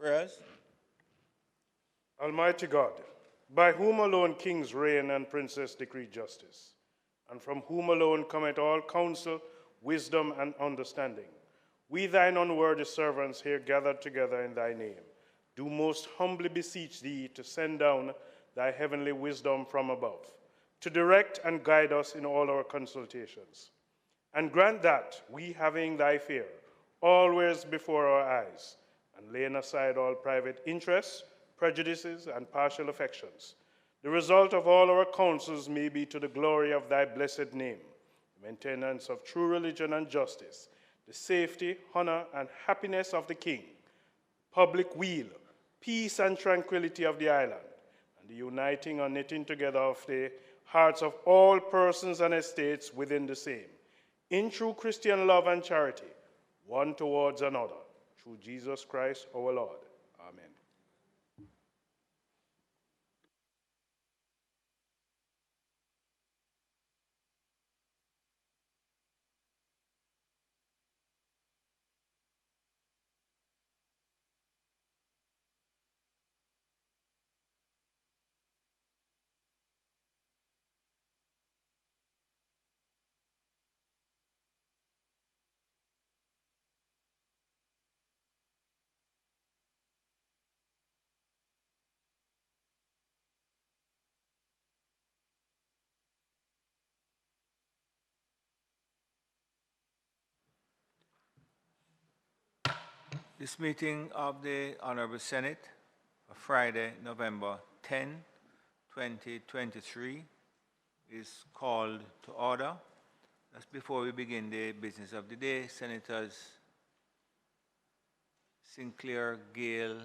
Prayers. Almighty God, by whom alone kings reign and princes decree justice, and from whom alone cometh all counsel, wisdom, and understanding, we thine unworthy servants here gathered together in thy name, do most humbly beseech thee to send down thy heavenly wisdom from above, to direct and guide us in all our consultations. And grant that we, having thy fear always before our eyes, and laying aside all private interests, prejudices, and partial affections, the result of all our counsels may be to the glory of thy blessed name, the maintenance of true religion and justice, the safety, honor, and happiness of the king, public weal, peace and tranquility of the island, and the uniting or knitting together of the hearts of all persons and estates within the same, in true Christian love and charity, one towards another, through Jesus Christ our Lord. Amen. This meeting of the Honorable Senate for Friday, November 10, 2023 is called to order. Just before we begin the business of the day, Senators Sinclair, Gale,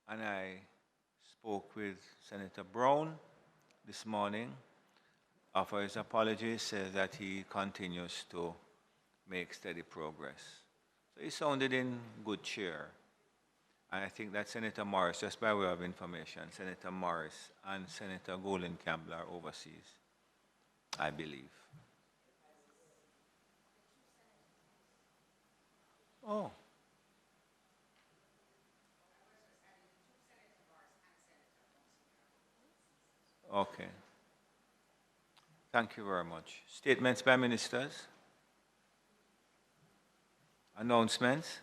and I spoke with Senator Brown this morning, offer his apologies, says that he continues to make steady progress. So he sounded in good cheer. And I think that Senator Morris, just by way of information, Senator Morris and Senator Golden Campbell are overseas, I believe. Oh. Okay. Thank you very much. Statements by ministers. Announcements.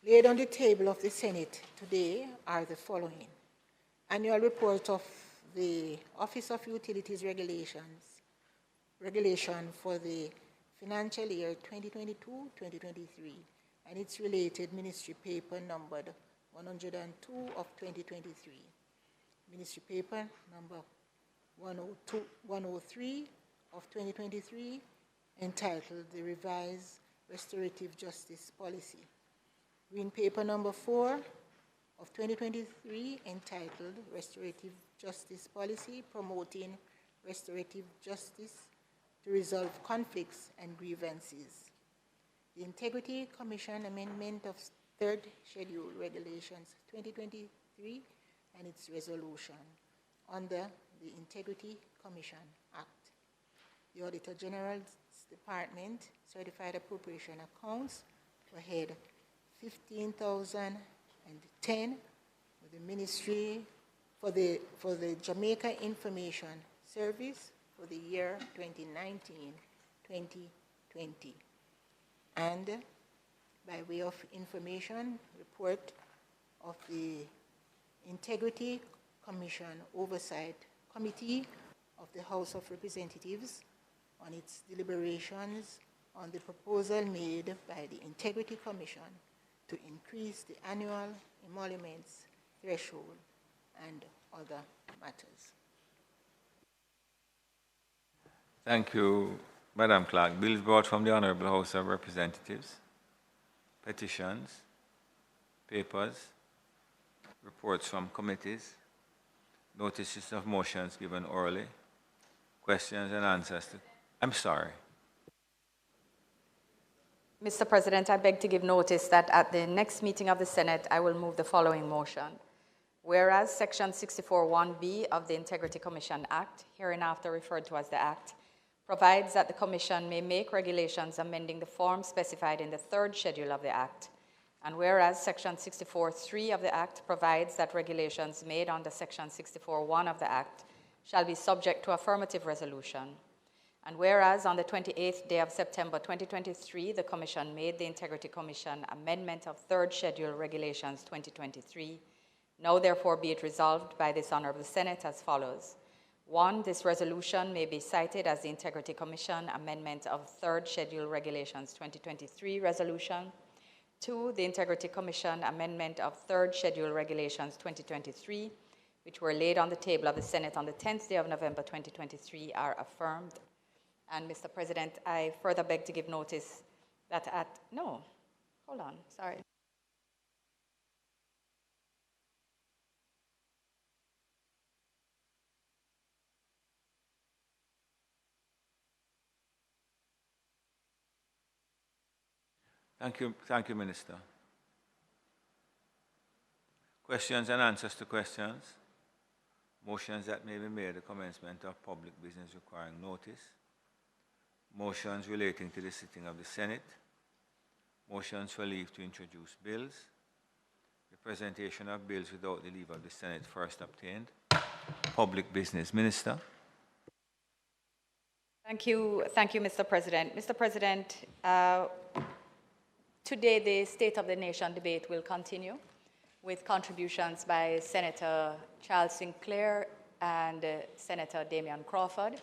Laid on the table of the Senate today are the following: annual report of the Office of Utilities Regulation for the financial year 2022-2023 and its related ministry paper numbered 102 of 2023, ministry paper number 103 of 2023 entitled The Revised Restorative Justice Policy, Green Paper number 4 of 2023 entitled Restorative Justice Policy Promoting Restorative Justice to Resolve Conflicts and Grievances, the Integrity Commission Amendment of 3rd Schedule Regulations 2023 and its resolution under the Integrity Commission Act, the Auditor General's Department Certified Appropriation Accounts for head 15,010 with the Ministry for the Jamaica Information Service for the year 2019-2020. And by way of information, report of the Integrity Commission Oversight Committee of the House of Representatives on its deliberations on the proposal made by the Integrity Commission to increase the annual emoluments threshold and other matters. Thank you, Madam Clerk. Bills brought from the Honorable House of Representatives, petitions, papers, reports from committees, notices of motions given orally, questions and answers. I'm sorry. Mr. President, I beg to give notice that at the next meeting of the Senate, I will move the following motion. Whereas Section 64(1)B of the Integrity Commission Act, hereinafter referred to as the Act, provides that the Commission may make regulations amending the form specified in the third schedule of the Act, and whereas Section 64(3) of the Act provides that regulations made under Section 64(1) of the Act shall be subject to affirmative resolution, and whereas on the 28th day of September 2023, the Commission made the Integrity Commission Amendment of Third Schedule Regulations 2023, now therefore be it resolved by this Honorable Senate as follows. 1. This resolution may be cited as the Integrity Commission Amendment of Third Schedule Regulations 2023 resolution. 2. The Integrity Commission Amendment of Third Schedule Regulations 2023, which were laid on the table of the Senate on the 10th day of November 2023, are affirmed. And Mr. President, I further beg to give notice that Thank you, Minister. Questions and answers to questions. Motions that may be made at the commencement of public business requiring notice. Motions relating to the sitting of the Senate. Motions for leave to introduce bills. The presentation of bills without the leave of the Senate first obtained. Public business. Minister. Thank you, Mr. President. Mr. President, today the State of the Nation debate will continue with contributions by Senator Charles Sinclair and Senator Damion Crawford.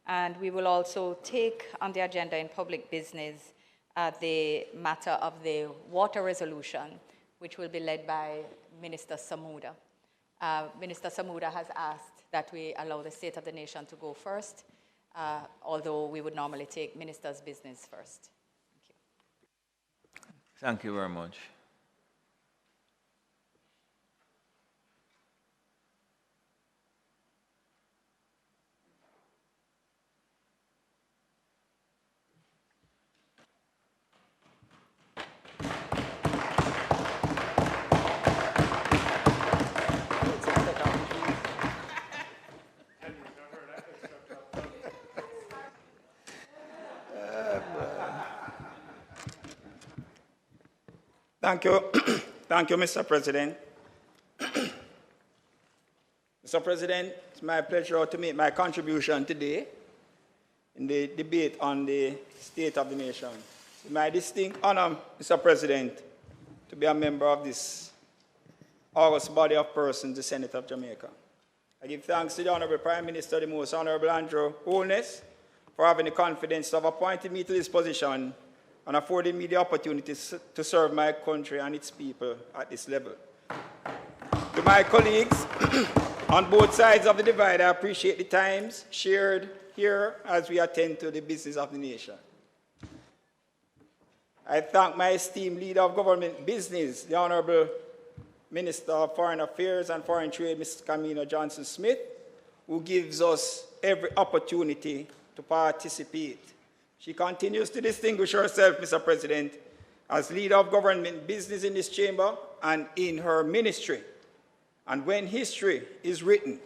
And we will also take on the agenda in public business the matter of the water resolution, which will be led by Minister Samuda. Minister Samuda has asked that we allow the State of the Nation to go first, although we would normally take Minister's business first. Thank you. Thank you very much. Thank you. Thank you, Mr. President. Mr. President, it's my pleasure to make my contribution today in the debate on the State of the Nation. It's my distinct honor, Mr. President, to be a member of this august body of persons, the Senate of Jamaica. I give thanks to the Honorable Prime Minister, the Most Honorable Andrew Holness, for having the confidence to have appointed me to this position and affording me the opportunity to serve my country and its people at this level. To my colleagues on both sides of the divide, I appreciate the times shared here as we attend to the business of the nation. I thank my esteemed leader of government business, the Honorable Minister of Foreign Affairs and Foreign Trade, Mrs. Kamina Johnson-Smith, who gives us every opportunity to participate. She continues to distinguish herself, Mr. President, as leader of government business in this chamber and in her ministry. And when history is written,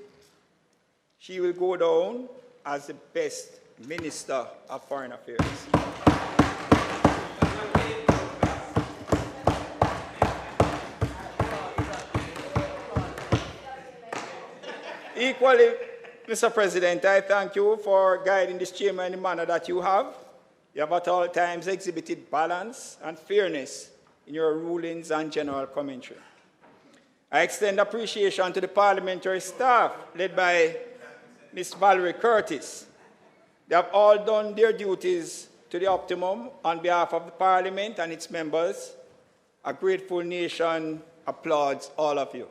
she will go down as the best Minister of Foreign Affairs. Equally, Mr. President, I thank you for guiding this chamber in the manner that you have. You have at all times exhibited balance and fairness in your rulings and general commentary. I extend appreciation to the parliamentary staff led by Ms. Valerie Curtis. They have all done their duties to the optimum on behalf of the Parliament and its members. A grateful nation applauds all of you.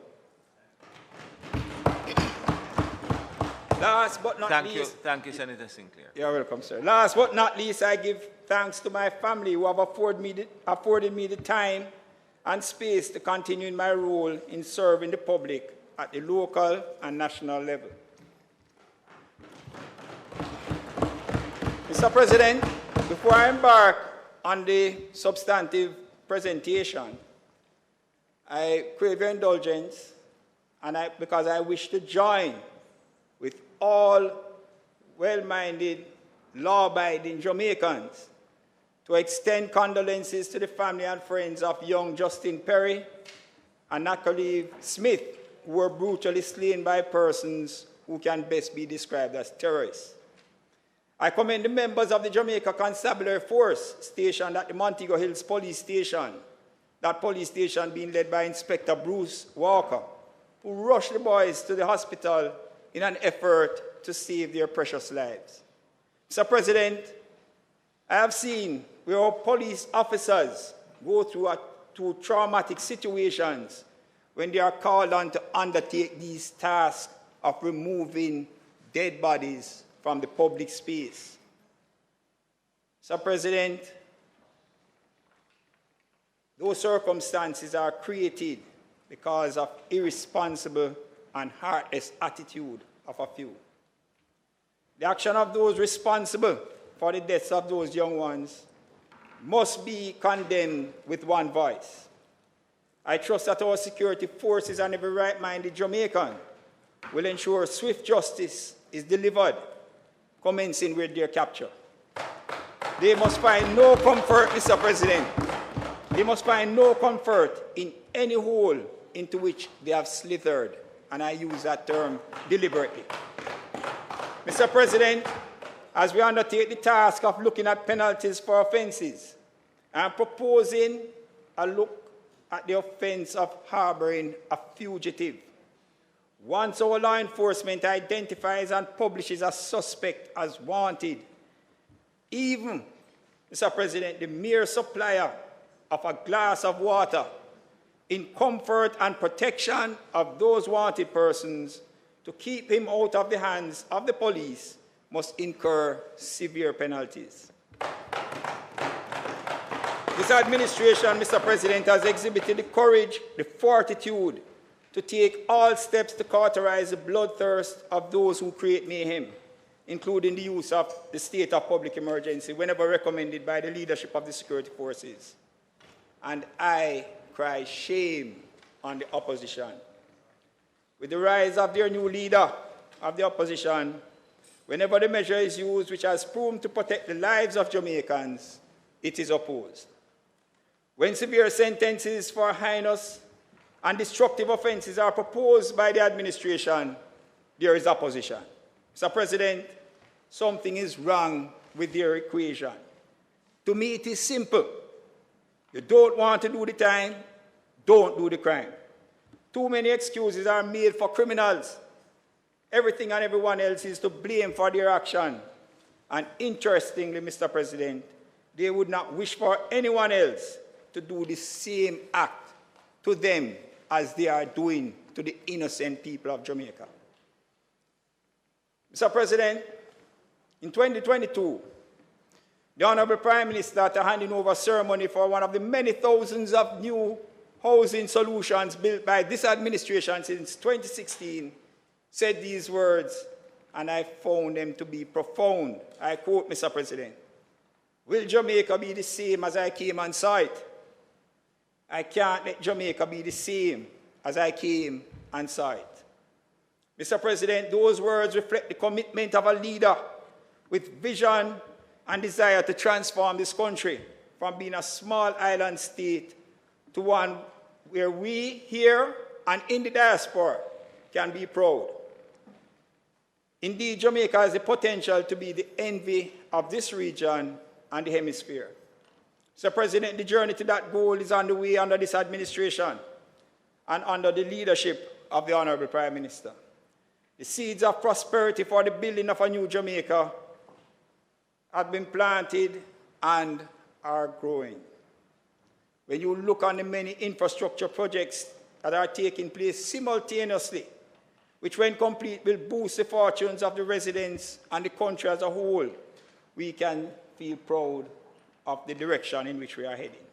Last but not least... Thank you, Senator Sinclair. You're welcome, sir. Last but not least, I give thanks to my family who have afforded me the time and space to continue in my role in serving the public at the local and national level. Mr. President, before I embark on the substantive presentation, I crave your indulgence because I wish to join with all well-minded law-abiding Jamaicans to extend condolences to the family and friends of young Justin Perry and Natalie Smith, who were brutally slain by persons who can best be described as terrorists. I commend the members of the Jamaica Constabulary Force stationed at the Montego Hills Police Station, that police station being led by Inspector Bruce Walker, who rushed the boys to the hospital in an effort to save their precious lives. Mr. President, I have seen where our police officers go through traumatic situations when they are called on to undertake these tasks of removing dead bodies from the public space. Mr. President, those circumstances are created because of irresponsible and heartless attitude of a few. The action of those responsible for the deaths of those young ones must be condemned with one voice. I trust that our security forces and every right-minded Jamaican will ensure swift justice is delivered, commencing with their capture. They must find no comfort, Mr. President. They must find no comfort in any hole into which they have slithered, and I use that term deliberately. Mr. President, as we undertake the task of looking at penalties for offenses, I am proposing a look at the offense of harboring a fugitive. Once our law enforcement identifies and publishes a suspect as wanted, even, Mr. President, the mere supplier of a glass of water in comfort and protection of those wanted persons to keep him out of the hands of the police must incur severe penalties. This administration, Mr. President, has exhibited the courage, the fortitude to take all steps to cauterize the bloodthirst of those who create mayhem, including the use of the state of public emergency whenever recommended by the leadership of the security forces. And I cry shame on the opposition. With the rise of their new leader of the opposition, whenever the measure is used which has proven to protect the lives of Jamaicans, it is opposed. When severe sentences for heinous and destructive offenses are proposed by the administration, there is opposition. Mr. President, something is wrong with their equation. To me, it is simple. You don't want to do the time, don't do the crime. Too many excuses are made for criminals. Everything and everyone else is to blame for their action. And interestingly, Mr. President, they would not wish for anyone else to do the same act to them as they are doing to the innocent people of Jamaica. Mr. President, in 2022, the Honorable Prime Minister, at a handing over ceremony for one of the many thousands of new housing solutions built by this administration since 2016, said these words, and I found them to be profound. I quote, Mr. President, "Will Jamaica be the same as I came on sight? I can't let Jamaica be the same as I came on sight." Mr. President, those words reflect the commitment of a leader with vision and desire to transform this country from being a small island state to one where we here and in the diaspora can be proud. Indeed, Jamaica has the potential to be the envy of this region and the hemisphere. Mr. President, the journey to that goal is underway under this administration and under the leadership of the Honorable Prime Minister. The seeds of prosperity for the building of a new Jamaica have been planted and are growing. When you look on the many infrastructure projects that are taking place simultaneously, which when complete will boost the fortunes of the residents and the country as a whole, we can feel proud of the direction in which we are heading.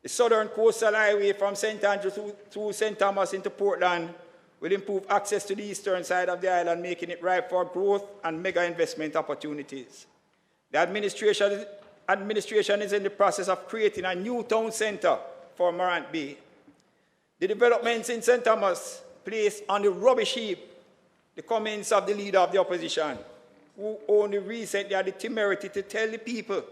The Southern Coastal Highway from St. Andrew through St. Thomas into Portland will improve access to the eastern side of the island, making it ripe for growth and mega investment opportunities. The administration is in the process of creating a new town center for Morant Bay. The developments in St. Thomas place on the rubbish heap the comments of the leader of the opposition, who only recently had the temerity to tell the people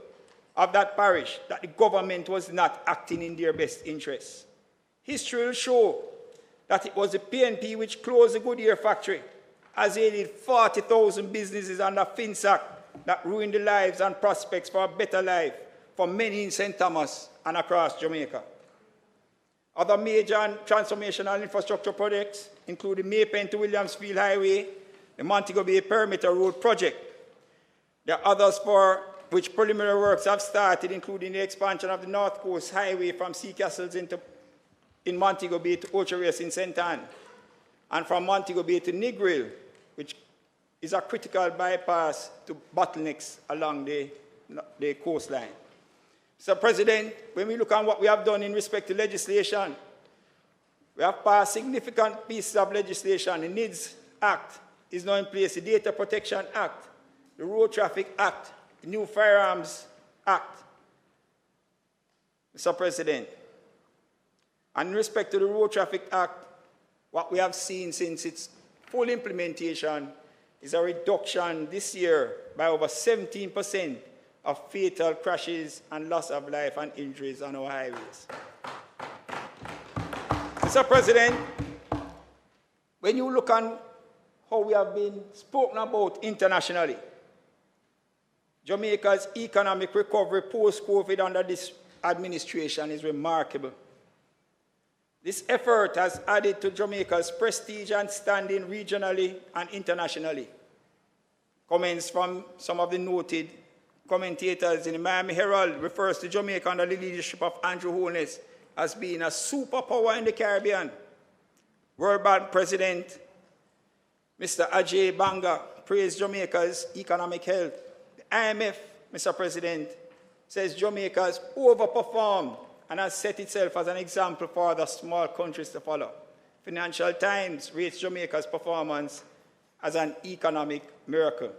of that parish that the government was not acting in their best interests. History will show that it was the PNP which closed the Goodyear factory, as they did 40,000 businesses under FinSac that ruined the lives and prospects for a better life for many in St. Thomas and across Jamaica. Other major and transformational infrastructure projects include the Maypen to Williamsfield Highway, the Montego Bay Perimeter Road project. There are others for which preliminary works have started, including the expansion of the North Coast Highway from Sea Castles in Montego Bay to Ocho-Rios in St. Ann, and from Montego Bay to Negril, which is a critical bypass to bottlenecks along the coastline. Mr. President, when we look at what we have done in respect to legislation, we have passed significant pieces of legislation. The NIDS Act is now in place, the Data Protection Act, the Road Traffic Act, the New Firearms Act. Mr. President, and in respect to the Road Traffic Act, what we have seen since its full implementation is a reduction this year by over 17% of fatal crashes and loss of life and injuries on our highways. Mr. President, when you look on how we have been spoken about internationally, Jamaica's economic recovery post-COVID under this administration is remarkable. This effort has added to Jamaica's prestige and standing regionally and internationally. Comments from some of the noted commentators in the Miami Herald refers to Jamaica under the leadership of Andrew Holness as being a superpower in the Caribbean. World Bank President Mr. Ajay Banga praised Jamaica's economic health. The IMF, Mr. President, says Jamaica has overperformed and has set itself as an example for other small countries to follow. Financial Times rates Jamaica's performance as an economic miracle.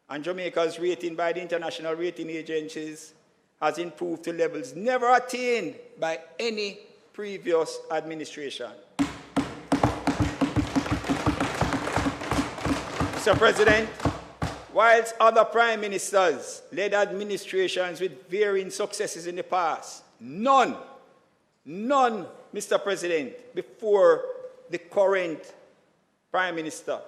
And Jamaica's rating by the international rating agencies has improved to levels never attained by any previous administration. Mr. President, whilst other prime ministers led administrations with varying successes in the past, none, Mr. President, before the current prime minister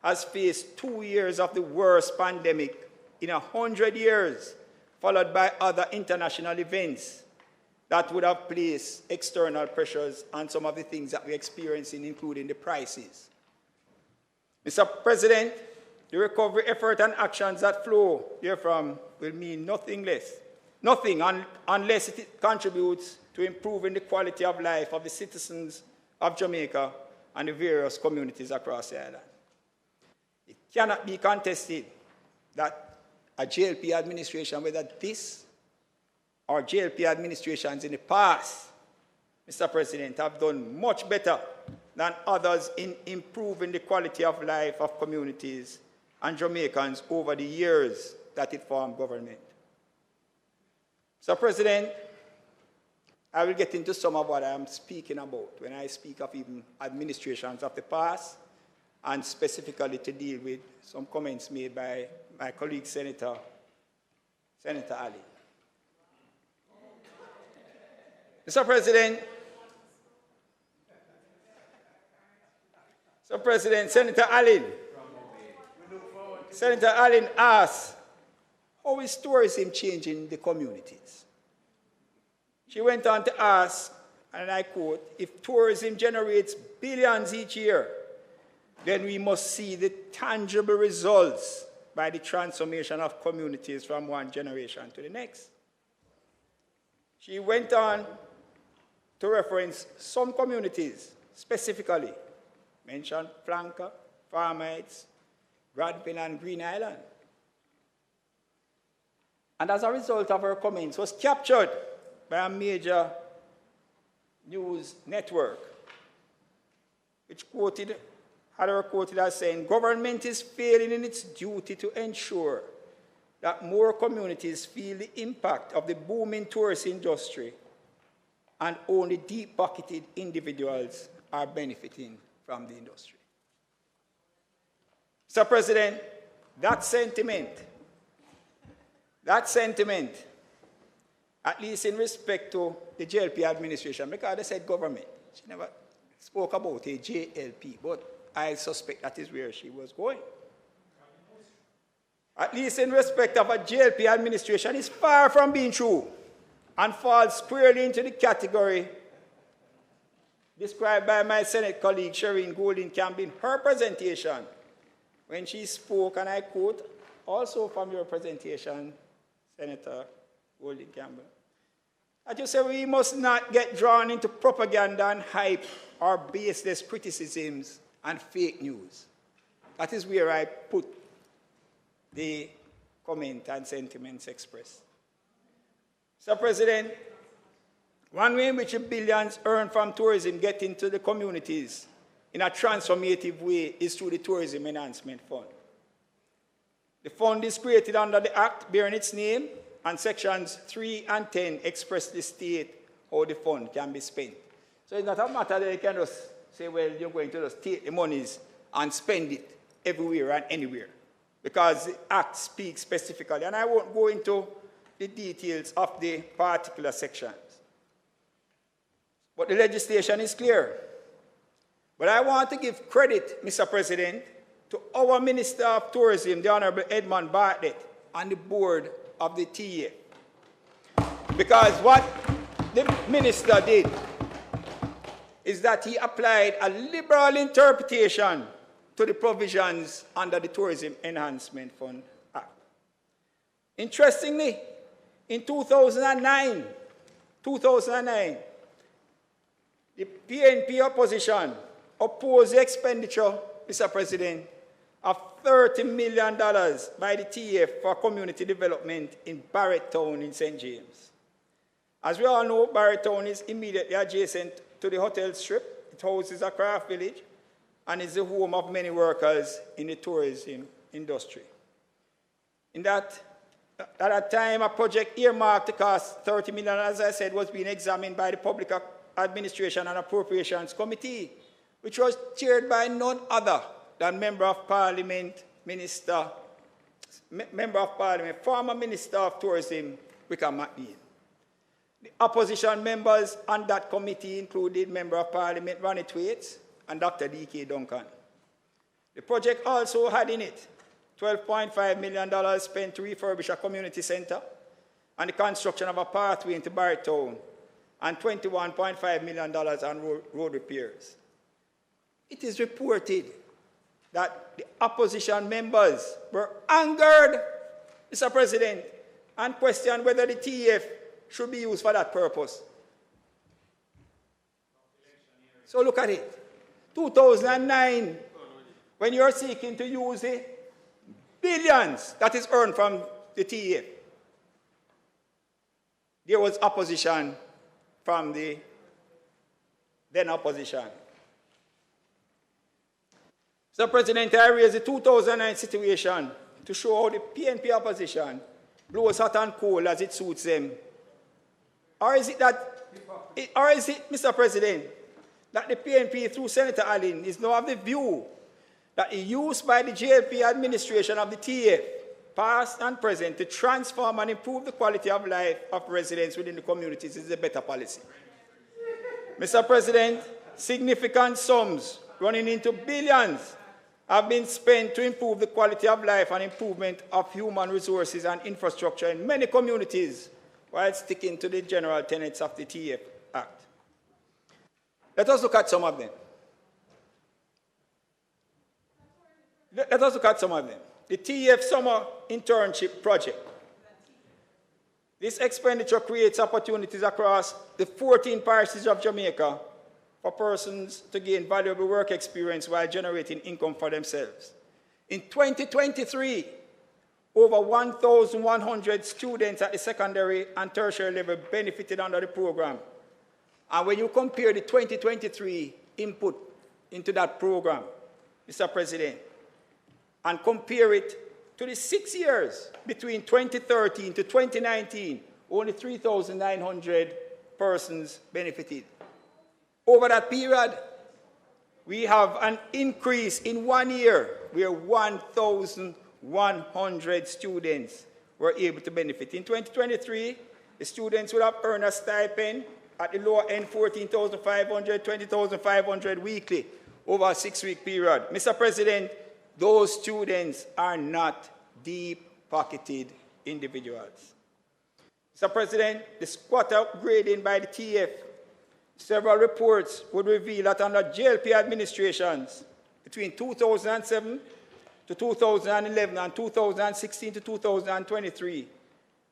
has faced 2 years of the worst pandemic in 100 years, followed by other international events that would have placed external pressures on some of the things that we're experiencing, including the prices. Mr. President, the recovery effort and actions that flow therefrom will mean nothing unless it contributes to improving the quality of life of the citizens of Jamaica and the various communities across the island. It cannot be contested that a JLP administration, whether this or JLP administrations in the past, Mr. President, have done much better than others in improving the quality of life of communities and Jamaicans over the years that it formed government. Mr. President, I will get into some of what I am speaking about when I speak of even administrations of the past, and specifically to deal with some comments made by my colleague Senator Ali. Mr. President, Senator Allen asked, how is tourism changing the communities? She went on to ask, and I quote, if tourism generates billions each year, then we must see the tangible results by the transformation of communities from one generation to the next. She went on to reference some communities specifically, mentioned Flanker, Farm Heights, Gradpin, and Green Island. And as a result of her comments, was captured by a major news network, which had her quoted as saying, government is failing in its duty to ensure that more communities feel the impact of the booming tourist industry, and only deep-pocketed individuals are benefiting from the industry. Mr. President, that sentiment, at least in respect to the JLP administration, because they said government, she never spoke about a JLP, but I suspect that is where she was going. At least in respect of a JLP administration, is far from being true and falls squarely into the category described by my Senate colleague Shireen Golding Campbell in her presentation when she spoke, and I quote, also from your presentation, Senator Golding Campbell, that you say we must not get drawn into propaganda and hype or baseless criticisms and fake news. That is where I put the comment and sentiments expressed. Mr. President, one way in which the billions earned from tourism get into the communities in a transformative way is through the Tourism Enhancement Fund. The fund is created under the Act bearing its name, and sections 3 and 10 expressly state how the fund can be spent. So it's not a matter that you can just say, well, you're going to just take the monies and spend it everywhere and anywhere, because the Act speaks specifically, and I won't go into the details of the particular sections. But the legislation is clear. But I want to give credit, Mr. President, to our Minister of Tourism, the Honorable Edmund Bartlett, and the board of the TEF. Because what the minister did is that he applied a liberal interpretation to the provisions under the Tourism Enhancement Fund Act. Interestingly, in 2009, the PNP opposition opposed the expenditure, Mr. President, of $30 million by the TF for community development in Barretttown in St. James. As we all know, Barretttown is immediately adjacent to the hotel strip. It houses a craft village and is the home of many workers in the tourism industry. At that time, a project earmarked to cost $30 million, as I said, was being examined by the Public Administration and Appropriations Committee, which was chaired by none other than Member of Parliament, former Minister of Tourism, Wickham McNeil. The opposition members on that committee included Member of Parliament Ronnie Thwaites and Dr. D.K. Duncan. The project also had in it $12.5 million spent to refurbish a community center and the construction of a pathway into Barretttown, and $21.5 million on road repairs. It is reported that the opposition members were angered, Mr. President, and questioned whether the TF should be used for that purpose. So look at it. 2009, when you're seeking to use the billions that is earned from the TF, there was opposition from the then opposition. Mr. President, I raised the 2009 situation to show how the PNP opposition blows hot and cold as it suits them. Or is it, Mr. President, that the PNP through Senator Allen is now of the view that the use by the JLP administration of the TF, past and present, to transform and improve the quality of life of residents within the communities is a better policy? Mr. President, significant sums running into billions have been spent to improve the quality of life and improvement of human resources and infrastructure in many communities while sticking to the general tenets of the TF Act. Let us look at some of them. The TF Summer Internship Project. This expenditure creates opportunities across the 14 parishes of Jamaica for persons to gain valuable work experience while generating income for themselves. In 2023, over 1,100 students at the secondary and tertiary level benefited under the program. And when you compare the 2023 input into that program, Mr. President, and compare it to the 6 years between 2013 to 2019, only 3,900 persons benefited. Over that period, we have an increase in 1 year where 1,000 100 students were able to benefit. In 2023, the students would have earned a stipend at the lower end, $14,500, $20,500 weekly over a 6-week period. Mr. President, those students are not deep-pocketed individuals. Mr. President, the squat upgrading by the TF, several reports would reveal that under JLP administrations between 2007 to 2011 and 2016 to 2023,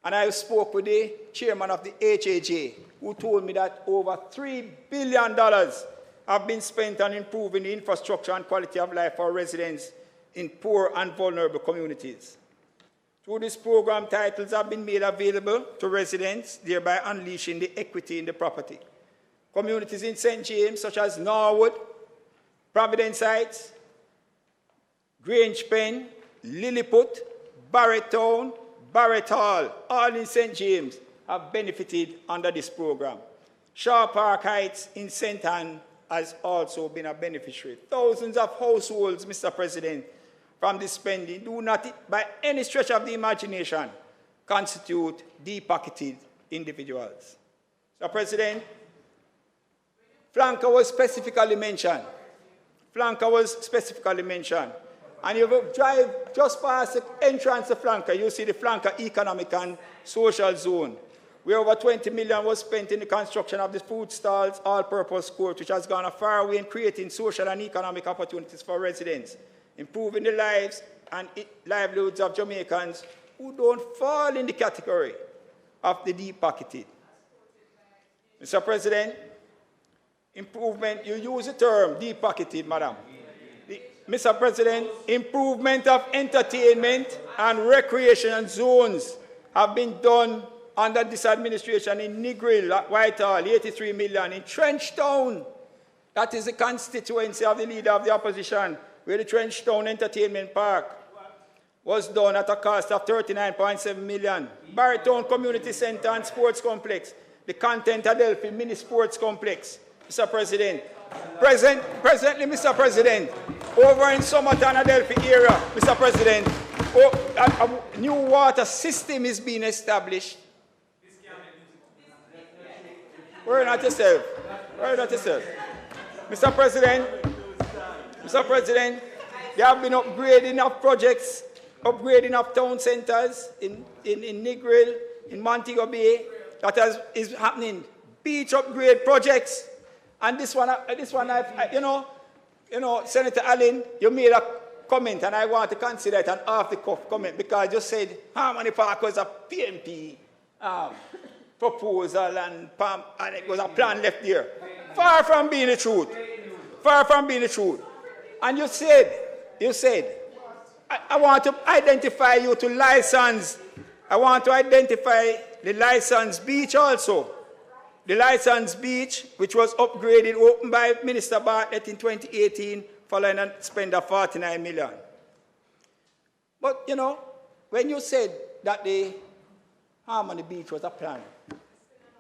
and I spoke with the chairman of the HAJ, who told me that over $3 billion have been spent on improving the infrastructure and quality of life for residents in poor and vulnerable communities. Through this program, titles have been made available to residents, thereby unleashing the equity in the property. Communities in St. James, such as Norwood, Providence Heights, Grange Pen, Lilliput, Barrettown, Barrett Hall, all in St. James, have benefited under this program. Shaw Park Heights in St. Anne has also been a beneficiary. Thousands of households, Mr. President, from this spending do not, by any stretch of the imagination, constitute deep-pocketed individuals. Mr. President, Flanker was specifically mentioned. Flanker was specifically mentioned. And you drive just past the entrance of Flanker, you see the Flanker Economic and Social Zone, where over $20 million was spent in the construction of the food stalls all-purpose court, which has gone a far way in creating social and economic opportunities for residents, improving the lives and livelihoods of Jamaicans who don't fall in the category of the deep-pocketed. Mr. President, improvement, you use the term deep-pocketed, madam. Mr. President, improvement of entertainment and recreation zones have been done under this administration in Negril, Whitehall, $83 million. In Trenchtown, that is the constituency of the leader of the opposition, where the Trenchtown Entertainment Park was done at a cost of $39.7 million. Barrettown Community Center and Sports Complex, the Content Adelphi Mini Sports Complex. Mr. President, presently, Mr. President, over in Summerton Adelphi area, Mr. President, a new water system is being established. Worry not yourself. Worry not yourself. Mr. President, they have been upgrading of projects, upgrading of town centers in Negril, in Montego Bay. That is happening. Beach upgrade projects. And this one, Senator Allen, you made a comment, and I want to consider it an off-the-cuff comment, because you said Harmony Park was a PNP proposal, and it was a plan left there. Far from being the truth. Far from being the truth. And you said, I want to identify you to license. I want to identify the licensed beach also. The licensed beach, which was upgraded, opened by Minister Bartlett in 2018, following a spend of $49 million. But, when you said that the Harmony Beach was a plan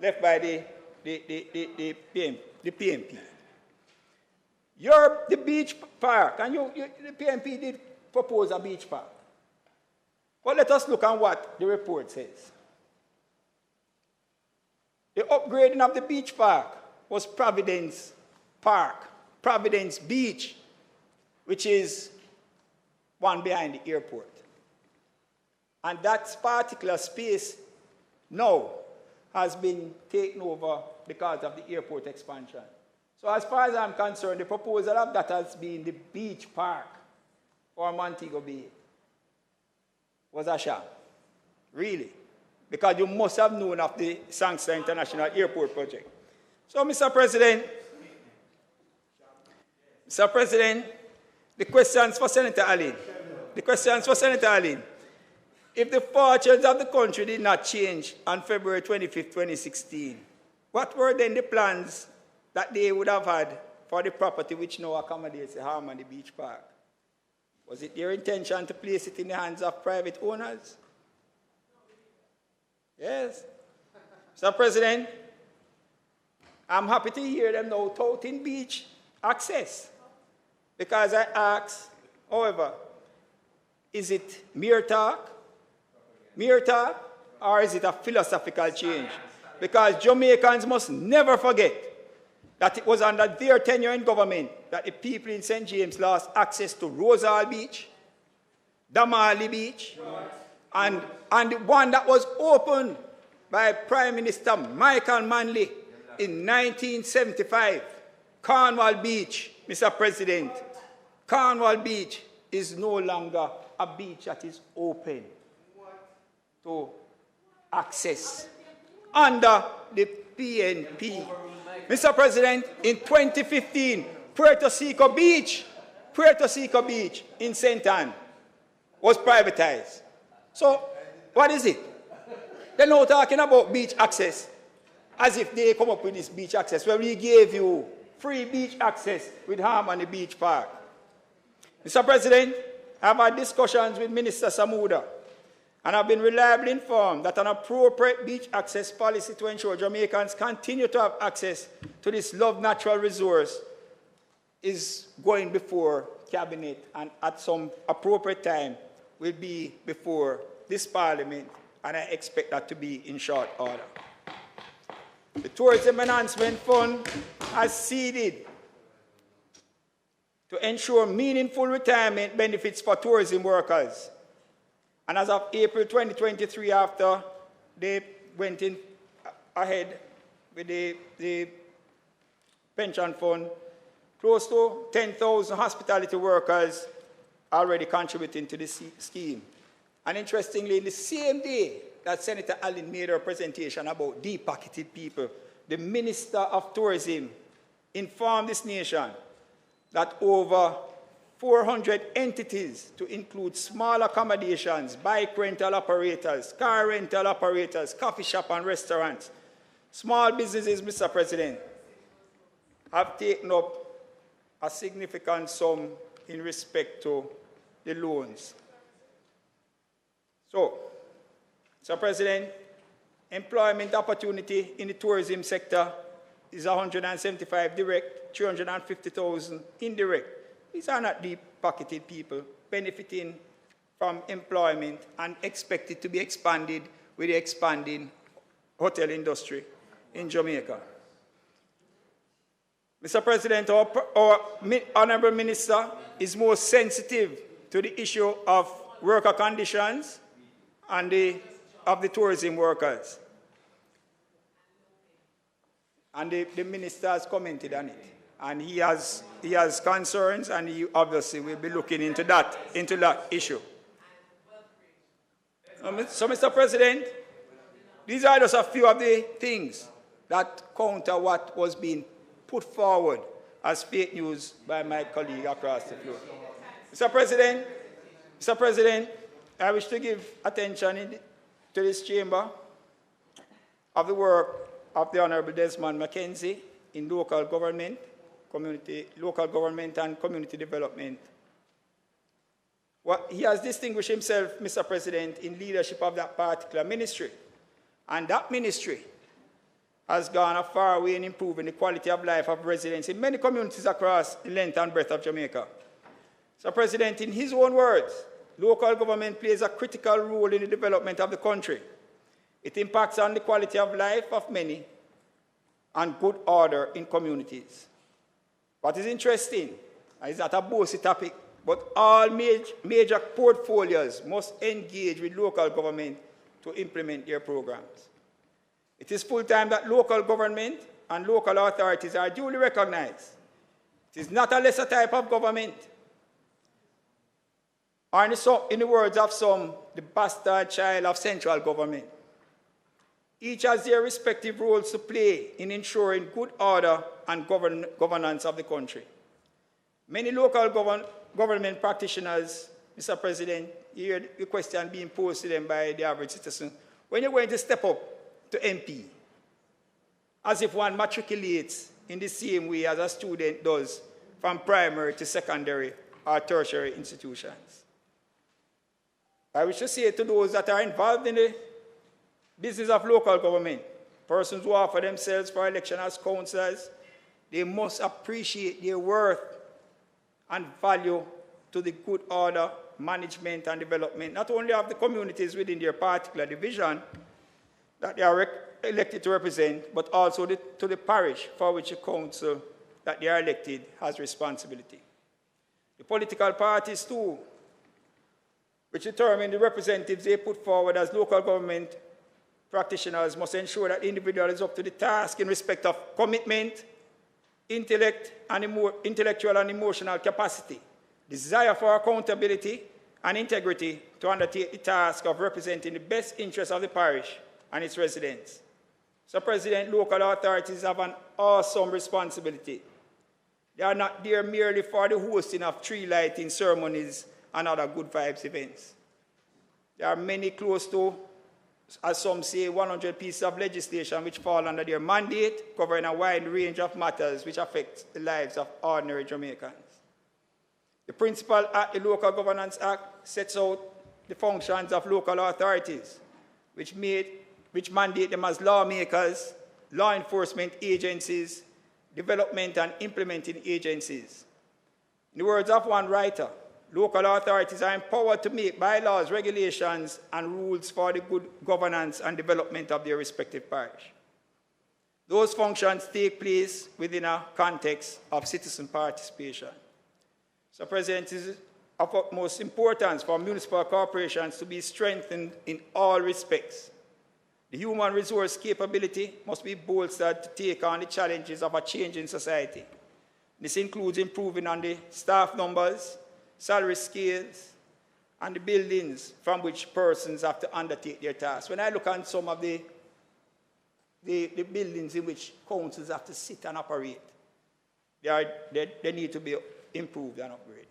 left by the PMP, the beach park, and the PMP did propose a beach park. But let us look at what the report says. The upgrading of the beach park was Providence Park, Providence Beach, which is one behind the airport. And that particular space now has been taken over because of the airport expansion. So as far as I'm concerned, the proposal of that has been the beach park for Montego Bay was a sham, really. Because you must have known of the Sinclair International Airport project. So, Mr. President, the questions for Senator Allen. If the fortunes of the country did not change on February 25, 2016, what were then the plans that they would have had for the property which now accommodates the Harmony Beach Park? Was it their intention to place it in the hands of private owners? Yes. Mr. President, I'm happy to hear them now touting beach access. Because I asked, however, Is it mere talk? Mere talk? Or is it a philosophical change? Because Jamaicans must never forget that it was under their tenure in government that the people in St. James lost access to Rosal Beach, Damali Beach, and the one that was opened by Prime Minister Michael Manley in 1975, Cornwall Beach, Mr. President. Cornwall Beach is no longer a beach that is open to access under the PNP. Mr. President, in 2015, Puerto Rico Beach in St. Anne was privatized. So, what is it? They're now talking about beach access as if they come up with this beach access where we gave you free beach access with Harmony Beach Park. Mr. President, I have had discussions with Minister Samuda, and I've been reliably informed that an appropriate beach access policy to ensure Jamaicans continue to have access to this loved natural resource is going before Cabinet, and at some appropriate time will be before this Parliament, and I expect that to be in short order. The Tourism Enhancement Fund has seeded to ensure meaningful retirement benefits for tourism workers. And as of April 2023, after they went in ahead with the pension fund, close to 10,000 hospitality workers already contributing to this scheme. And interestingly, in the same day that Senator Allen made her presentation about deep-pocketed people, the Minister of Tourism informed this nation that over 400 entities, to include small accommodations, bike rental operators, car rental operators, coffee shop and restaurants, small businesses, Mr. President, have taken up a significant sum in respect to the loans. So, Mr. President, employment opportunity in the tourism sector is 175 direct, 350,000 indirect. These are not deep-pocketed people benefiting from employment and expected to be expanded with the expanding hotel industry in Jamaica. Mr. President, our Honorable Minister is more sensitive to the issue of worker conditions and of the tourism workers. And the Minister has commented on it. And he has concerns, and he obviously will be looking into that issue. So, Mr. President, these are just a few of the things that counter what was being put forward as fake news by my colleague across the floor. Mr. President, I wish to give attention to this chamber of the work of the Honorable Desmond Mackenzie in local government and community development. He has distinguished himself, Mr. President, in leadership of that particular ministry. And that ministry has gone a far way in improving the quality of life of residents in many communities across the length and breadth of Jamaica. So, President, in his own words, local government plays a critical role in the development of the country. It impacts on the quality of life of many and good order in communities. What is interesting is that a bossy topic, but all major portfolios must engage with local government to implement their programs. It is full time that local government and local authorities are duly recognized. It is not a lesser type of government, or in the words of some, the bastard child of central government. Each has their respective roles to play in ensuring good order and governance of the country. Many local government practitioners, Mr. President, hear the question being posed to them by the average citizen, when you're going to step up to MP, as if one matriculates in the same way as a student does from primary to secondary or tertiary institutions. I wish to say to those that are involved in the business of local government, persons who offer themselves for election as councillors, they must appreciate their worth and value to the good order, management, and development, not only of the communities within their particular division that they are elected to represent, but also to the parish for which the council that they are elected has responsibility. The political parties, too, which determine the representatives they put forward as local government practitioners, must ensure that the individual is up to the task in respect of commitment, intellectual and emotional capacity, desire for accountability and integrity to undertake the task of representing the best interests of the parish and its residents. So, President, local authorities have an awesome responsibility. They are not there merely for the hosting of tree lighting ceremonies and other good vibes events. There are many close to, as some say, 100 pieces of legislation which fall under their mandate, covering a wide range of matters which affect the lives of ordinary Jamaicans. The principal act, the Local Governance Act, sets out the functions of local authorities, which mandate them as lawmakers, law enforcement agencies, development and implementing agencies. In the words of one writer, local authorities are empowered to make bylaws, regulations, and rules for the good governance and development of their respective parish. Those functions take place within a context of citizen participation. So, President, it is of utmost importance for municipal corporations to be strengthened in all respects. The human resource capability must be bolstered to take on the challenges of a changing society. This includes improving on the staff numbers, salary scales, and the buildings from which persons have to undertake their tasks. When I look at some of the buildings in which councils have to sit and operate, they need to be improved and upgraded.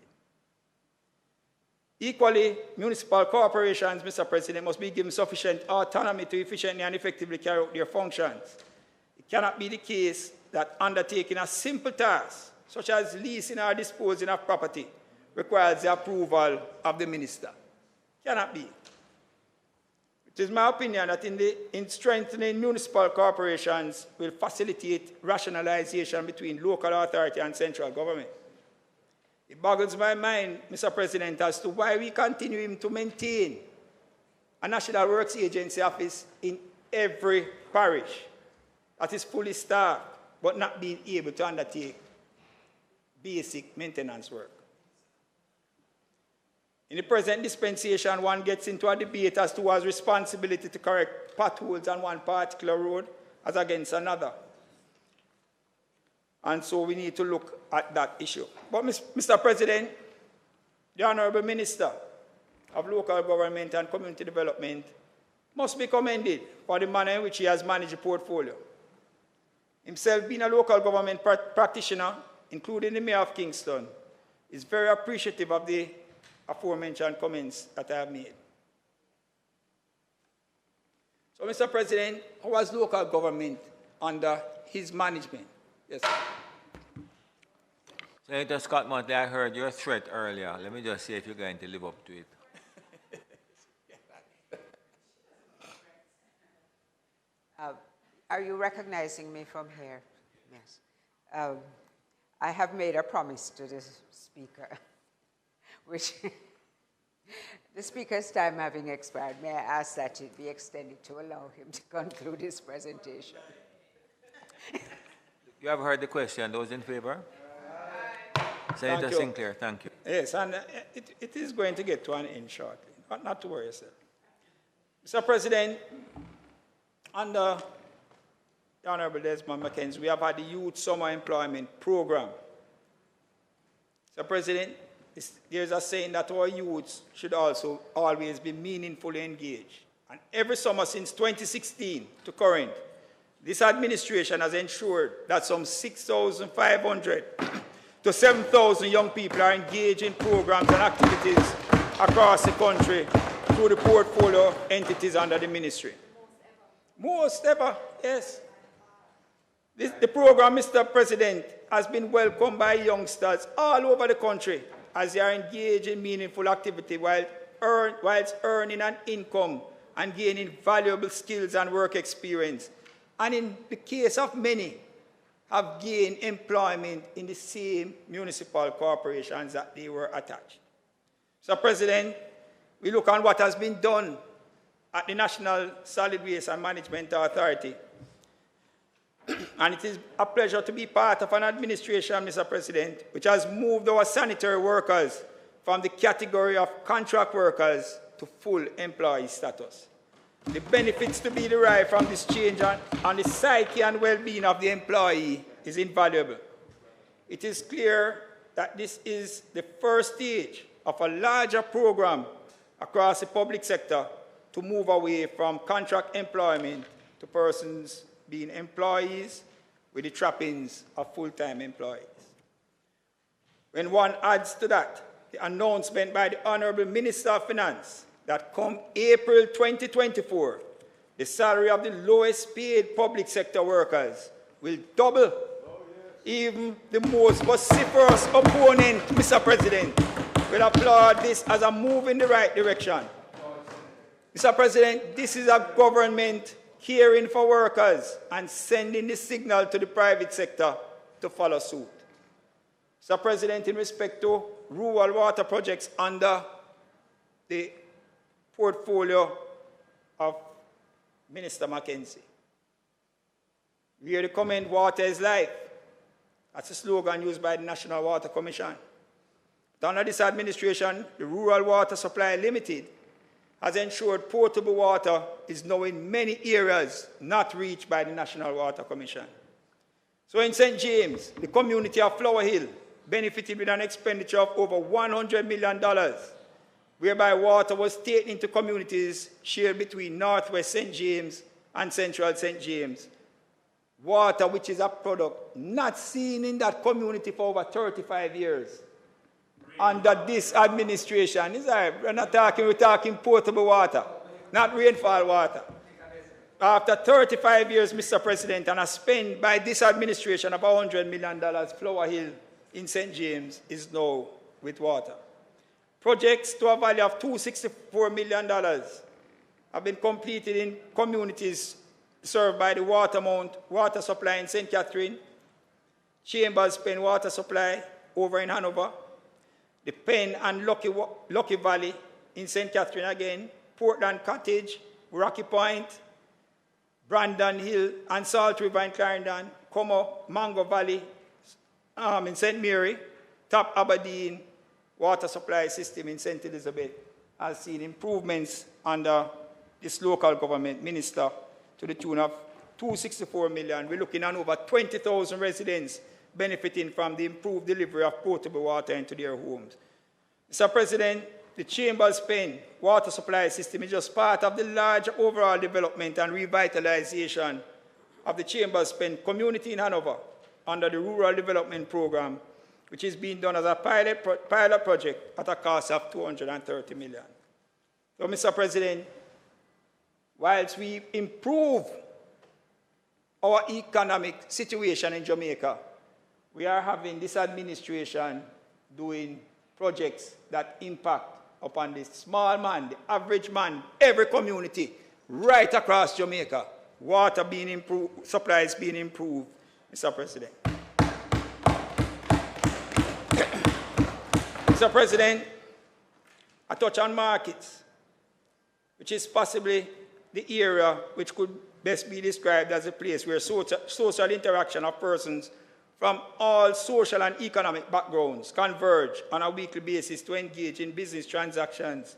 Equally, municipal corporations, Mr. President, must be given sufficient autonomy to efficiently and effectively carry out their functions. It cannot be the case that undertaking a simple task, such as leasing or disposing of property, requires the approval of the minister. Cannot be. It is my opinion that in strengthening municipal corporations will facilitate rationalization between local authority and central government. It boggles my mind, Mr. President, as to why we continue to maintain a National Works Agency office in every parish that is fully staffed, but not being able to undertake basic maintenance work. In the present dispensation, one gets into a debate as to one's responsibility to correct potholes on one particular road as against another. And so we need to look at that issue. But, Mr. President, the Honorable Minister of Local Government and Community Development must be commended for the manner in which he has managed the portfolio. Himself being a local government practitioner, including the Mayor of Kingston, is very appreciative of the aforementioned comments that I have made. So, Mr. President, how was local government under his management? Yes, sir. Senator Scott Motley, I heard your threat earlier. Let me just see if you're going to live up to it. Are you recognizing me from here? Yes. I have made a promise to the Speaker, which the Speaker's time having expired, may I ask that it be extended to allow him to conclude his presentation? You have heard the question. Those in favor? Senator Sinclair, thank you. Yes, and it is going to get to an end shortly. Not to worry yourself. Mr. President, under the Honorable Desmond McKenzie, we have had the Youth Summer Employment Program. Mr. President, there's a saying that our youths should also always be meaningfully engaged. And every summer since 2016 to current, this administration has ensured that some 6,500 to 7,000 young people are engaged in programs and activities across the country through the portfolio entities under the ministry. Most ever, yes. The program, Mr. President, has been welcomed by youngsters all over the country as they are engaged in meaningful activity whilst earning an income and gaining valuable skills and work experience. And in the case of many, have gained employment in the same municipal corporations that they were attached. Mr. President, we look on what has been done at the National Solid Waste and Management Authority. And it is a pleasure to be part of an administration, Mr. President, which has moved our sanitary workers from the category of contract workers to full employee status. The benefits to be derived from this change on the psyche and well-being of the employee is invaluable. It is clear that this is the first stage of a larger program across the public sector to move away from contract employment to persons being employees with the trappings of full-time employees. When one adds to that the announcement by the Honorable Minister of Finance that come April 2024, the salary of the lowest paid public sector workers will double. Even the most vociferous opponent, Mr. President, will applaud this as a move in the right direction. Mr. President, this is a government caring for workers and sending the signal to the private sector to follow suit. Mr. President, in respect to rural water projects under the portfolio of Minister Mackenzie, we recommend water is life. That's a slogan used by the National Water Commission. But under this administration, the Rural Water Supply Limited has ensured potable water is now in many areas not reached by the National Water Commission. So in St. James, the community of Flower Hill benefited with an expenditure of over $100 million, whereby water was taken into communities shared between Northwest St. James and Central St. James. Water which is a product not seen in that community for over 35 years. Under this administration, we're talking potable water, not rainfall water. After 35 years, Mr. President, and a spend by this administration of $100 million, Flower Hill in St. James is now with water. Projects to a value of $264 million have been completed in communities served by the Watermount Water Supply in St. Catherine, Chambers Pen Water Supply over in Hanover, the Penn and Lucky Valley in St. Catherine again, Portland Cottage, Rocky Point, Brandon Hill and Salt River in Clarendon, Como, Mango Valley in St. Mary, Top Aberdeen Water Supply System in St. Elizabeth has seen improvements under this local government minister to the tune of $264 million. We're looking at over 20,000 residents benefiting from the improved delivery of potable water into their homes. Mr. President, the Chambers Pen water supply system is just part of the larger overall development and revitalization of the Chambers Pen community in Hanover under the Rural Development Program, which is being done as a pilot project at a cost of $230 million. So, Mr. President, whilst we improve our economic situation in Jamaica, we are having this administration doing projects that impact upon the small man, the average man, every community right across Jamaica. Water being improved, supplies being improved, Mr. President. Mr. President, I touch on markets, which is possibly the area which could best be described as a place where social interaction of persons from all social and economic backgrounds converge on a weekly basis to engage in business transactions.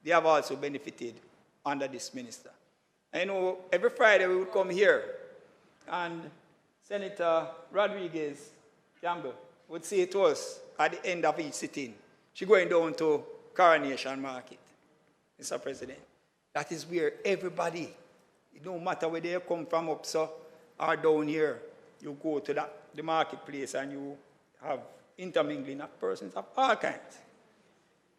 They have also benefited under this minister. I know every Friday we would come here and Senator Rodriguez Campbell would say to us at the end of each sitting, she's going down to Coronation Market, Mr. President. That is where everybody, no matter where they come from up so or down here, you go to the marketplace and you have intermingling of persons of all kinds.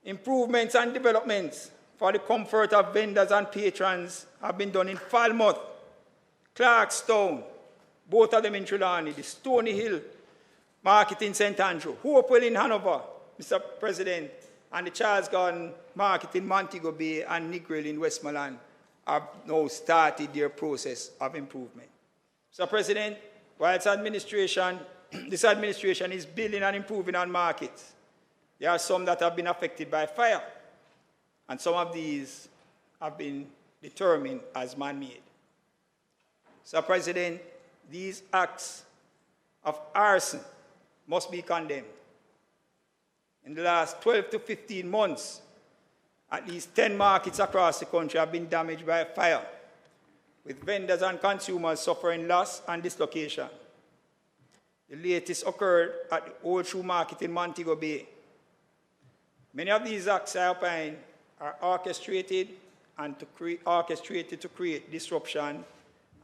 Improvements and developments for the comfort of vendors and patrons have been done in Falmouth, Clarkstown, both of them in Trelawney, the Stony Hill Market in St. Andrew, Hopewell in Hanover, Mr. President, and the Charles Garden Market in Montego Bay and Negril in Westmoreland have now started their process of improvement. Mr. President, while this administration is building and improving on markets, there are some that have been affected by fire, and some of these have been determined as man-made. Mr. President, these acts of arson must be condemned. In the last 12 to 15 months, at least 10 markets across the country have been damaged by fire, with vendors and consumers suffering loss and dislocation. The latest occurred at the Old Shoe Market in Montego Bay. Many of these acts I opine are orchestrated to create disruption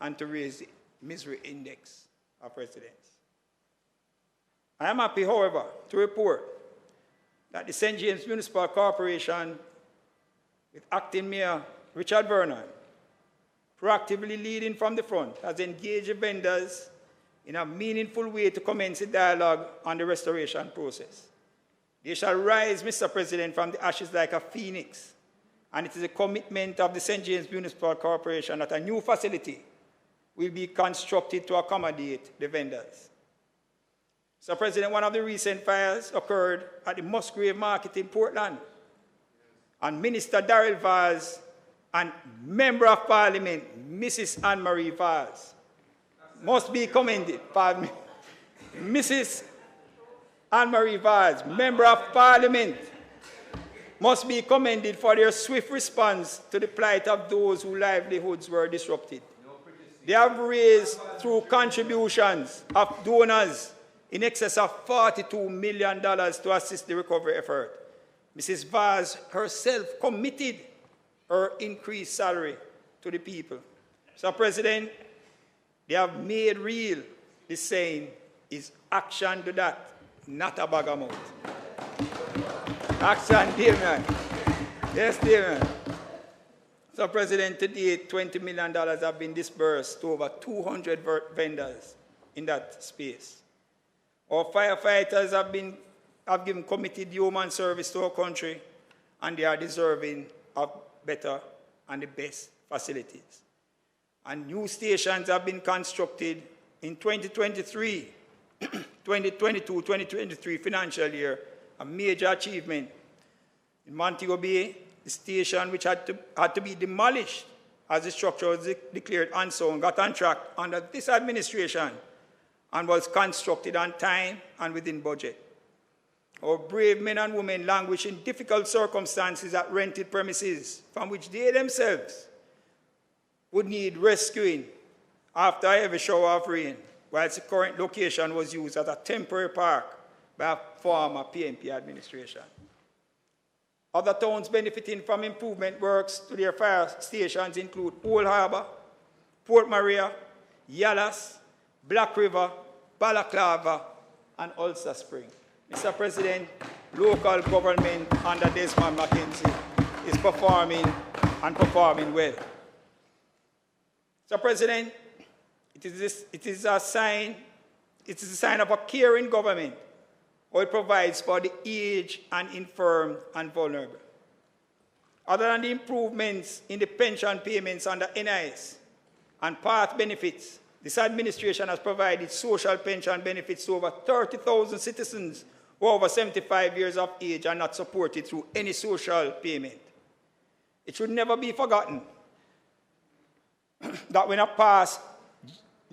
and to raise the misery index of residents. I am happy, however, to report that the St. James Municipal Corporation, with Acting Mayor Richard Vernon, proactively leading from the front, has engaged the vendors in a meaningful way to commence a dialogue on the restoration process. They shall rise, Mr. President, from the ashes like a phoenix, and it is a commitment of the St. James Municipal Corporation that a new facility will be constructed to accommodate the vendors. Mr. President, one of the recent fires occurred at the Musgrave Market in Portland, and Minister Darrell Vaz and Member of Parliament, Mrs. Anne-Marie Vaz, must be commended. Pardon me. Mrs. Anne-Marie Vaz, Member of Parliament, must be commended for their swift response to the plight of those whose livelihoods were disrupted. They have raised, through contributions of donors, in excess of $42 million to assist the recovery effort. Mrs. Vaz herself committed her increased salary to the people. So, President, they have made real the saying is action to that, not a bag of mouth. Action, Damion. Yes, Damion. So, President, to date, $20 million have been disbursed to over 200 vendors in that space. Our firefighters have given committed human service to our country, and they are deserving of better and the best facilities. And new stations have been constructed in 2023, 2022-2023 financial year, a major achievement. In Montego Bay, the station, which had to be demolished as the structure was declared unsound, got on track under this administration and was constructed on time and within budget. Our brave men and women languish in difficult circumstances at rented premises from which they themselves would need rescuing after a heavy shower of rain, whilst the current location was used as a temporary park by a former PNP administration. Other towns benefiting from improvement works to their fire stations include Old Harbour, Port Maria, Yallas, Black River, Balaclava, and Ulster Spring. Mr. President, local government under Desmond McKenzie is performing well. Mr. President, it is a sign of a caring government, or it provides for the aged and infirm and vulnerable. Other than the improvements in the pension payments under NIS and PATH benefits, this administration has provided social pension benefits to over 30,000 citizens who are over 75 years of age and not supported through any social payment. It should never be forgotten that when a past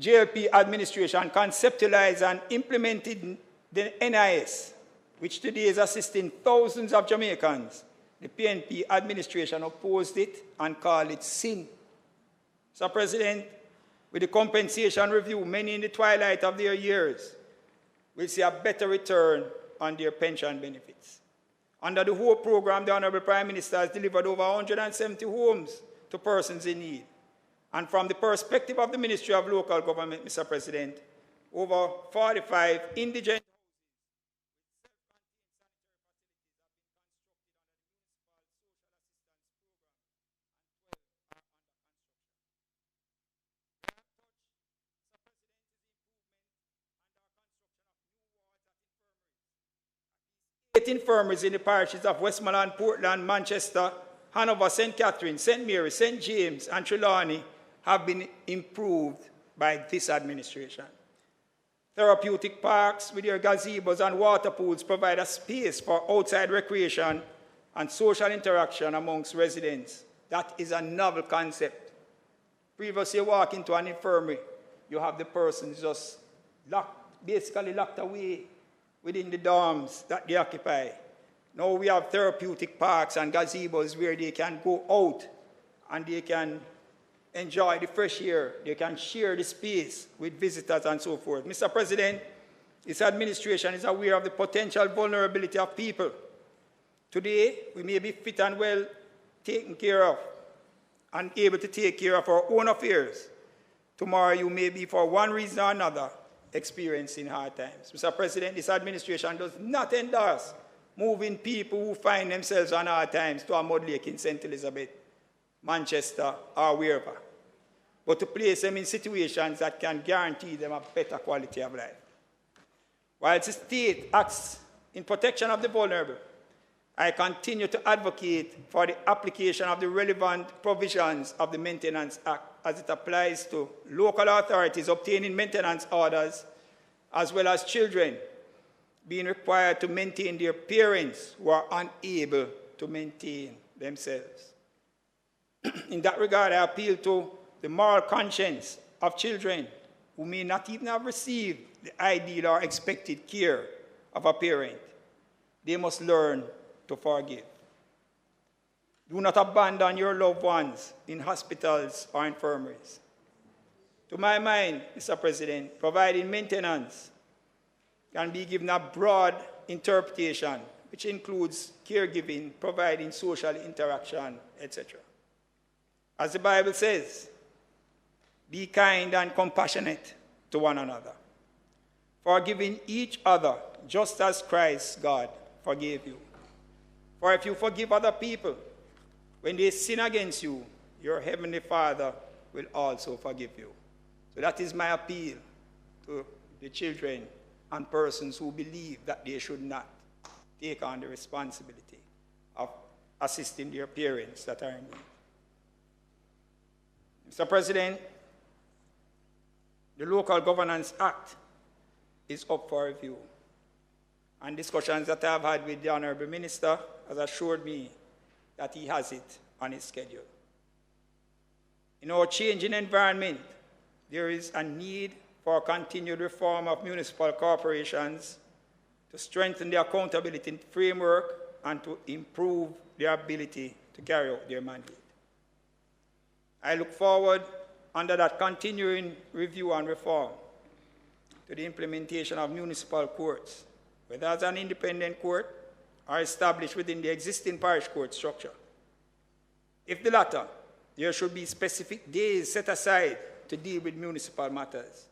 JLP administration conceptualized and implemented the NIS, which today is assisting thousands of Jamaicans, the PNP administration opposed it and called it sin. So, President, with the compensation review, many in the twilight of their years will see a better return on their pension benefits. Under the HOPE program, the Honorable Prime Minister has delivered over 170 homes to persons in need. And from the perspective of the Ministry of Local Government, Mr. President, over 45 indigent infirmaries in the parishes of Westmoreland, Portland, Manchester, Hanover, St. Catherine, St. Mary, St. James, and Trelawney have been improved by this administration. Therapeutic parks with their gazebos and water pools provide a space for outside recreation and social interaction amongst residents. That is a novel concept. Previously, you walk into an infirmary, you have the person just basically locked away within the dorms that they occupy. Now we have therapeutic parks and gazebos where they can go out and they can enjoy the fresh air, they can share the space with visitors and so forth. Mr. President, this administration is aware of the potential vulnerability of people. Today, we may be fit and well taken care of and able to take care of our own affairs. Tomorrow, you may be, for one reason or another, experiencing hard times. Mr. President, this administration does not endorse moving people who find themselves on hard times to a mud lake in St. Elizabeth, Manchester, or wherever, but to place them in situations that can guarantee them a better quality of life. While the state acts in protection of the vulnerable, I continue to advocate for the application of the relevant provisions of the Maintenance Act as it applies to local authorities obtaining maintenance orders, as well as children being required to maintain their parents who are unable to maintain themselves. In that regard, I appeal to the moral conscience of children who may not even have received the ideal or expected care of a parent. They must learn to forgive. Do not abandon your loved ones in hospitals or infirmaries. To my mind, Mr. President, providing maintenance can be given a broad interpretation, which includes caregiving, providing social interaction, etc. As the Bible says, be kind and compassionate to one another, forgiving each other just as Christ, God, forgave you. For if you forgive other people when they sin against you, your heavenly Father will also forgive you. So that is my appeal to the children and persons who believe that they should not take on the responsibility of assisting their parents that are in need. Mr. President, the Local Governance Act is up for review. And discussions that I've had with the Honorable Minister has assured me that he has it on his schedule. In our changing environment, there is a need for continued reform of municipal corporations to strengthen the accountability framework and to improve their ability to carry out their mandate. I look forward, under that continuing review and reform, to the implementation of municipal courts, whether as an independent court or established within the existing parish court structure. If the latter, there should be specific days set aside to deal with municipal matters.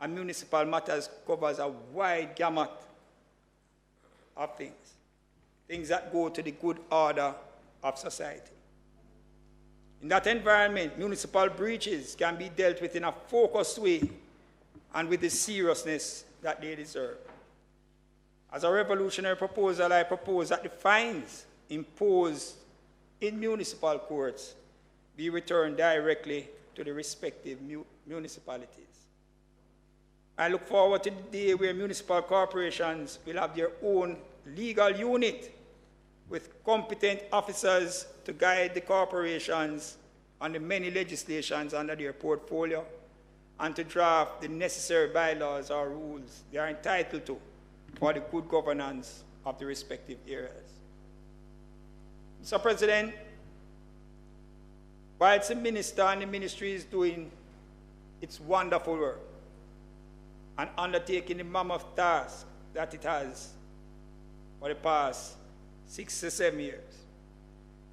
And municipal matters covers a wide gamut of things, things that go to the good order of society. In that environment, municipal breaches can be dealt with in a focused way and with the seriousness that they deserve. As a revolutionary proposal, I propose that the fines imposed in municipal courts be returned directly to the respective municipalities. I look forward to the day where municipal corporations will have their own legal unit with competent officers to guide the corporations on the many legislations under their portfolio and to draft the necessary bylaws or rules they are entitled to for the good governance of the respective areas. Mr. President, whilst the minister and the ministry is doing its wonderful work and undertaking the mammoth task that it has for the past 6 to 7 years,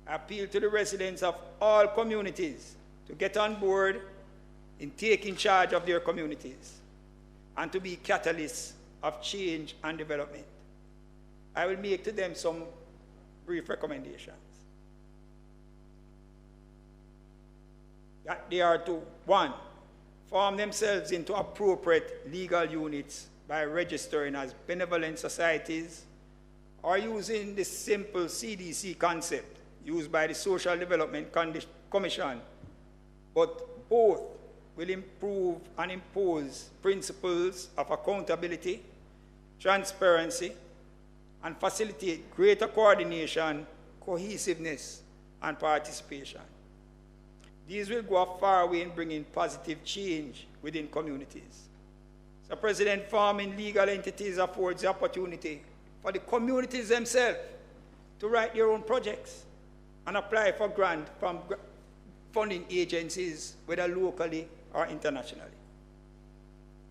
I appeal to the residents of all communities to get on board in taking charge of their communities and to be catalysts of change and development. I will make to them some brief recommendations. That they are to, 1, form themselves into appropriate legal units by registering as benevolent societies or using the simple CDC concept used by the Social Development Commission, but both will improve and impose principles of accountability, transparency, and facilitate greater coordination, cohesiveness, and participation. These will go a far way in bringing positive change within communities. So, President, forming legal entities affords the opportunity for the communities themselves to write their own projects and apply for grant from funding agencies, whether locally or internationally.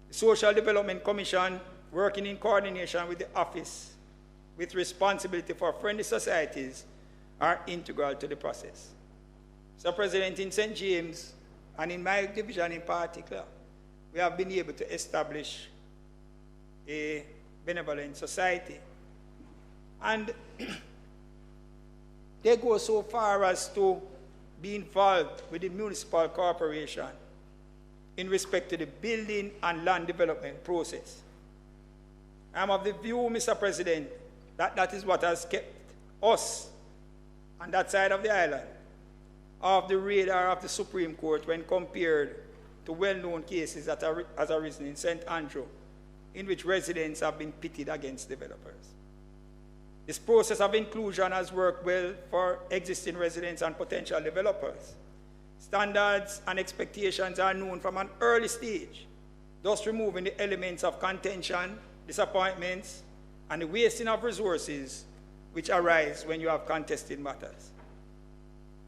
The Social Development Commission, working in coordination with the office with responsibility for friendly societies, are integral to the process. So, President, in St. James, and in my division in particular, we have been able to establish a benevolent society. And they go so far as to be involved with the municipal corporation in respect to the building and land development process. I'm of the view, Mr. President, that that is what has kept us on that side of the island off the radar of the Supreme Court when compared to well-known cases that has arisen in St. Andrew, in which residents have been pitted against developers. This process of inclusion has worked well for existing residents and potential developers. Standards and expectations are known from an early stage, thus removing the elements of contention, disappointments, and the wasting of resources which arise when you have contested matters.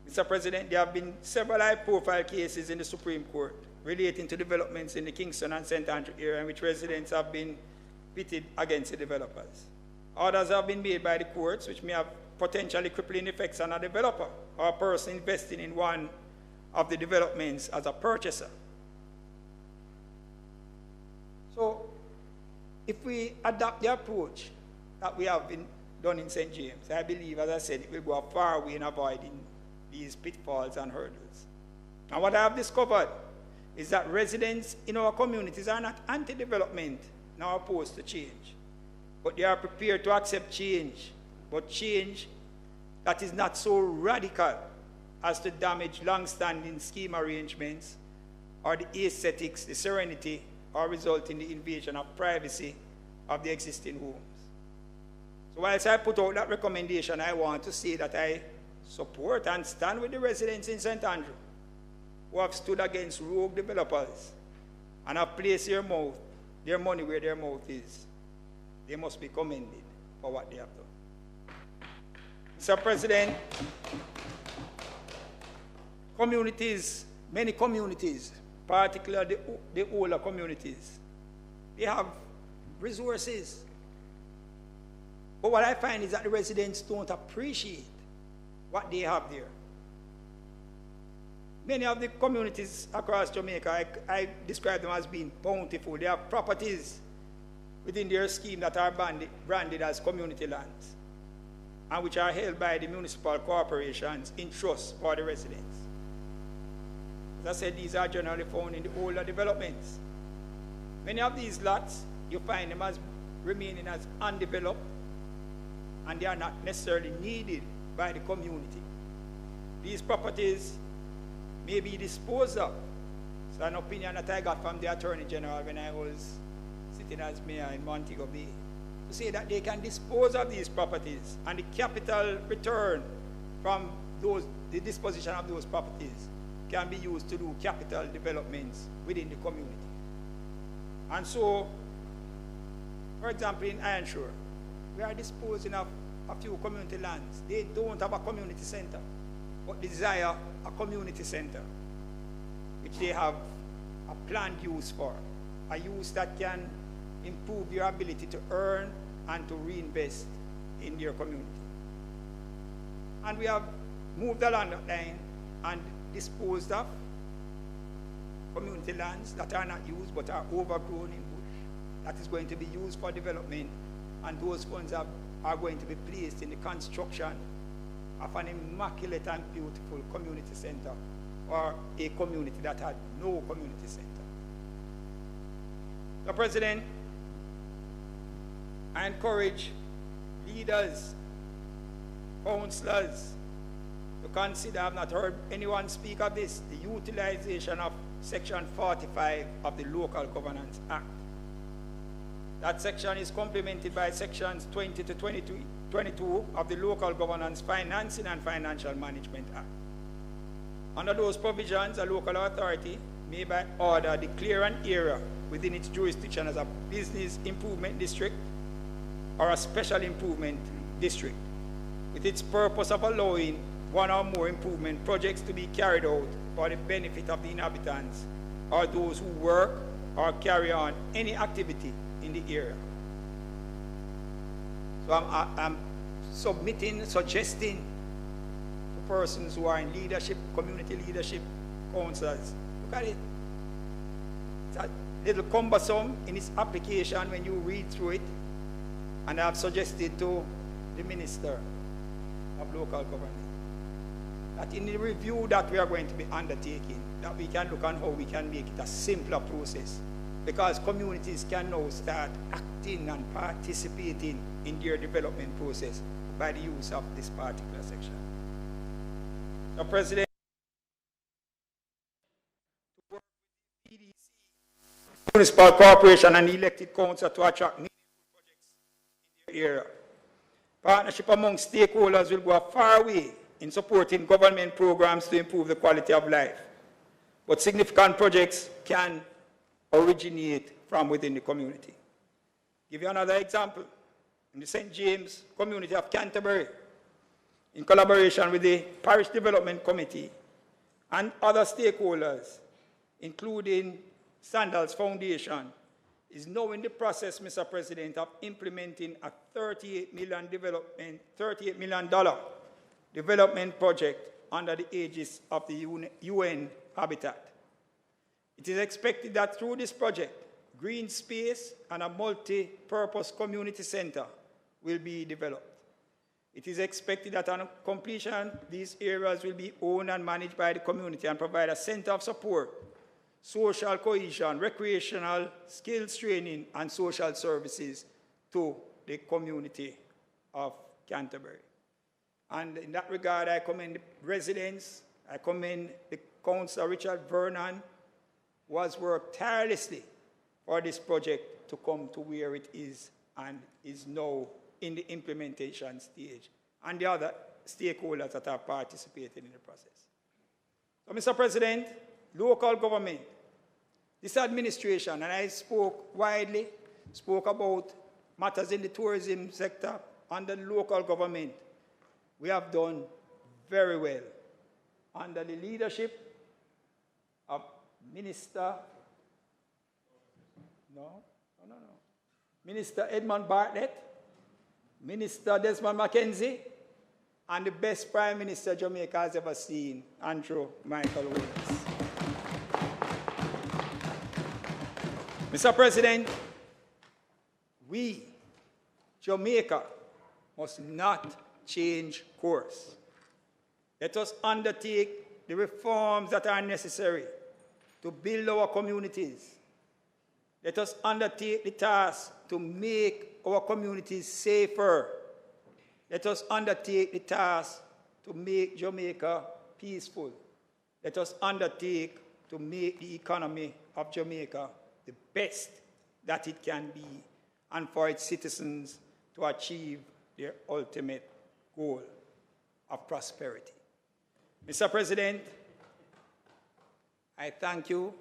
Mr. President, there have been several high-profile cases in the Supreme Court relating to developments in the Kingston and St. Andrew area in which residents have been pitted against the developers. Orders have been made by the courts which may have potentially crippling effects on a developer or a person investing in one of the developments as a purchaser. So, if we adopt the approach that we have been done in St. James, I believe, as I said, it will go a far way in avoiding these pitfalls and hurdles. And what I have discovered is that residents in our communities are not anti-development nor opposed to change, but they are prepared to accept change, but change that is not so radical as to damage long-standing scheme arrangements or the aesthetics, the serenity, or result in the invasion of privacy of the existing homes. So whilst I put out that recommendation, I want to say that I support and stand with the residents in St. Andrew who have stood against rogue developers and have placed their money where their mouth is. They must be commended for what they have done. Mr. President, communities, many communities, particularly the older communities, they have resources. But what I find is that the residents don't appreciate what they have there. Many of the communities across Jamaica, I describe them as being bountiful. They have properties within their scheme that are branded as community lands and which are held by the municipal corporations in trust for the residents. As I said, these are generally found in the older developments. Many of these lots, you find them as remaining as undeveloped, and they are not necessarily needed by the community. These properties may be disposed of. It's an opinion that I got from the Attorney General when I was sitting as mayor in Montego Bay, to say that they can dispose of these properties and the capital return from the disposition of those properties can be used to do capital developments within the community. And so, for example, in Ironshore, we are disposing of a few community lands. They don't have a community center, but desire a community center, which they have a planned use for, a use that can improve their ability to earn and to reinvest in their community. And we have moved along that line and disposed of community lands that are not used but are overgrown in bush, that is going to be used for development, and those funds are going to be placed in the construction of an immaculate and beautiful community center, or a community that had no community center. So, President, I encourage leaders, councillors, to consider, I've not heard anyone speak of this, the utilization of Section 45 of the Local Governance Act. That section is complemented by Sections 20 to 22 of the Local Governance Financing and Financial Management Act. Under those provisions, a local authority may by order declare an area within its jurisdiction as a business improvement district or a special improvement district, with its purpose of allowing one or more improvement projects to be carried out for the benefit of the inhabitants or those who work or carry on any activity in the area. So I'm suggesting to persons who are in leadership, community leadership, councillors, look at it. It's a little cumbersome in its application when you read through it, and I've suggested to the Minister of Local Government that in the review that we are going to be undertaking, that we can look on how we can make it a simpler process, because communities can now start acting and participating in their development process by the use of this particular section. So, President, to work with the PDC, municipal corporation and the elected council to attract meaningful projects in their area. Partnership among stakeholders will go a far way in supporting government programs to improve the quality of life. But significant projects can originate from within the community. Give you another example. In the St. James community of Canterbury, in collaboration with the Parish Development Committee and other stakeholders, including Sandals Foundation, is now in the process, Mr. President, of implementing a $38 million development project under the aegis of the UN Habitat. It is expected that through this project, green space and a multi-purpose community center will be developed. It is expected that on completion, these areas will be owned and managed by the community and provide a center of support, social cohesion, recreational skills training, and social services to the community of Canterbury. And in that regard, I commend the residents, I commend the Councillor Richard Vernon, who has worked tirelessly for this project to come to where it is and is now in the implementation stage, and the other stakeholders that are participating in the process. So, Mr. President, local government, this administration, and I spoke widely, spoke about matters in the tourism sector under the local government. We have done very well under the leadership of Minister Edmund Bartlett, Minister Desmond McKenzie, and the best Prime Minister Jamaica has ever seen, Andrew Michael Williams. Mr. President, we, Jamaica, must not change course. Let us undertake the reforms that are necessary to build our communities. Let us undertake the task to make our communities safer. Let us undertake the task to make Jamaica peaceful. Let us undertake to make the economy of Jamaica the best that it can be, and for its citizens to achieve their ultimate goal of prosperity. Mr. President, I thank you.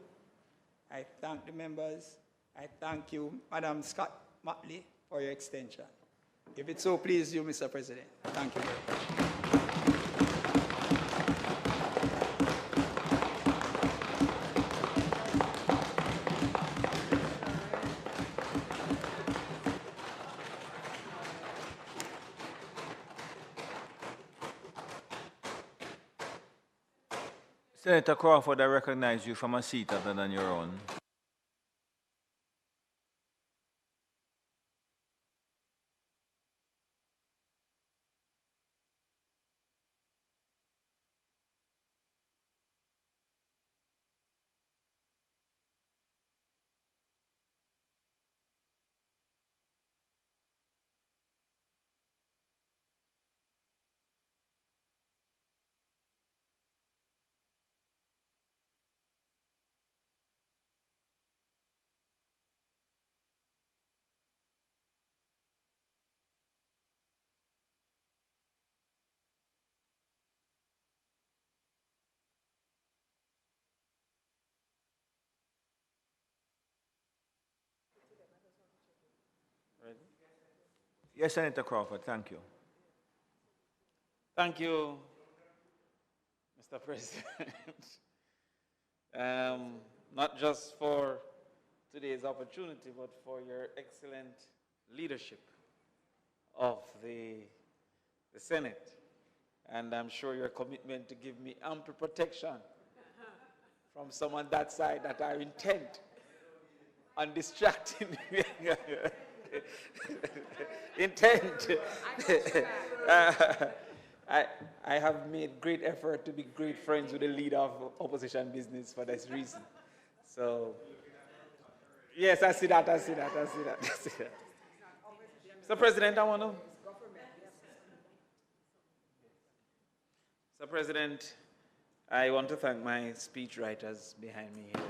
I thank the members. I thank you, Madam Scott Motley, for your extension. If it so please you, Mr. President. Thank you very much. Senator Crawford, I recognize you from a seat other than your own. Yes, Senator Crawford, thank you. Thank you, Mr. President. Not just for today's opportunity, but for your excellent leadership of the Senate. And I'm sure your commitment to give me ample protection from someone that side that are intent on distracting me. Intent. I have made great effort to be great friends with the leader of opposition business for this reason. So, yes, I see that. Mr. President, Mr. President, I want to thank my speechwriters behind me here.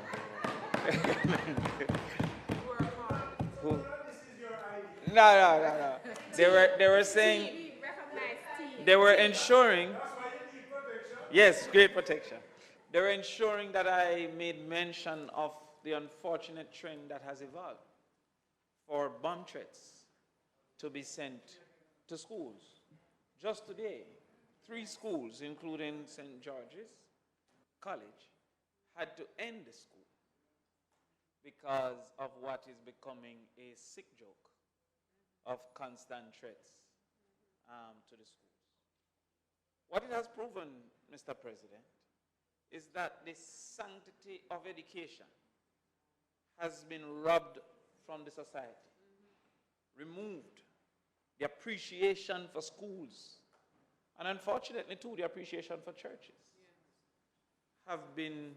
No. They were saying, they were ensuring, yes, great protection. They were ensuring that I made mention of the unfortunate trend that has evolved for bomb threats to be sent to schools. Just today, 3 schools, including St. George's College, had to end the school because of what is becoming a sick joke of constant threats to the schools. What it has proven, Mr. President, is that the sanctity of education has been robbed from the society, removed the appreciation for schools, and unfortunately too, the appreciation for churches have been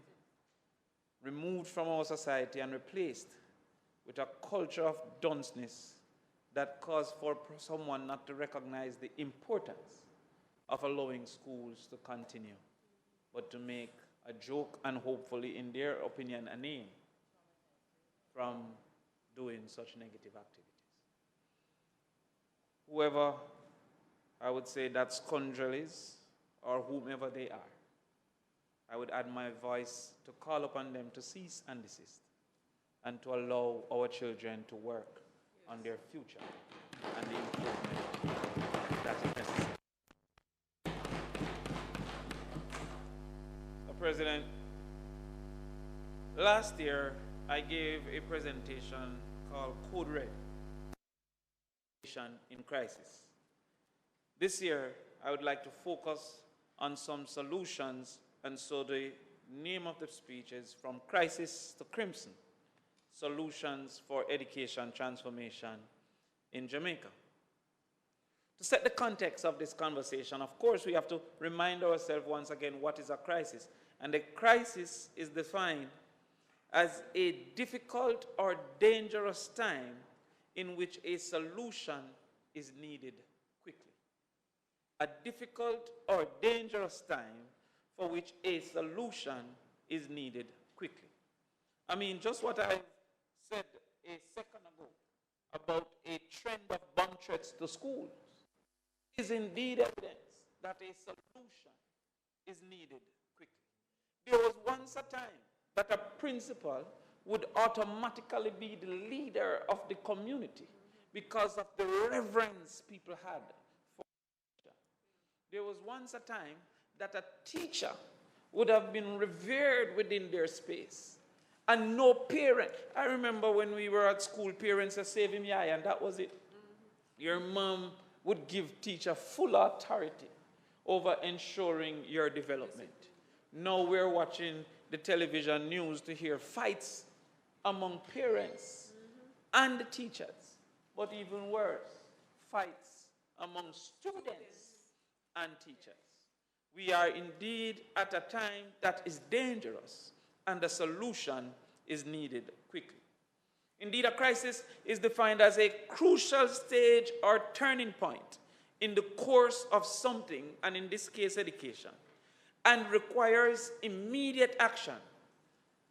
removed from our society and replaced with a culture of dunceness that caused for someone not to recognize the importance of allowing schools to continue, but to make a joke and hopefully, in their opinion, a name from doing such negative activities. Whoever, I would say, that scoundrel is, or whomever they are, I would add my voice to call upon them to cease and desist and to allow our children to work on their future and the improvement that is necessary. Mr. President, last year I gave a presentation called Code Red in Crisis. This year I would like to focus on some solutions, and so the name of the speech is From Crisis to Crimson: Solutions for Education Transformation in Jamaica. To set the context of this conversation, of course, we have to remind ourselves once again what is a crisis. And a crisis is defined as a difficult or dangerous time in which a solution is needed quickly. A difficult or dangerous time for which a solution is needed quickly. I mean, just what I said a second ago about a trend of bomb threats to schools is indeed evidence that a solution is needed quickly. There was once a time that a principal would automatically be the leader of the community because of the reverence people had for teacher. There was once a time that a teacher would have been revered within their space. And no parent. I remember when we were at school, parents said, "Save him, yeah," and that was it. Your mom would give teacher full authority over ensuring your development. Now we're watching the television news to hear fights among parents and the teachers. But even worse, fights among students and teachers. We are indeed at a time that is dangerous, and a solution is needed quickly. Indeed, a crisis is defined as a crucial stage or turning point in the course of something, and in this case, education, and requires immediate action,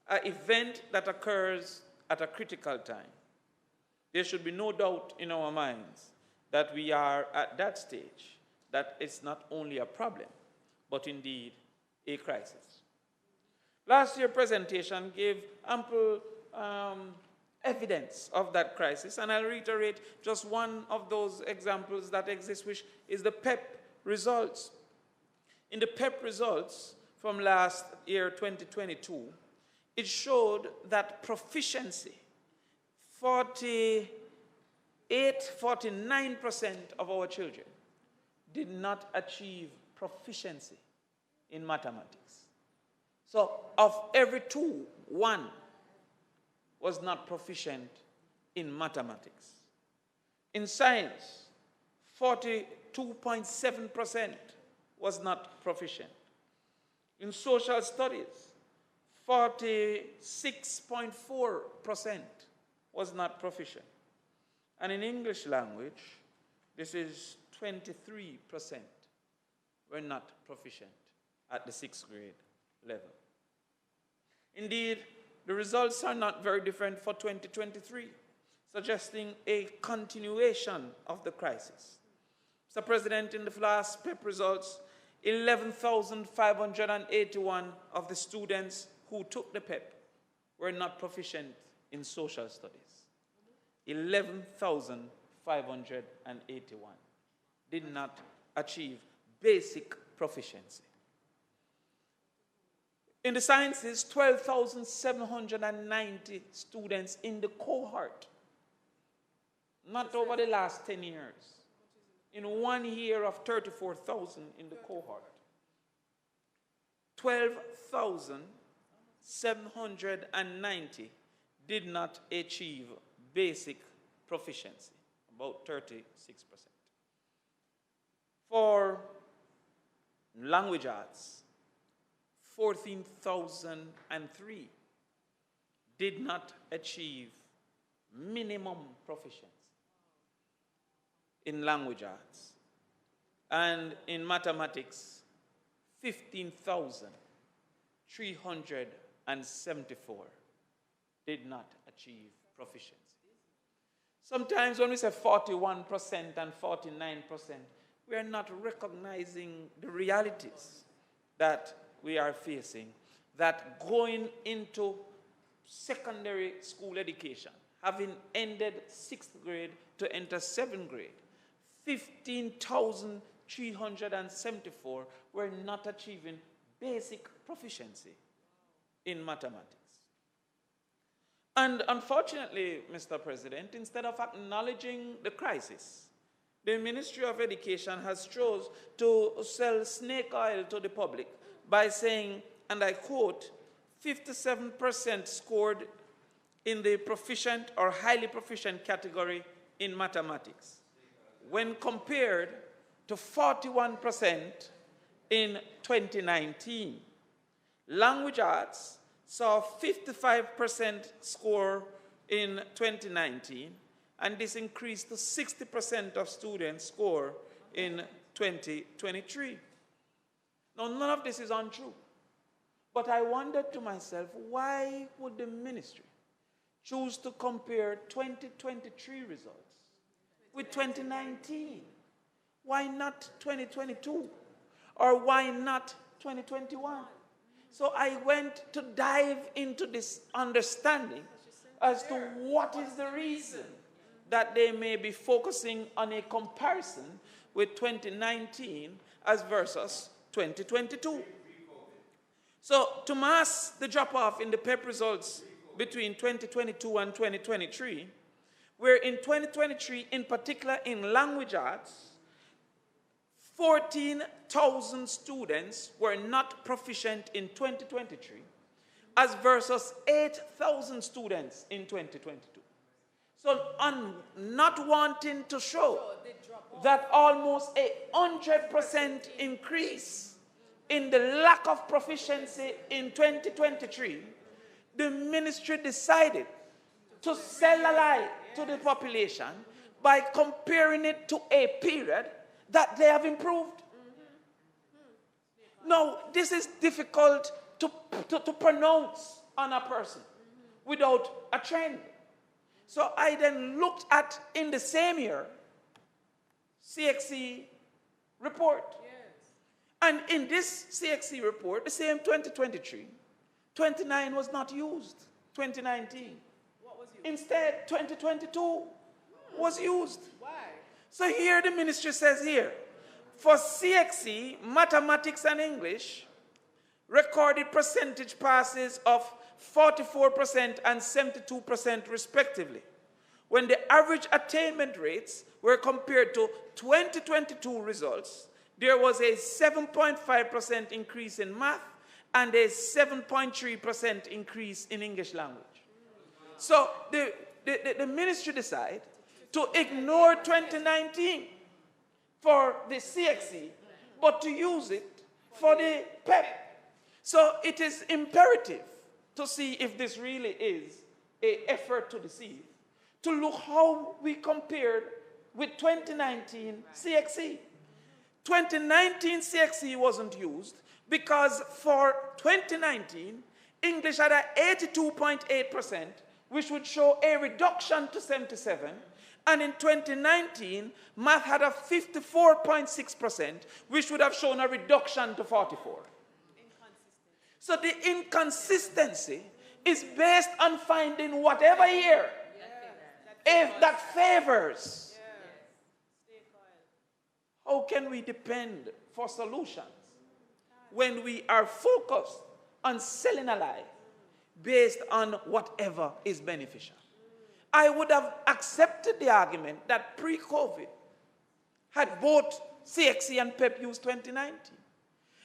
an event that occurs at a critical time. There should be no doubt in our minds that we are at that stage, that it's not only a problem, but indeed a crisis. Last year's presentation gave ample evidence of that crisis. And I'll reiterate just one of those examples that exists, which is the PEP results. In the PEP results from last year, 2022, it showed that proficiency, 49% of our children did not achieve proficiency in mathematics. So of every two, one was not proficient in mathematics. In science, 42.7% was not proficient. In social studies, 46.4% was not proficient. And in English language, this is 23% were not proficient at the 6th grade level. Indeed, the results are not very different for 2023, suggesting a continuation of the crisis. Mr. President, in the last PEP results, 11,581 of the students who took the PEP were not proficient in social studies. 11,581 did not achieve basic proficiency. In the sciences, 12,790 students in the cohort, not over the last 10 years. In 1 year of 34,000 in the cohort, 12,790 did not achieve basic proficiency, about 36%. For language arts, 14,003 did not achieve minimum proficiency in language arts. And in mathematics, 15,374 did not achieve proficiency. Sometimes when we say 41% and 49%, we are not recognizing the realities that we are facing, that going into secondary school education, having ended 6th grade to enter 7th grade, 15,374 were not achieving basic proficiency in mathematics. And unfortunately, Mr. President, instead of acknowledging the crisis, the Ministry of Education has chosen to sell snake oil to the public by saying, and I quote, 57% scored in the proficient or highly proficient category in mathematics, when compared to 41% in 2019. Language arts saw 55% score in 2019, and this increased to 60% of students score in 2023. Now, none of this is untrue, but I wondered to myself, why would the ministry choose to compare 2023 results with 2019? Why not 2022? Or why not 2021? So I went to dive into this understanding as to what is the reason that they may be focusing on a comparison with 2019 as versus 2022. So to mask the drop-off in the PEP results between 2022 and 2023, where in 2023, in particular in language arts, 14,000 students were not proficient in 2023, as versus 8,000 students in 2022. So on not wanting to show that almost 100% increase in the lack of proficiency in 2023, the ministry decided to sell a lie to the population by comparing it to a period that they have improved. Now, this is difficult to pronounce on a person without a trend. So I then looked at, in the same year, CXC report. Yes. And in this CXC report, the same 2023, 29 was not used, 2019. What was used? Instead, 2022 was used. Why? So here the ministry says here, for CXE, mathematics and English, recorded percentage passes of 44% and 72% respectively, when the average attainment rates were compared to 2022 results. There was a 7.5% increase in math and a 7.3% increase in English language. So the ministry decided to ignore 2019 for the CXE, but to use it for the PEP. So it is imperative to see if this really is an effort to deceive, to look how we compared with 2019 CXE. 2019 CXE wasn't used because for 2019, English had an 82.8%, which would show a reduction to 77, and in 2019, math had a 54.6%, which would have shown a reduction to 44. So the inconsistency is based on finding whatever year, if that favors. How can we depend for solutions when we are focused on selling a lie based on whatever is beneficial? I would have accepted the argument that pre-COVID, had both CXE and PEP used 2019.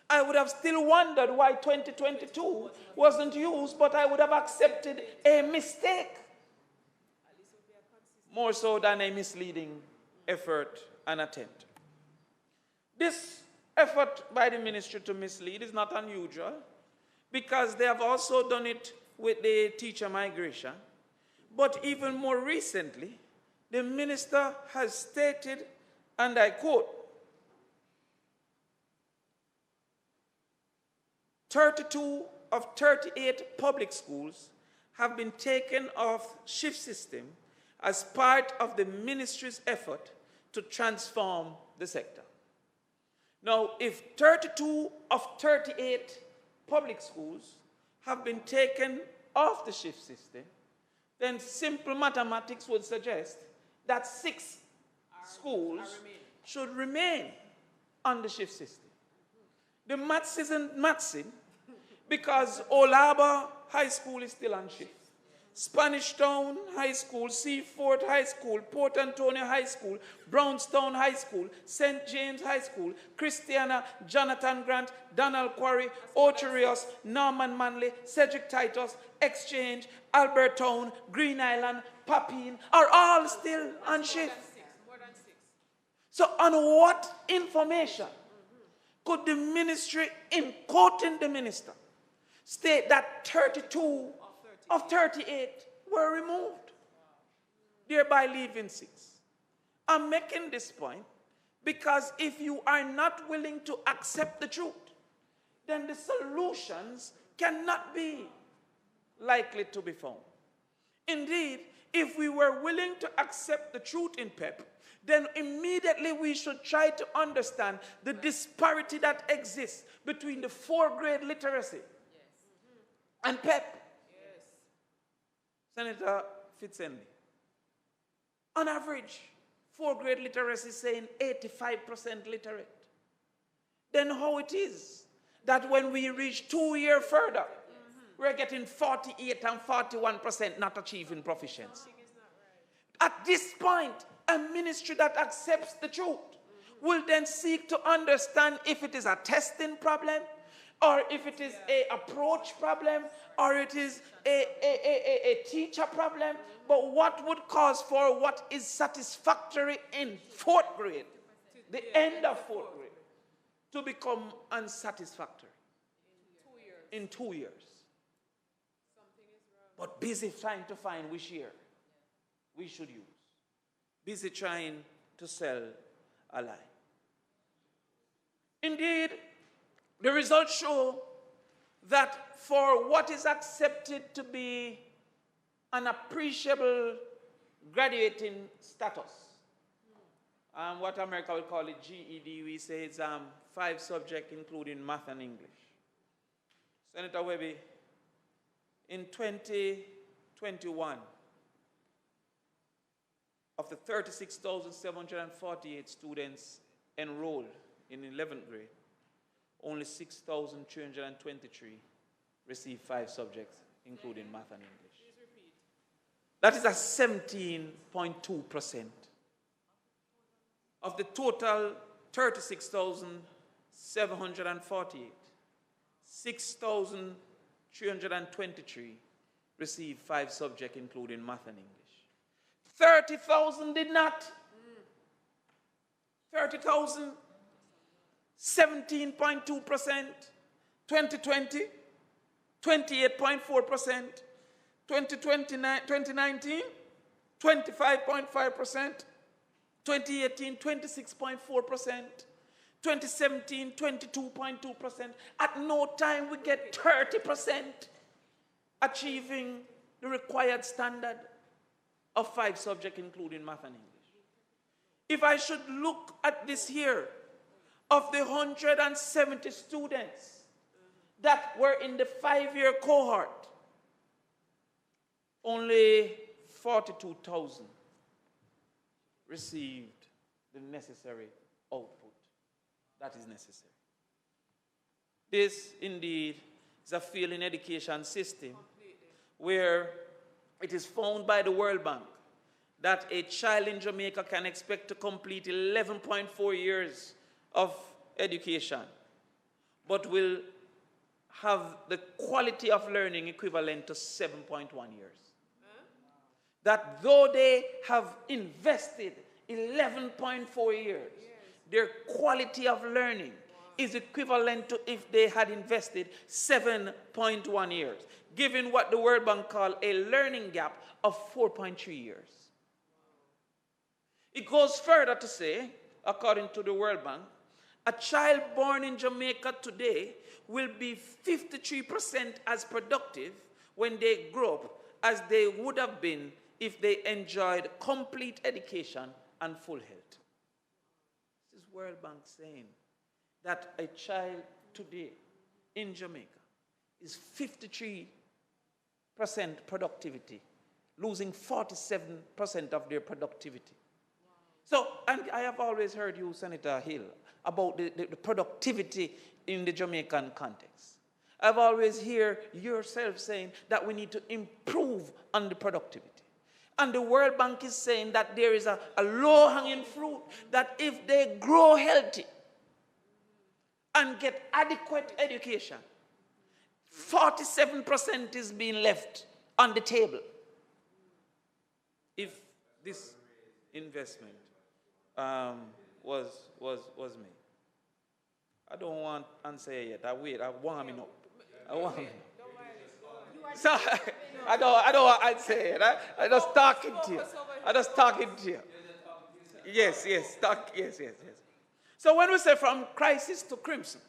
I would have still wondered why 2022 wasn't used, but I would have accepted a mistake more so than a misleading effort and attempt. This effort by the ministry to mislead is not unusual because they have also done it with the teacher migration. But even more recently, the minister has stated, and I quote, 32 of 38 public schools have been taken off shift system as part of the ministry's effort to transform the sector. Now, if 32 of 38 public schools have been taken off the shift system, then simple mathematics would suggest that 6 schools should remain on the shift system. The maths isn't mathsing because Olaba High School is still on shift. Spanish Town High School, Seaford High School, Port Antonio High School, Brownstown High School, St. James High School, Christiana, Jonathan Grant, Donald Quarry, Ocherios, Norman Manley, Cedric Titus, Exchange, Albertown, Green Island, Papine are all still on shift. More than 6. So on what information could the ministry, in quoting the minister, state that 32 of 38 were removed, thereby leaving 6? I'm making this point because if you are not willing to accept the truth, then the solutions cannot be likely to be found. Indeed, if we were willing to accept the truth in PEP, then immediately we should try to understand the disparity that exists between the 4th-grade literacy and PEP. Senator Fitzhenley. On average, 4th-grade literacy is saying 85% literate. Then how it is that when we reach 2 years further, we're getting 48 and 41% not achieving proficiency. At this point, a ministry that accepts the truth will then seek to understand if it is a testing problem, or if it is an approach problem, or it is a teacher problem, but what would cause for what is satisfactory in 4th grade, the end of 4th grade, to become unsatisfactory in 2 years. But busy trying to find which year we should use. Busy trying to sell a lie. Indeed, the results show that for what is accepted to be an appreciable graduating status, what America will call it GED, we say it's 5 subjects including math and English. Senator Webby, in 2021, of the 36,748 students enrolled in 11th grade, only 6,323 received 5 subjects, including math and English. That is a 17.2%. Of the total 36,748, 6,323 received 5 subjects, including math and English. 30,000 did not. 30,000, 17.2%. 2020, 28.4%. 2019, 25.5%. 2018, 26.4%. 2017, 22.2%. At no time we get 30% achieving the required standard of 5 subjects, including math and English. If I should look at this here, of the 170 students that were in the 5-year cohort, only 42,000 received the necessary output that is necessary. This, indeed, is a failing education system where it is found by the World Bank that a child in Jamaica can expect to complete 11.4 years of education, but will have the quality of learning equivalent to 7.1 years. That though they have invested 11.4 years, their quality of learning is equivalent to if they had invested 7.1 years, given what the World Bank call a learning gap of 4.3 years. It goes further to say, according to the World Bank, a child born in Jamaica today will be 53% as productive when they grow up as they would have been if they enjoyed complete education and full health. This is World Bank saying that a child today in Jamaica is 53% productivity, losing 47% of their productivity. So, and I have always heard you, Senator Hill, about the productivity in the Jamaican context. I've always heard yourself saying that we need to improve on the productivity. And the World Bank is saying that there is a low-hanging fruit, that if they grow healthy and get adequate education, 47% is being left on the table if this investment was made. I don't want to answer yet. I want him up. So I don't want to answer it. I just talking to you. I just talking to you. Yes. So when we say from crisis to crimson,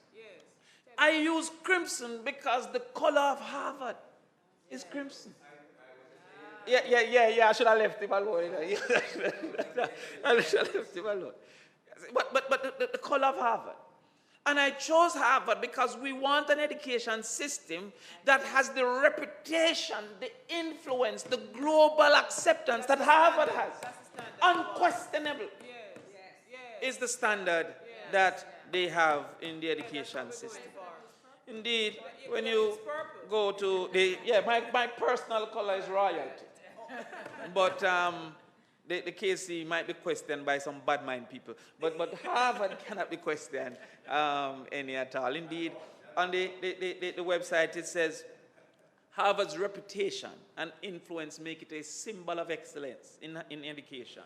I use crimson because the color of Harvard is crimson. Yeah. I should have left him alone. I should have left him alone. But the color of Harvard. And I chose Harvard because we want an education system that has the reputation, the influence, the global acceptance that Harvard has. Unquestionable is the standard that they have in the education system. Indeed, when you go to my personal color is royalty. But the KC might be questioned by some bad mind people. But Harvard cannot be questioned any at all. Indeed, on the website it says, Harvard's reputation and influence make it a symbol of excellence in education,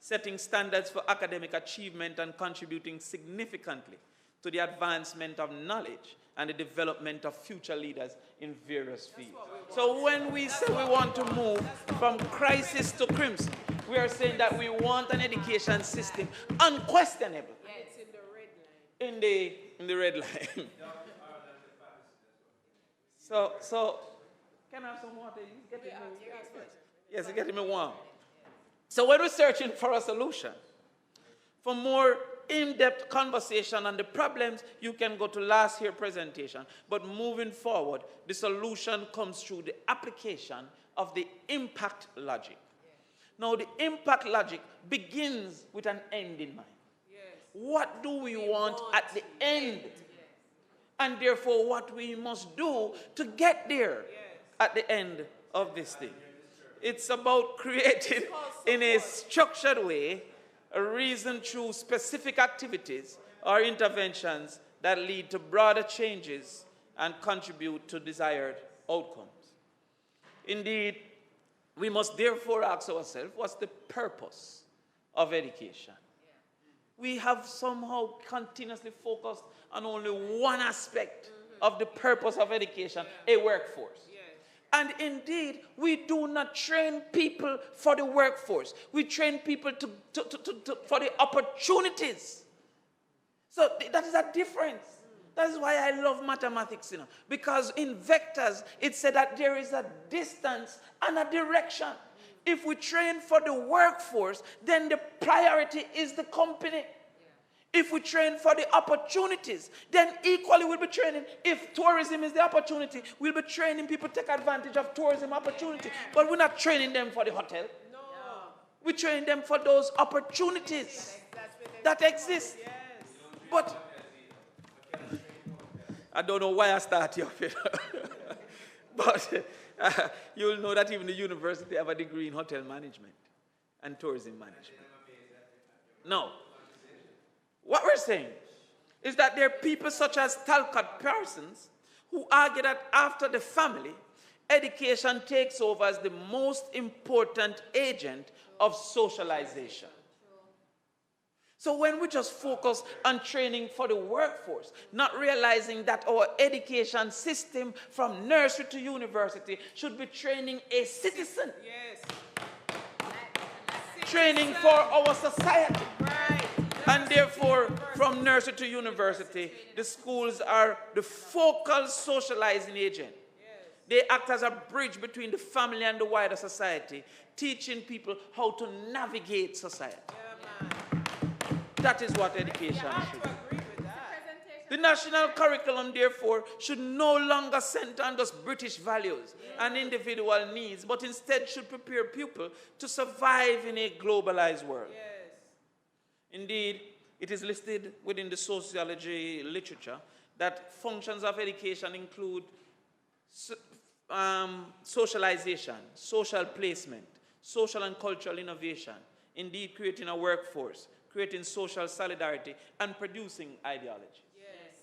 setting standards for academic achievement and contributing significantly to the advancement of knowledge and the development of future leaders in various fields. So when we say we want to move from crisis to crimson, we are saying that we want an education system unquestionable. It's in the red line. In the red line. So can I have some water? Yes, it's getting me warm. So when we're searching for a solution, for more in-depth conversation on the problems, you can go to last year's presentation. But moving forward, the solution comes through the application of the impact logic. Now, the impact logic begins with an end in mind. Yes. What do we want at the end? Yes. And therefore, what we must do to get there at the end of this thing. It's about creating in a structured way a reason through specific activities or interventions that lead to broader changes and contribute to desired outcomes. Indeed, we must therefore ask ourselves, what's the purpose of education? We have somehow continuously focused on only one aspect of the purpose of education, a workforce. And indeed, we do not train people for the workforce. We train people for the opportunities. So that is a difference. That is why I love mathematics, because in vectors, it said that there is a distance and a direction. If we train for the workforce, then the priority is the company. If we train for the opportunities, then equally we'll be training. If tourism is the opportunity, we'll be training people to take advantage of tourism opportunity. But we're not training them for the hotel. No. We train them for those opportunities that exist. But I don't know why I started off here. But you'll know that even the university have a degree in hotel management and tourism management. No. What we're saying is that there are people such as Talcott Parsons who argue that after the family, education takes over as the most important agent of socialization. So when we just focus on training for the workforce, not realizing that our education system from nursery to university should be training a citizen. Yes. Training for our society. Right. And therefore, from nursery to university, the schools are the focal socializing agent. They act as a bridge between the family and the wider society, teaching people how to navigate society. That is what education should be. The national curriculum, therefore, should no longer center on just British values and individual needs, but instead should prepare people to survive in a globalized world. Indeed, it is listed within the sociology literature that functions of education include socialization, social placement, social and cultural innovation, indeed creating a workforce, creating social solidarity, and producing ideology. Yes.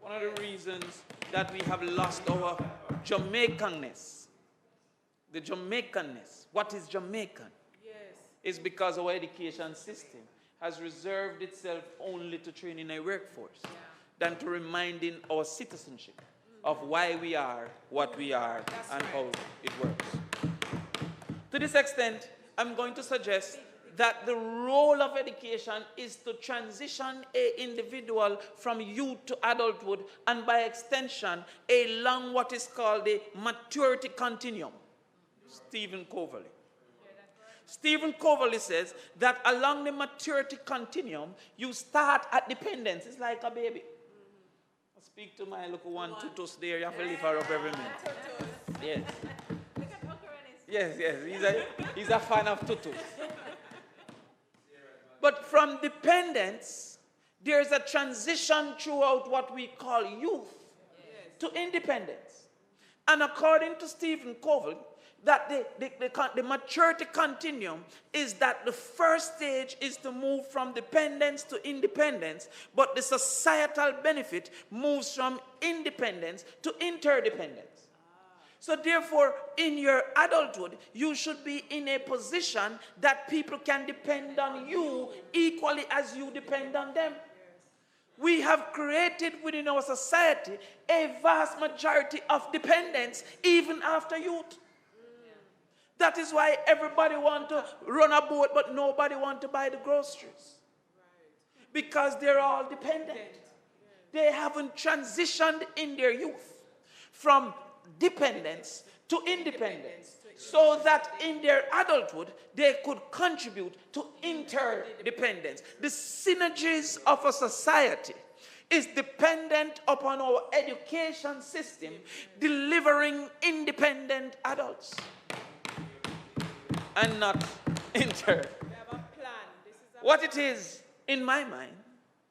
One of the reasons that we have lost our Jamaicanness, the Jamaicanness, what is Jamaican? Yes. Is because our education system has reserved itself only to training a workforce than to reminding our citizenship of why we are what we are and how it works. To this extent, I'm going to suggest that the role of education is to transition an individual from youth to adulthood and by extension along what is called the maturity continuum. Stephen Covey. Stephen Covey says that along the maturity continuum, you start at dependence. It's like a baby. I speak to my little one, Tutus there. You have to lift her up every minute. Yes. Yes. He's a fan of Tutus. But from dependence, there's a transition throughout what we call youth to independence. And according to Stephen Covey, that the maturity continuum is that the first stage is to move from dependence to independence, but the societal benefit moves from independence to interdependence. So therefore, in your adulthood, you should be in a position that people can depend on you equally as you depend on them. We have created within our society a vast majority of dependence even after youth. That is why everybody wants to run a boat, but nobody wants to buy the groceries. Because they're all dependent. They haven't transitioned in their youth from dependence to independence, so that in their adulthood they could contribute to interdependence. The synergies of a society is dependent upon our education system delivering independent adults and not in 30. What it is, in my mind,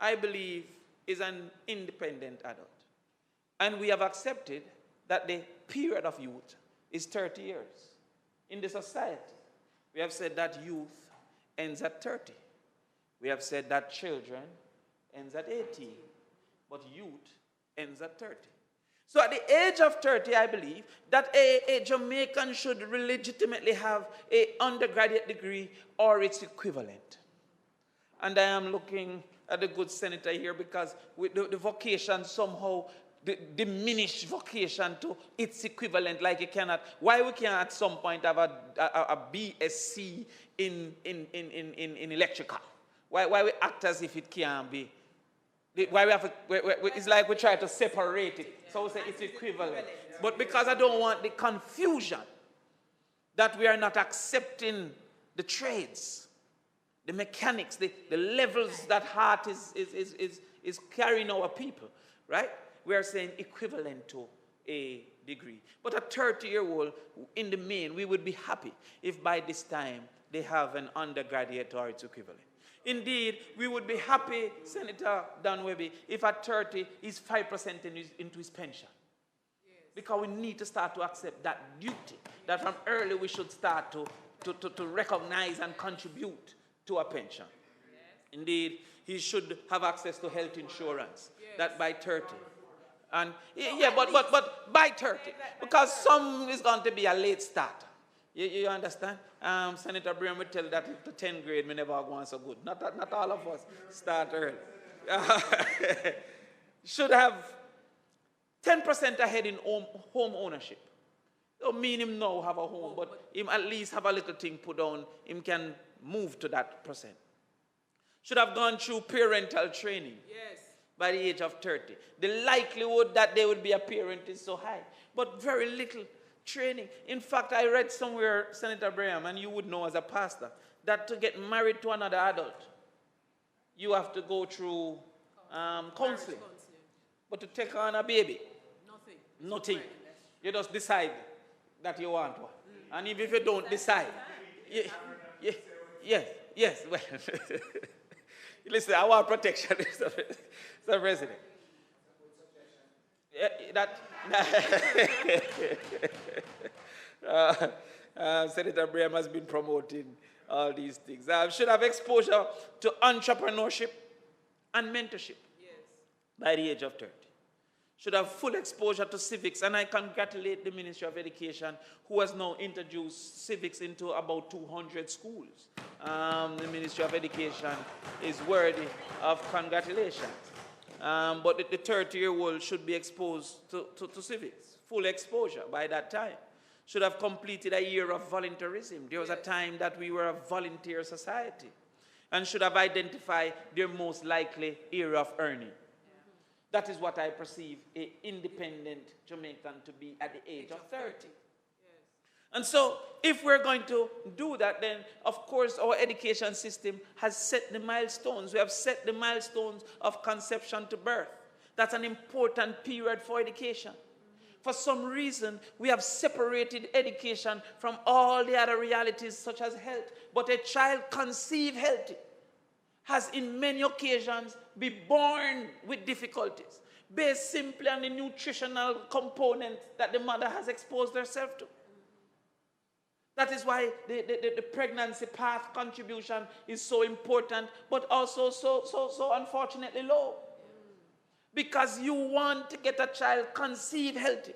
I believe, is an independent adult. And we have accepted that the period of youth is 30 years. In the society, we have said that youth ends at 30. We have said that children ends at 18. But youth ends at 30. So at the age of 30, I believe that a Jamaican should legitimately have an undergraduate degree or its equivalent. And I am looking at the good senator here because with the vocation somehow, the diminished vocation to its equivalent, like you cannot, why we can't at some point have a BSc in electrical? Why we act as if it can't be? Why we have it's like we try to separate it. So we say it's equivalent. But because I don't want the confusion that we are not accepting the trades, the mechanics, the levels that heart is carrying our people, right? We are saying equivalent to a degree. But a 30-year-old, in the main, we would be happy if by this time they have an undergraduate or its equivalent. Indeed, we would be happy, Senator Dan Webby, if at 30 he's 5% into his pension. Yes. Because we need to start to accept that duty, that from early we should start to recognize and contribute to a pension. Yes. Indeed, he should have access to health insurance, yes, that by 30. And yeah, but by 30, because some is going to be a late starter. You understand? Senator Brian would tell that the 10th grade may never go on so good. Not all of us start early. Should have 10% ahead in home ownership. Don't mean him now have a home, but him at least have a little thing put on. Him can move to that percent. Should have gone through parental training, yes, by the age of 30. The likelihood that they would be a parent is so high, but very little training. In fact, I read somewhere, Senator Braham, and you would know as a pastor, that to get married to another adult, you have to go through counseling. But to take on a baby, nothing. You just decide that you want one. And even if you don't decide, yes, well, listen, I want protection, Mr. President. Senator Braham has been promoting all these things. Should have exposure to entrepreneurship and mentorship, yes, by the age of 30. Should have full exposure to civics, and I congratulate the Ministry of Education, who has now introduced civics into about 200 schools. The Ministry of Education is worthy of congratulations. But the 30-year-old should be exposed to civics, full exposure by that time. Should have completed a year of volunteerism. There was a time that we were a volunteer society. And should have identified their most likely area of earning. That is what I perceive an independent Jamaican to be at the age of 30. Yes. And so, if we're going to do that, then, of course, our education system has set the milestones. We have set the milestones of conception to birth. That's an important period for education. For some reason, we have separated education from all the other realities, such as health. But a child conceived healthy has, in many occasions, been born with difficulties, based simply on the nutritional component that the mother has exposed herself to. That is why the pregnancy path contribution is so important, but also so unfortunately low. Because you want to get a child conceived healthy,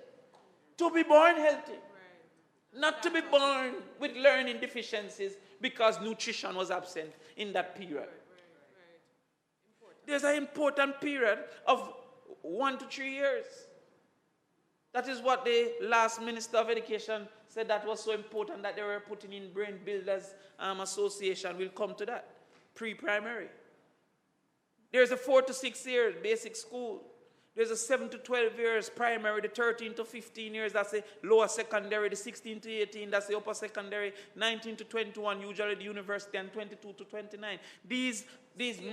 to be born healthy, not to be born with learning deficiencies because nutrition was absent in that period. There's an important period of 1 to 3 years. That is what the last Minister of Education said that was so important, that they were putting in Brain Builders Association. We'll come to that. Pre-primary. There's a 4 to 6 years basic school. There's a 7 to 12 years primary, the 13 to 15 years, that's the lower secondary, the 16 to 18, that's the upper secondary, 19 to 21, usually the university, and 22 to 29. These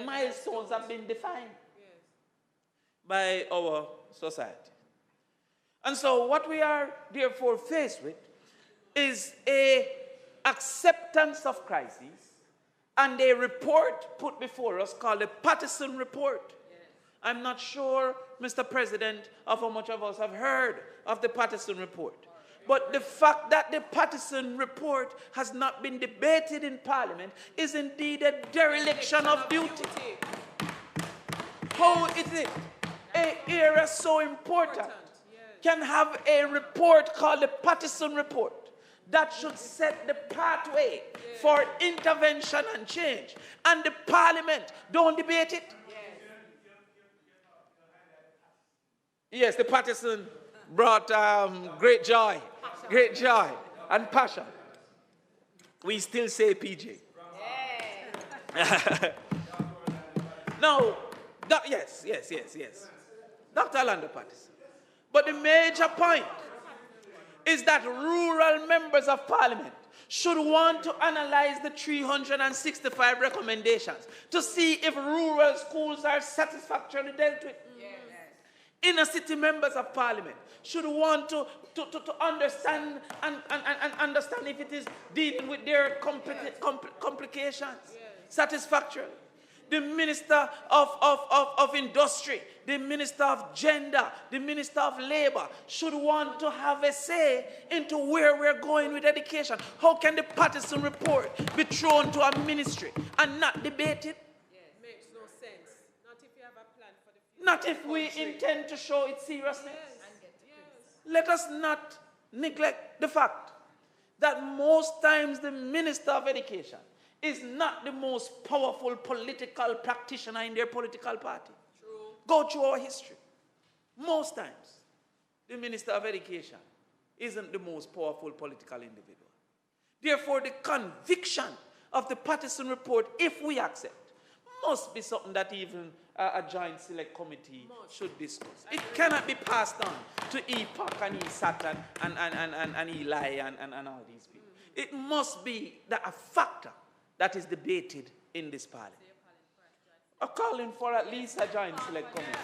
milestones have been defined by our society. And so what we are therefore faced with is a acceptance of crisis, and a report put before us called the Patterson Report. I'm not sure, Mr. President, of how much of us have heard of the Patterson Report. But the fact that the Patterson Report has not been debated in Parliament is indeed a dereliction of duty. How is it an area so important can have a report called the Patterson Report that should set the pathway for intervention and change, and the Parliament don't debate it? Yes, the Patterson brought great joy and passion. We still say PJ. No, yes. Dr. Orlando Patterson. But the major point is that rural members of Parliament should want to analyze the 365 recommendations to see if rural schools are satisfactorily dealt with. Inner city members of Parliament should want to understand and understand if it is dealing with their complications satisfactorily. The Minister of Industry, the Minister of Gender, the Minister of Labor should want to have a say into where we're going with education. How can the Patterson Report be thrown to a ministry and not debated? Makes no sense. Not if you have a plan for the future. Not if we intend to show its seriousness. Let us not neglect the fact that most times the Minister of Education is not the most powerful political practitioner in their political party. True. Go through our history. Most times, the Minister of Education isn't the most powerful political individual. Therefore, the conviction of the Patterson Report, if we accept, must be something that even a joint select committee should discuss. It cannot be passed on to EPAC and ESAT and Eli and all these people. It must be a factor that is debated in this Parliament. I'm calling for at least a joint select committee.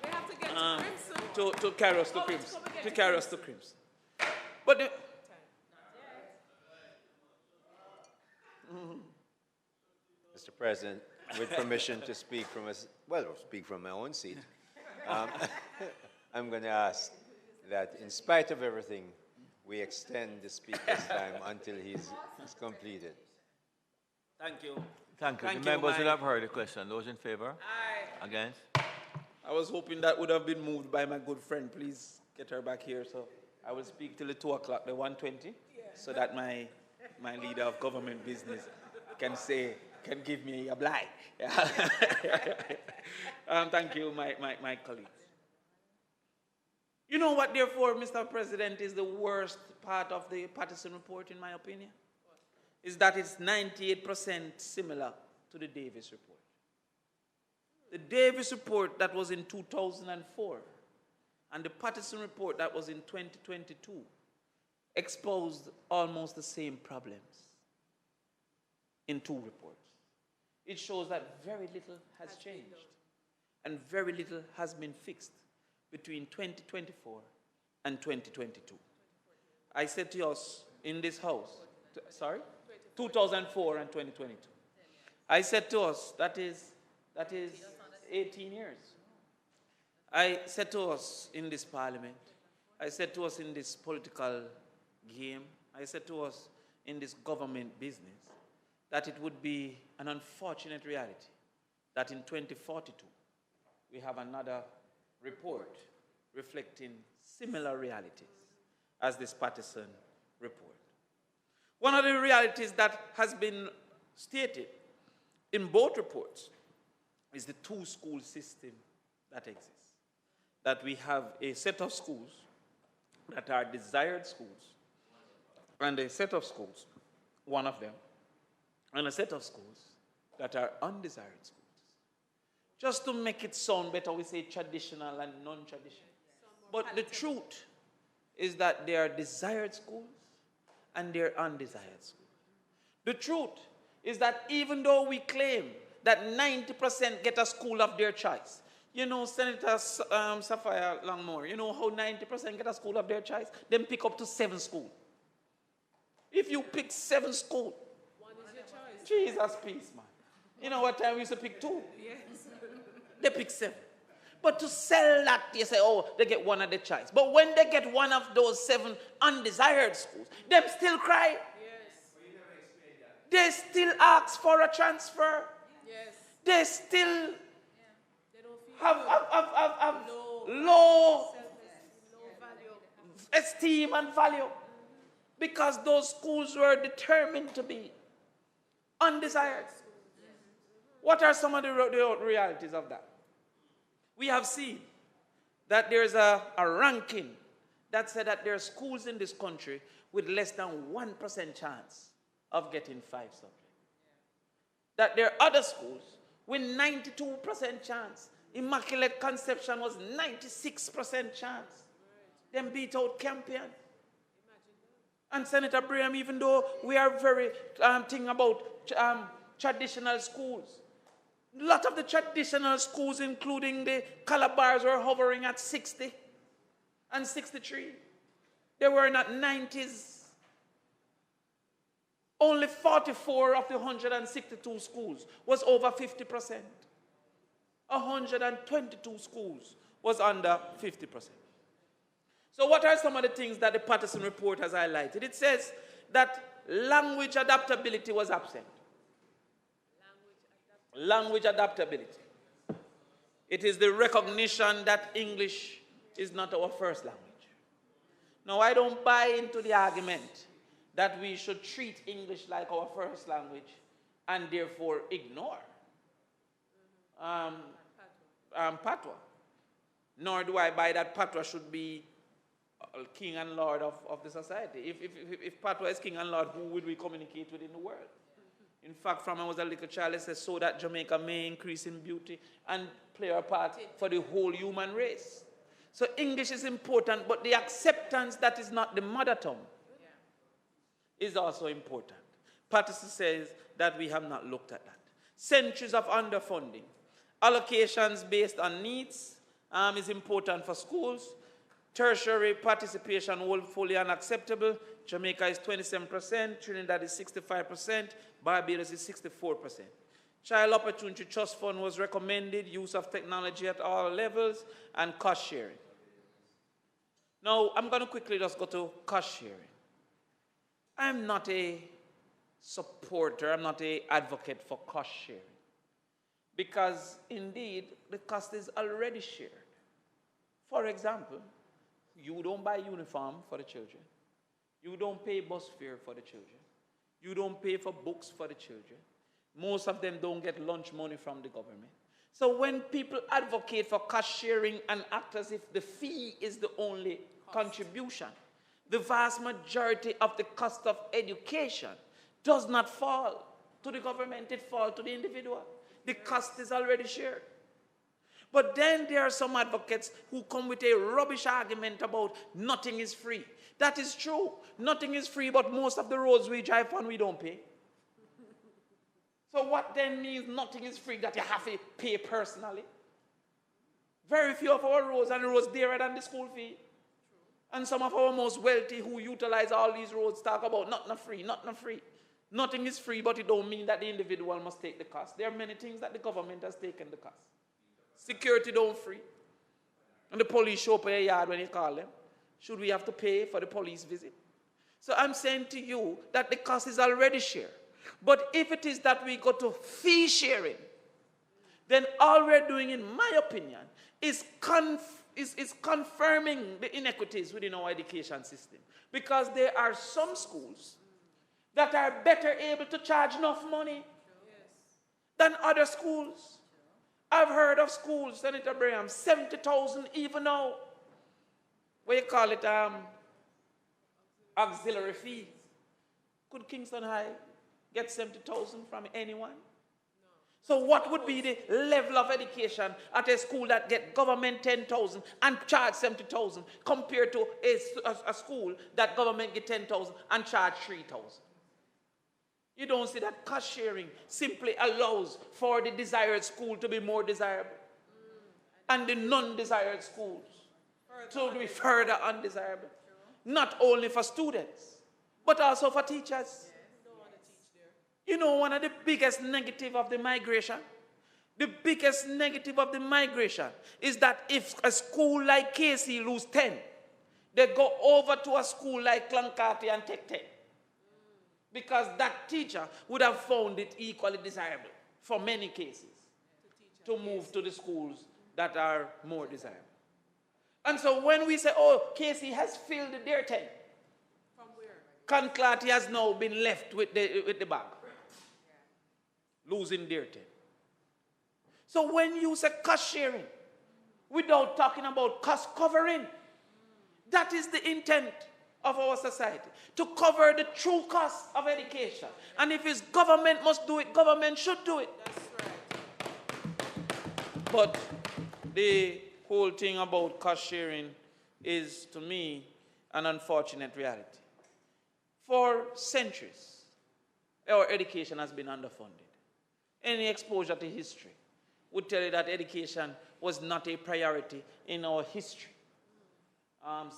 We have to get to Crimson. To carry us to Crimson. To carry us to Crimson. But the, Mr. President, with permission to speak from speak from my own seat, I'm going to ask that in spite of everything, we extend the speaker's time until he's completed. thank you. Thank you. Thank The you, members will Mike. have heard the question. Those in favor? Aye. Against? I was hoping that would have been moved by my good friend. Please get her back here. So I will speak till the 2 o'clock, the 1:20, so that my leader of government business can give me a blight. Thank you, my colleagues. You know what, therefore, Mr. President, is the worst part of the Patterson Report, in my opinion? Is that it's 98% similar to the Davis Report. The Davis Report that was in 2004 and the Patterson Report that was in 2022 exposed almost the same problems in two reports. It shows that very little has changed and very little has been fixed between 2024 and 2022. I said to us in this house, 2004 and 2022. I said to us, that is 18 years. I said to us in this parliament, I said to us in this political game, I said to us in this government business, that it would be an unfortunate reality that in 2042 we have another report reflecting similar realities as this Patterson report. One of the realities that has been stated in both reports is the two-school system that exists. That we have a set of schools that are desired schools, and a set of schools, one of them, and a set of schools that are undesired schools. Just to make it sound better, we say traditional and non-traditional. But the truth is that there are desired schools and there are undesired schools. The truth is that even though we claim that 90% get a school of their choice, you know, Senator Sapphire Longmore, you know how 90% get a school of their choice? Then pick up to 7 schools. If you pick 7 schools, One is your choice. Jesus peace, man. You know what time we used to pick 2? Yes. They pick 7. But to sell that, you say, oh, they get one of the choice. But when they get one of those 7 undesired schools, them still cry. Yes. They still ask for a transfer. Yes. They still They don't feel have low low value. esteem and value because those schools were determined to be undesired. What are some of the realities of that? We have seen that there's a ranking that said that there are schools in this country with less than 1% chance of getting 5 subjects. That there are other schools with 92% chance. Immaculate Conception was 96% chance. Them beat out Campion. And Senator Braham, even though we are very thinking about traditional schools, a lot of the traditional schools, including the Calabars, were hovering at 60 and 63. They were in at 90s. Only 44 of the 162 schools was over 50%. 122 schools was under 50%. So what are some of the things that the Patterson report has highlighted? It says that language adaptability was absent. Language adaptability. It is the recognition that English is not our first language. Now, I don't buy into the argument that we should treat English like our first language and therefore ignore Patois. Nor do I buy that Patois should be king and lord of the society. If Patois is king and lord, who would we communicate with in the world? In fact, from when I was a little child, it says, so that Jamaica may increase in beauty and play a part for the whole human race. So English is important, but the acceptance that is not the mother tongue is also important. Patterson says that we have not looked at that. Centuries of underfunding. Allocations based on needs is important for schools. Tertiary participation woefully unacceptable. Jamaica is 27%, Trinidad is 65%, Barbados is 64%. Child Opportunity Trust Fund was recommended, use of technology at all levels, and cost sharing. Now, I'm going to quickly just go to cost sharing. I'm not a supporter, I'm not an advocate for cost sharing. Because, indeed, the cost is already shared. For example, you don't buy uniform for the children. You don't pay bus fare for the children. You don't pay for books for the children. Most of them don't get lunch money from the government. So when people advocate for cost sharing and act as if the fee is the only contribution, the vast majority of the cost of education does not fall to the government, it falls to the individual. The cost is already shared. But then there are some advocates who come with a rubbish argument about nothing is free. That is true. Nothing is free, but most of the roads we drive on, we don't pay. So what then means nothing is free that you have to pay personally? Very few of our roads and the roads dearer than the school fee. And some of our most wealthy who utilize all these roads talk about nothing free, nothing free. Nothing is free, but it don't mean that the individual must take the cost. There are many things that the government has taken the cost. Security don't free. And the police show up at your yard when you call them. Should we have to pay for the police visit? So I'm saying to you that the cost is already shared. But if it is that we go to fee sharing, then all we're doing, in my opinion, is confirming the inequities within our education system. Because there are some schools that are better able to charge enough money than other schools. I've heard of schools, Senator Braham, 70,000 even now. What you call it? Auxiliary fees. Could Kingston High get 70,000 from anyone? No. So what would be the level of education at a school that get government 10,000 and charge 70,000 compared to a school that government get 10,000 and charge 3,000? You don't see that cost sharing simply allows for the desired school to be more desirable and the non-desired schools to be further undesirable. Not only for students, but also for teachers. You know, one of the biggest negative of the migration, the biggest negative of the migration is that if a school like KC lose 10, they go over to a school like Clancarty and take 10. Because that teacher would have found it equally desirable for many cases to move to the schools that are more desirable. And so when we say, oh, KC has filled their 10, from where? Clancarty has now been left with the bag, losing their 10. So when you say cost sharing, without talking about cost covering, that is the intent of our society, to cover the true cost of education. And if it's government must do it, government should do it. That's right. But the whole thing about cost sharing is, to me, an unfortunate reality. For centuries, our education has been underfunded. Any exposure to history would tell you that education was not a priority in our history.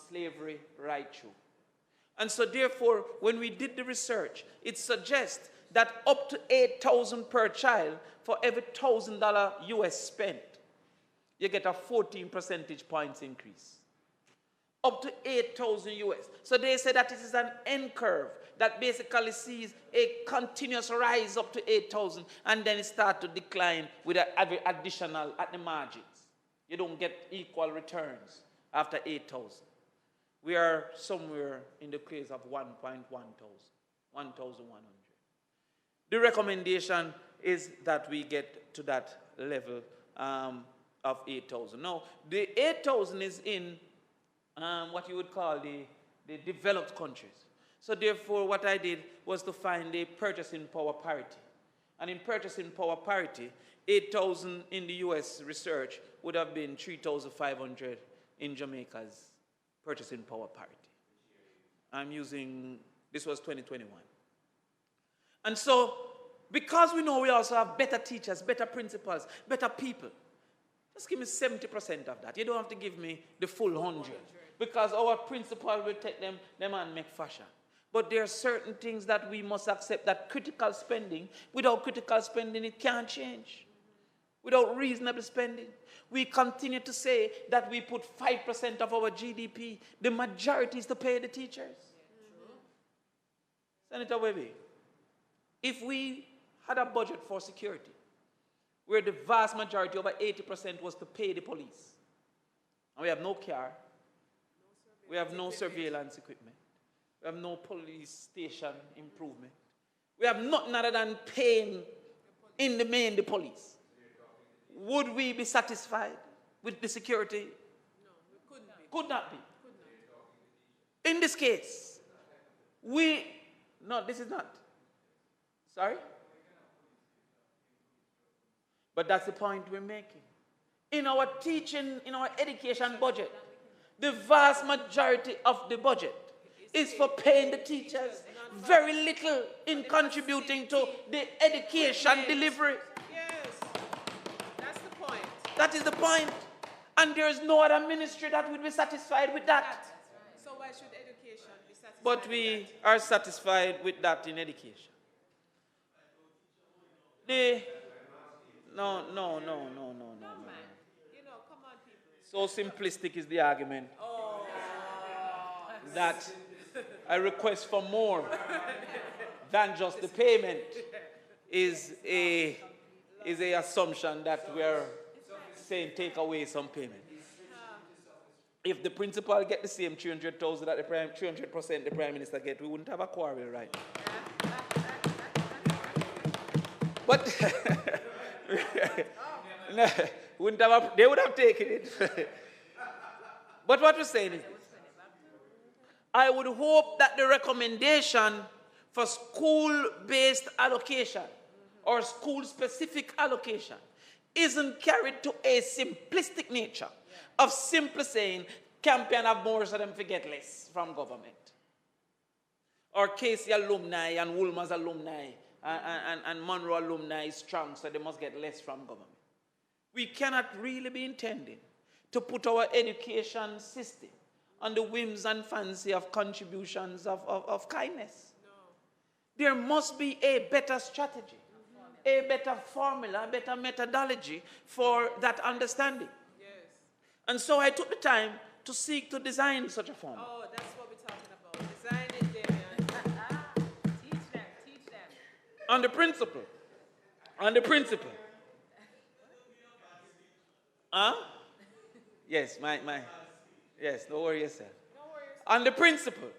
Slavery right through. And so therefore, when we did the research, it suggests that up to $8,000 per child for every $1,000 US spent, you get a 14 percentage points increase. Up to 8,000 US. So they say that it is an N curve that basically sees a continuous rise up to 8,000 and then it starts to decline with every additional at the margins. You don't get equal returns after 8,000. We are somewhere in the case of 1,100. The recommendation is that we get to that level of 8,000. Now, the 8,000 is in what you would call the developed countries. So therefore, what I did was to find a purchasing power parity. And in purchasing power parity, 8,000 in the US research would have been 3,500 in Jamaica's purchasing power parity. I'm using, this was 2021. And so, because we know we also have better teachers, better principals, better people, just give me 70% of that. You don't have to give me the full 100. Because our principal will take them and make fashion. But there are certain things that we must accept, that critical spending, without critical spending, it can't change. Without reasonable spending. We continue to say that we put 5% of our GDP, the majority is to pay the teachers. Senator Webby, if we had a budget for security, where the vast majority, over 80%, was to pay the police, and we have no car, we have no surveillance equipment, we have no police station improvement, we have nothing other than paying in the main the police. Would we be satisfied with the security? No, we couldn't be. Could not be. Could not be. In this case, no, this is not. Sorry? But that's the point we're making. In our teaching, in our education budget, the vast majority of the budget is for paying the teachers, very little in contributing to the education delivery. That is the point. And there is no other ministry that would be satisfied with that. So why should education be satisfied? But we are satisfied with that in education. No. You know, come on, So people. simplistic is the argument that a request for more than just the payment is a assumption that we are saying take away some payment. If the principal get the same 300,000 that the 300% the prime minister get, we wouldn't have a quarrel, right? But no, they would have taken it. But what we're saying is, I would hope that the recommendation for school-based allocation or school-specific allocation isn't carried to a simplistic nature of simply saying, campaign have more so them forget less from government. Or Casey alumni and Woolmer's alumni and Monroe alumni is strong, so they must get less from government. We cannot really be intending to put our education system on the whims and fancy of contributions of kindness. There must be a better strategy, a better formula, a better methodology for that understanding. Yes. And so I took the time to seek to design such a formula. Oh, that's what we're talking about. Design it, Damion. Teach them. On the principle. Huh? Yes, yes, don't worry yourself. On the principle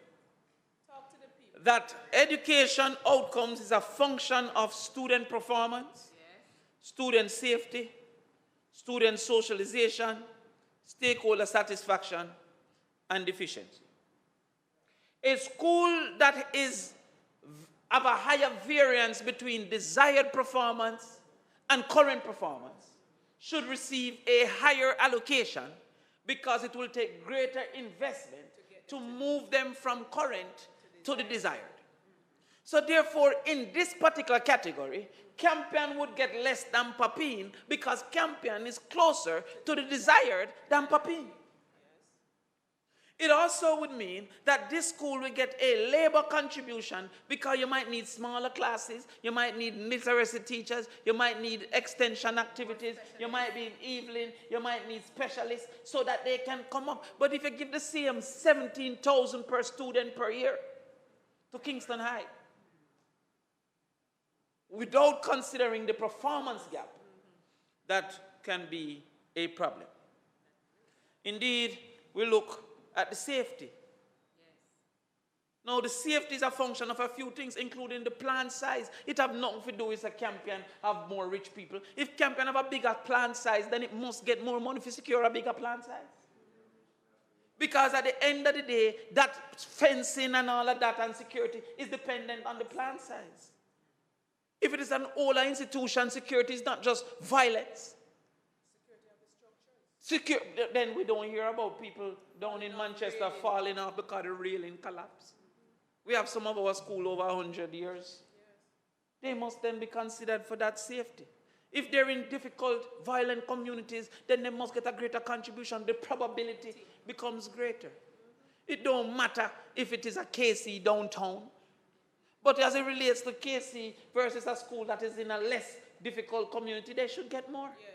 Talk to the people. that education outcomes is a function of student performance, student safety, student socialization, stakeholder satisfaction, and efficiency. A school that is of a higher variance between desired performance and current performance should receive a higher allocation because it will take greater investment to move them from current to the desired. So therefore, in this particular category, Campion would get less than Papine because Campion is closer to the desired than Papine. It also would mean that this school will get a labor contribution because you might need smaller classes, you might need literacy teachers, you might need extension activities, you might be in evening, you might need specialists so that they can come up. But if you give the same 17,000 per student per year to Kingston High, without considering the performance gap, that can be a problem. Indeed, we look at the safety. Now, the safety is a function of a few things, including the plant size. It has nothing to do with a Campion have more rich people. If Campion have a bigger plant size, then it must get more money to secure a bigger plant size. Because at the end of the day, that fencing and all of that and security is dependent on the plant size. If it is an older institution, security is not just violence. Then we don't hear about people down in Manchester falling off because the railing collapsed. We have some of our school over 100 years. They must then be considered for that safety. If they're in difficult, violent communities, then they must get a greater contribution. The probability becomes greater. It don't matter if it is a KC downtown. But as it relates to KC versus a school that is in a less difficult community, they should get more. Yes.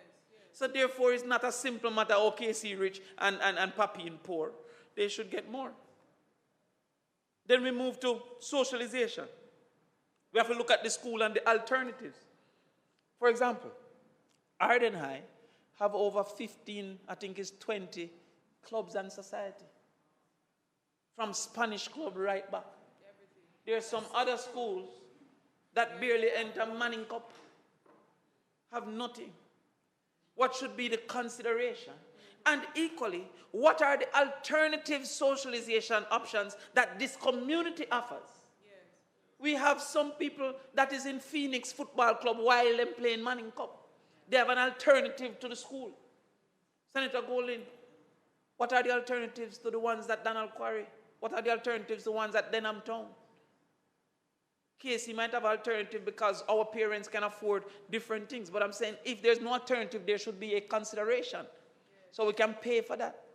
So therefore, it's not a simple matter, oh, KC rich and Papine poor. They should get more. Then we move to socialization. We have to look at the school and the alternatives. For example, Arden High have over 15, I think it's 20 clubs and society. From Spanish club right back. There are some other schools that barely enter Manning Cup, have nothing. What should be the consideration? And equally, what are the alternative socialization options that this community offers? Yes. We have some people that is in Phoenix Football Club while they're playing Manning Cup. They have an alternative to the school. Senator Golding, what are the alternatives to the ones at Donald Quarry? What are the alternatives to the ones at Denham Town? KC might have alternative because our parents can afford different things. But I'm saying if there's no alternative, there should be a consideration. So we can pay for that.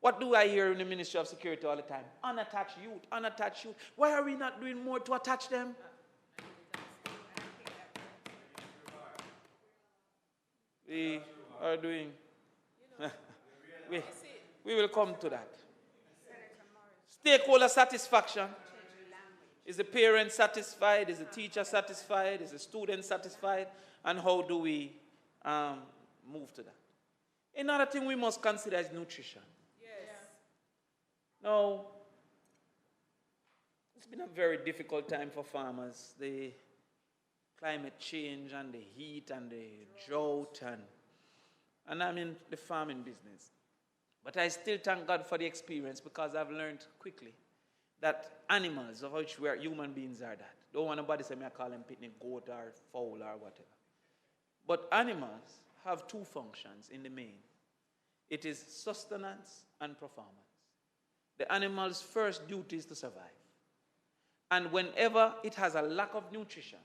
What do I hear in the Ministry of Security all the time? Unattached youth, unattached youth. Why are we not doing more to attach them? We are doing... we will come to that. Stakeholder satisfaction. Is the parent satisfied? Is the teacher satisfied? Is the student satisfied? And how do we move to that? Another thing we must consider is nutrition. Yes. Now, it's been a very difficult time for farmers. The climate change and the heat and the drought and I'm in the farming business. But I still thank God for the experience because I've learned quickly that animals, of which we are human beings, are that. Don't want nobody say me I call them picnic goat or fowl or whatever. But animals have two functions in the main. It is sustenance and performance. The animal's first duty is to survive. And whenever it has a lack of nutrition,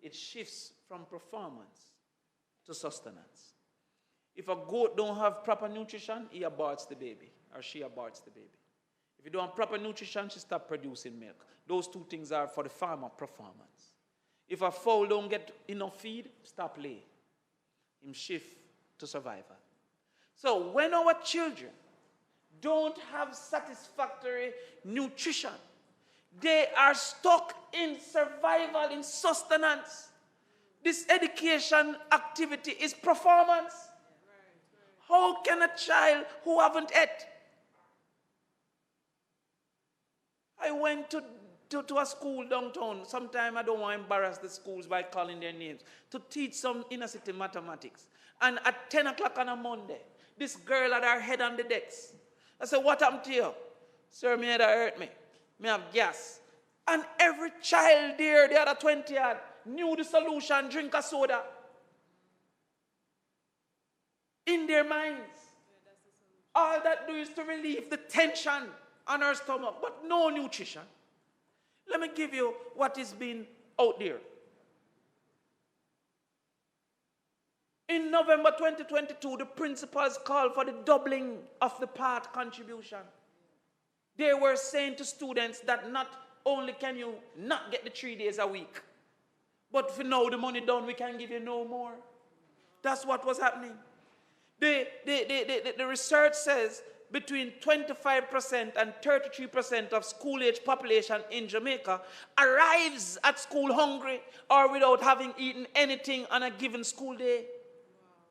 it shifts from performance to sustenance. If a goat don't have proper nutrition, he aborts the baby, or she aborts the baby. If you don't have proper nutrition, she stop producing milk. Those two things are for the farmer performance. If a fowl don't get enough feed, stop lay. Him shift to survival. So when our children don't have satisfactory nutrition, they are stuck in survival, in sustenance. This education activity is performance. How can a child who haven't ate? I went to a school downtown. Sometimes I don't want to embarrass the schools by calling their names, to teach some inner city mathematics. And at 10 o'clock on a Monday, this girl had her head on the decks. I said, what happened to you? Sir, my head hurt me. Me have gas. And every child there, the other 20 had, knew the solution, drink a soda. In their minds. All that do is to relieve the tension on her stomach, but no nutrition. Let me give you what is being out there. In November 2022, the principals called for the doubling of the part contribution. They were saying to students that not only can you not get the 3 days a week, but for now the money down, we can give you no more. That's what was happening. The research says between 25% and 33% of school-age population in Jamaica arrives at school hungry or without having eaten anything on a given school day. Wow.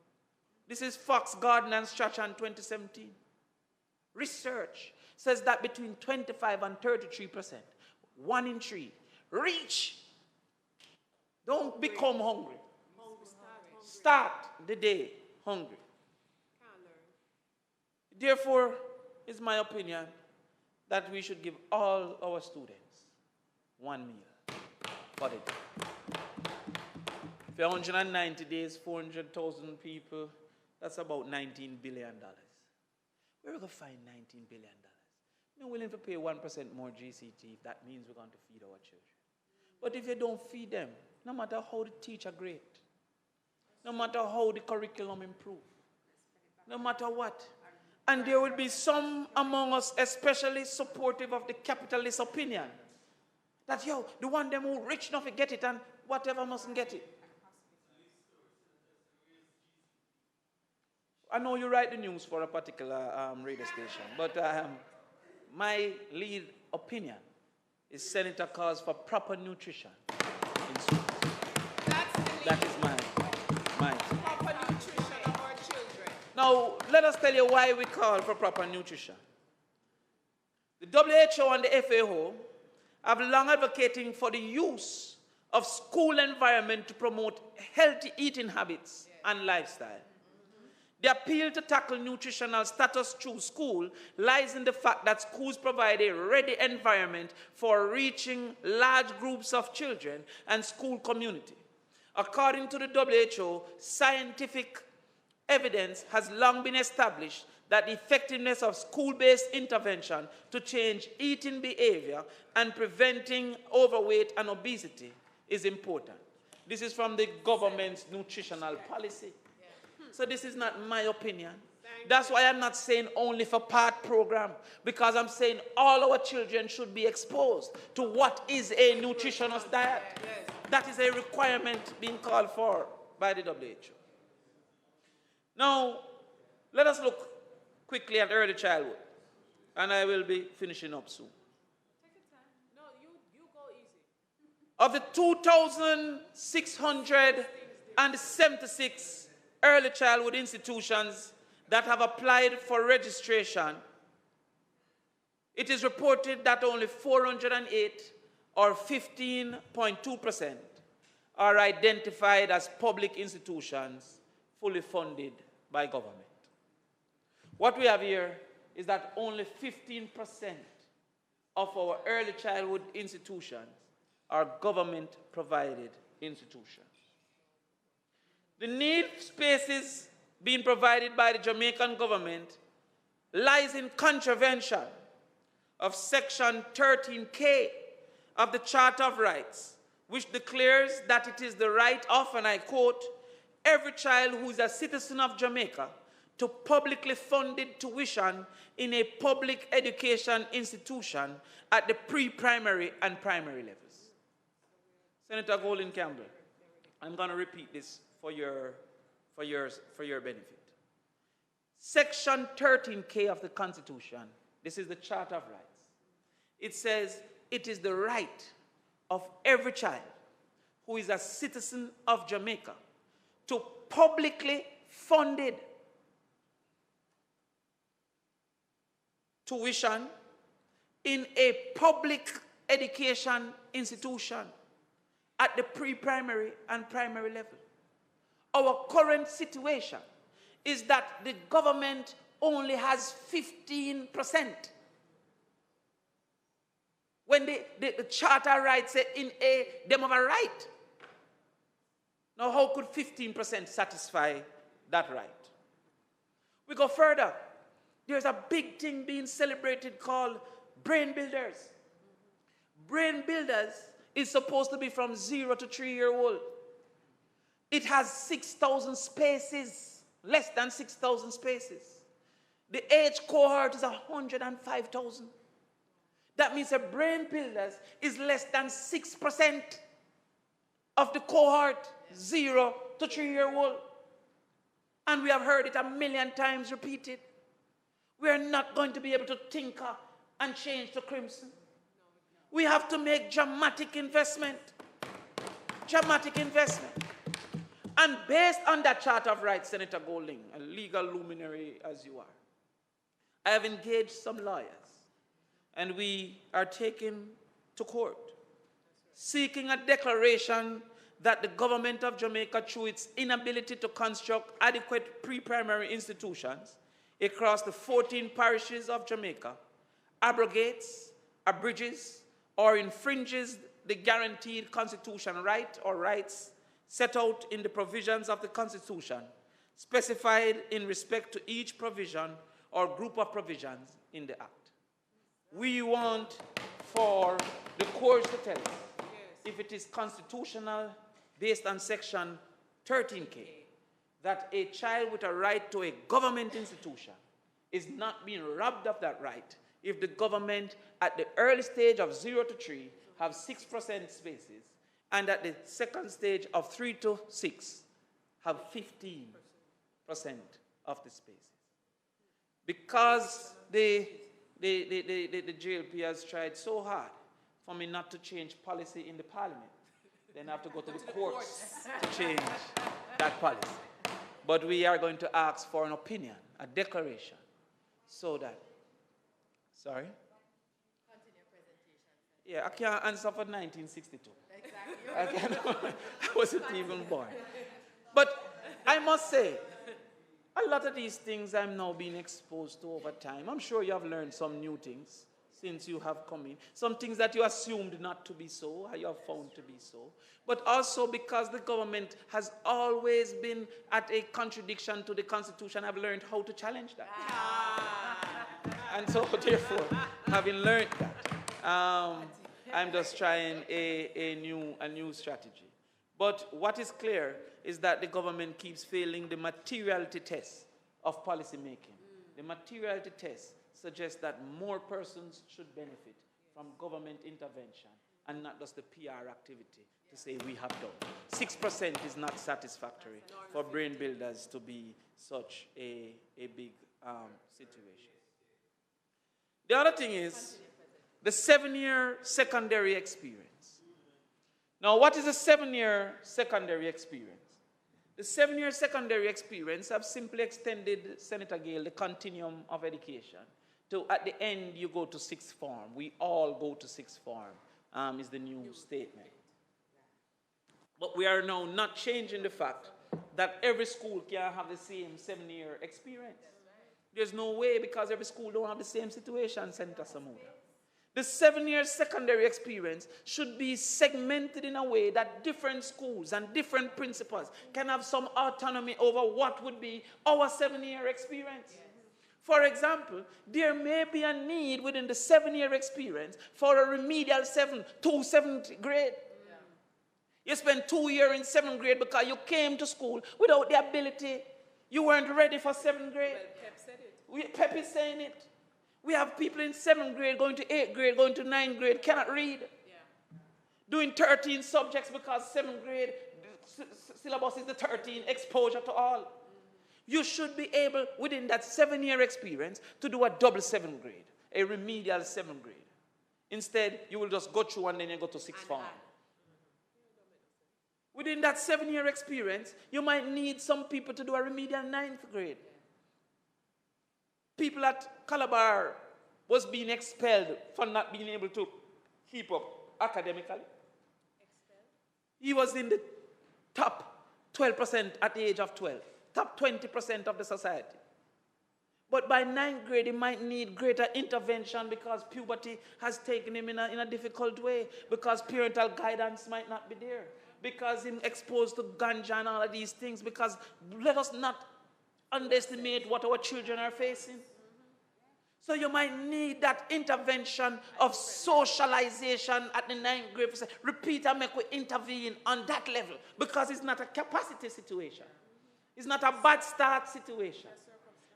This is Fox, Gardner, and Strachan 2017. Research says that between 25 and 33%, 1 in 3, reach. Don't become hungry. Start the day hungry. Therefore, it's my opinion that we should give all our students 1 meal for the day. For 190 days, 400,000 people, that's about $19 billion. Where are we going to find $19 billion? I'm willing to pay 1% more GCT if that means we're going to feed our children. But if you don't feed them, no matter how the teacher great, no matter how the curriculum improve, no matter what, and there will be some among us especially supportive of the capitalist opinion that, yo, the one them who rich enough to get it and whatever mustn't get it. I know you write the news for a particular radio station, but my lead opinion is Senator calls for proper nutrition in schools. That is mine. Proper nutrition of our children. Now, let us tell you why we call for proper nutrition. The WHO and the FAO have long advocating for the use of school environment to promote healthy eating habits and lifestyle. The appeal to tackle nutritional status through school lies in the fact that schools provide a ready environment for reaching large groups of children and school community. According to the WHO, scientific evidence has long been established that the effectiveness of school-based intervention to change eating behavior and preventing overweight and obesity is important. This is from the government's nutritional policy. So this is not my opinion. That's why I'm not saying only for part program, because I'm saying all our children should be exposed to what is a nutritious diet. That is a requirement being called for by the WHO. Now, let us look quickly at early childhood, and I will be finishing up soon. Take your time. No, you go easy. Of the 2,676 early childhood institutions that have applied for registration, it is reported that only 408, or 15.2%, are identified as public institutions fully funded by government. What we have here is that only 15% of our early childhood institutions are government-provided institutions. The need spaces being provided by the Jamaican government lies in contravention of Section 13K of the Charter of Rights, which declares that it is the right of, and I quote, every child who is a citizen of Jamaica to publicly funded tuition in a public education institution at the pre-primary and primary levels. Senator Golden Campbell, I'm going to repeat this for your benefit. Section 13K of the Constitution, this is the Charter of Rights. It says it is the right of every child who is a citizen of Jamaica to publicly funded tuition in a public education institution at the pre-primary and primary level. Our current situation is that the government only has 15%. When the charter rights say them have a right. Now how could 15% satisfy that right? We go further. There's a big thing being celebrated called Brain Builders. Brain Builders is supposed to be from 0 to 3-year-old. It has 6,000 spaces, less than 6,000 spaces. The age cohort is 105,000. That means a Brain Builders is less than 6% of the cohort, 0 to 3-year-old. And we have heard it a million times repeated. We are not going to be able to tinker and change the crimson. We have to make dramatic investment. Dramatic investment. And based on that Charter of Rights, Senator Golding, a legal luminary as you are, I have engaged some lawyers, and we are taking to court, seeking a declaration that the government of Jamaica, through its inability to construct adequate pre-primary institutions across the 14 parishes of Jamaica, abrogates, abridges, or infringes the guaranteed constitutional right or rights set out in the provisions of the Constitution, specified in respect to each provision or group of provisions in the Act. We want for the courts to tell us if it is constitutional based on Section 13K, that a child with a right to a government institution is not being robbed of that right if the government at the early stage of 0 to 3 have 6% spaces, and at the second stage of 3 to 6 have 15% of the spaces. Because the JLP has tried so hard for me not to change policy in the parliament, then I have to go to the courts to change that policy. But we are going to ask for an opinion, a declaration, so that, sorry? Yeah, I can't answer for 1962. Exactly. I wasn't even born. But I must say, a lot of these things I'm now being exposed to over time. I'm sure you have learned some new things since you have come in. Some things that you assumed not to be so, you have found to be so. But also because the government has always been at a contradiction to the Constitution, I've learned how to challenge that. And so, therefore, having learned that, I'm just trying a new strategy. But what is clear is that the government keeps failing the materiality test of policy making. The materiality test suggests that more persons should benefit from government intervention and not just the PR activity to say we have done. 6% is not satisfactory for Brain Builders to be such a big situation. The other thing is the 7-year secondary experience. Now, what is a 7-year secondary experience? The 7-year secondary experience have simply extended, Senator Gale, the continuum of education to at the end you go to 6th form. We all go to 6th form, is the new statement. But we are now not changing the fact that every school can have the same 7-year experience. There's no way, because every school don't have the same situation, Senator Samuda. The 7-year secondary experience should be segmented in a way that different schools and different principals can have some autonomy over what would be our 7-year experience. For example, there may be a need within the 7-year experience for a remedial 7th grade. You spend 2 years in 7th grade because you came to school without the ability You weren't ready for 7th grade. Well, Pep said it. Pep is saying it. We have people in 7th grade, going to 8th grade, going to 9th grade, cannot read. Yeah. Doing 13 subjects because 7th grade syllabus is the 13, exposure to all. You should be able, within that 7-year experience, to do a double 7th grade, a remedial 7th grade. Instead, you will just go through and then you go to 6th form. Within that 7-year experience, you might need some people to do a remedial 9th grade. People at Calabar was being expelled for not being able to keep up academically. He was in the top 12% at the age of 12, top 20% of the society. But by 9th grade, he might need greater intervention because puberty has taken him in a difficult way, because parental guidance might not be there, because he's exposed to ganja and all of these things, because let us not underestimate what our children are facing. So you might need that intervention of socialization at the 9th grade. Repeat and make we intervene on that level, because it's not a capacity situation. It's not a bad start situation.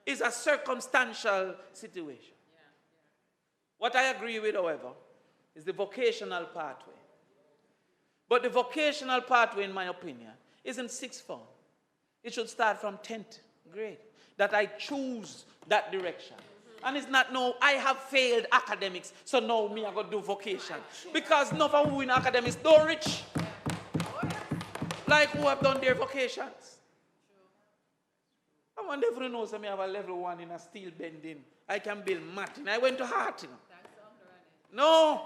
It's a circumstantial situation. What I agree with, however, is the vocational pathway. But the vocational pathway, in my opinion, isn't 6th form. It should start from 10th grade, that I choose that direction. And it's not, no, I have failed academics, so now me I got to do vocation. Because none of who in academics don't reach. Like who have done their vocations. I wonder if you know, I have a level 1 in a steel bending. I can build Martin. I went to Hart, you know. No.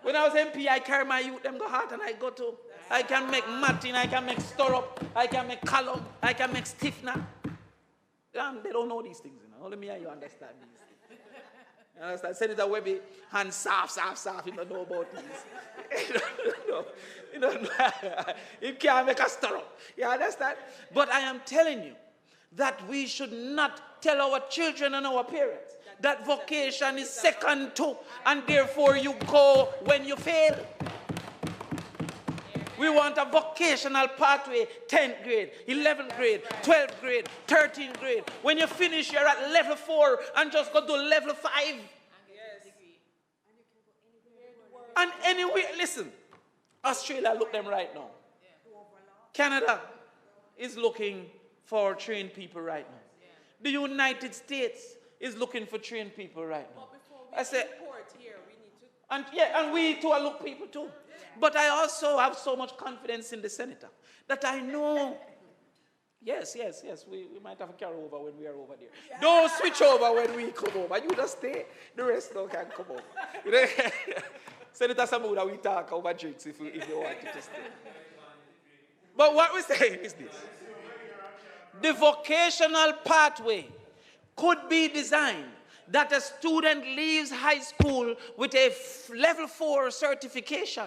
When I was MP, I carry my youth, them go Hart, and I go to, I can make Martin, I can make stirrup, I can make column, I can make stiffener. They don't know these things, you know. Only me and you understand these things. You understand? Senator Webby, hand soft, you don't know about these. You don't know. You can't make a stirrup. You understand? But I am telling you that we should not tell our children and our parents that vocation is second to, and therefore you go when you fail. We want a vocational pathway, 10th grade, 11th grade, 12th grade, 13th grade. When you finish, you're at level 4 and just go to level 5. And anyway, listen, Australia look them right now. Canada is looking for trained people right now. The United States is looking for trained people right now. I say, Here, we need to... and we too are look people too. But I also have so much confidence in the senator that I know, yes, we might have a carryover when we are over there. Don't switch over when we come over. You just stay. The rest don't can come over. Senator Samuda, we talk over drinks if you want you to stay. But what we're saying is this. The vocational pathway could be designed that a student leaves high school with a level 4 certification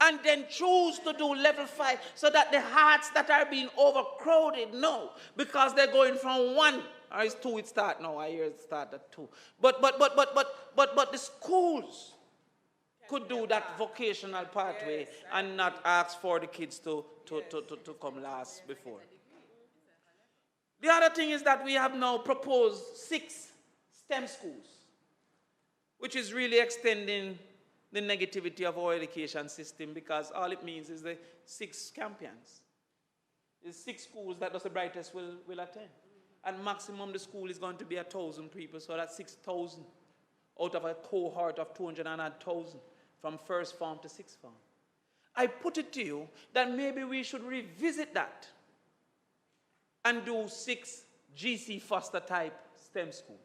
and then choose to do level 5 so that the hearts that are being overcrowded know, because they're going from 1, or it's 2 it start now, I hear it start at 2. But the schools could do that vocational pathway and not ask for the kids to come last before. The other thing is that we have now proposed 6 STEM schools, which is really extending the negativity of our education system, because all it means is the 6 champions. It's 6 schools that the brightest will attend. And maximum the school is going to be 1,000 people, so that's 6,000 out of a cohort of 200,000 from 1st form to 6th form. I put it to you that maybe we should revisit that and do 6 GC Foster type STEM schools.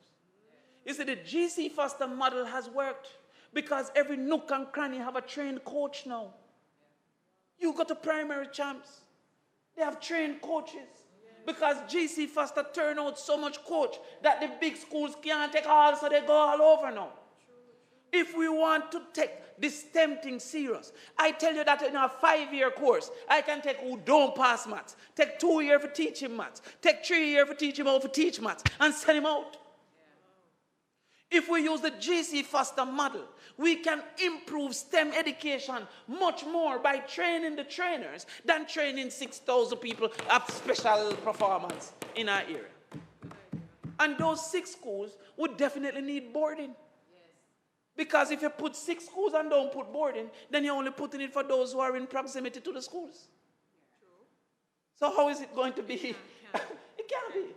You see, the GC Foster model has worked because every nook and cranny have a trained coach now. You go to primary champs, they have trained coaches. Because GC Foster turn out so much coach that the big schools can't take all, so they go all over now. If we want to take this STEM thing serious, I tell you that in a 5-year course, I can take who don't pass maths, take 2 years for teaching maths, take 3 years for teaching how to teach maths, and send him out. If we use the GC Foster model, we can improve STEM education much more by training the trainers than training 6,000 people of special performance in our area. And those 6 schools would definitely need boarding. Because if you put 6 schools and don't put boarding, then you're only putting it for those who are in proximity to the schools. So how is it going to be? It can't be.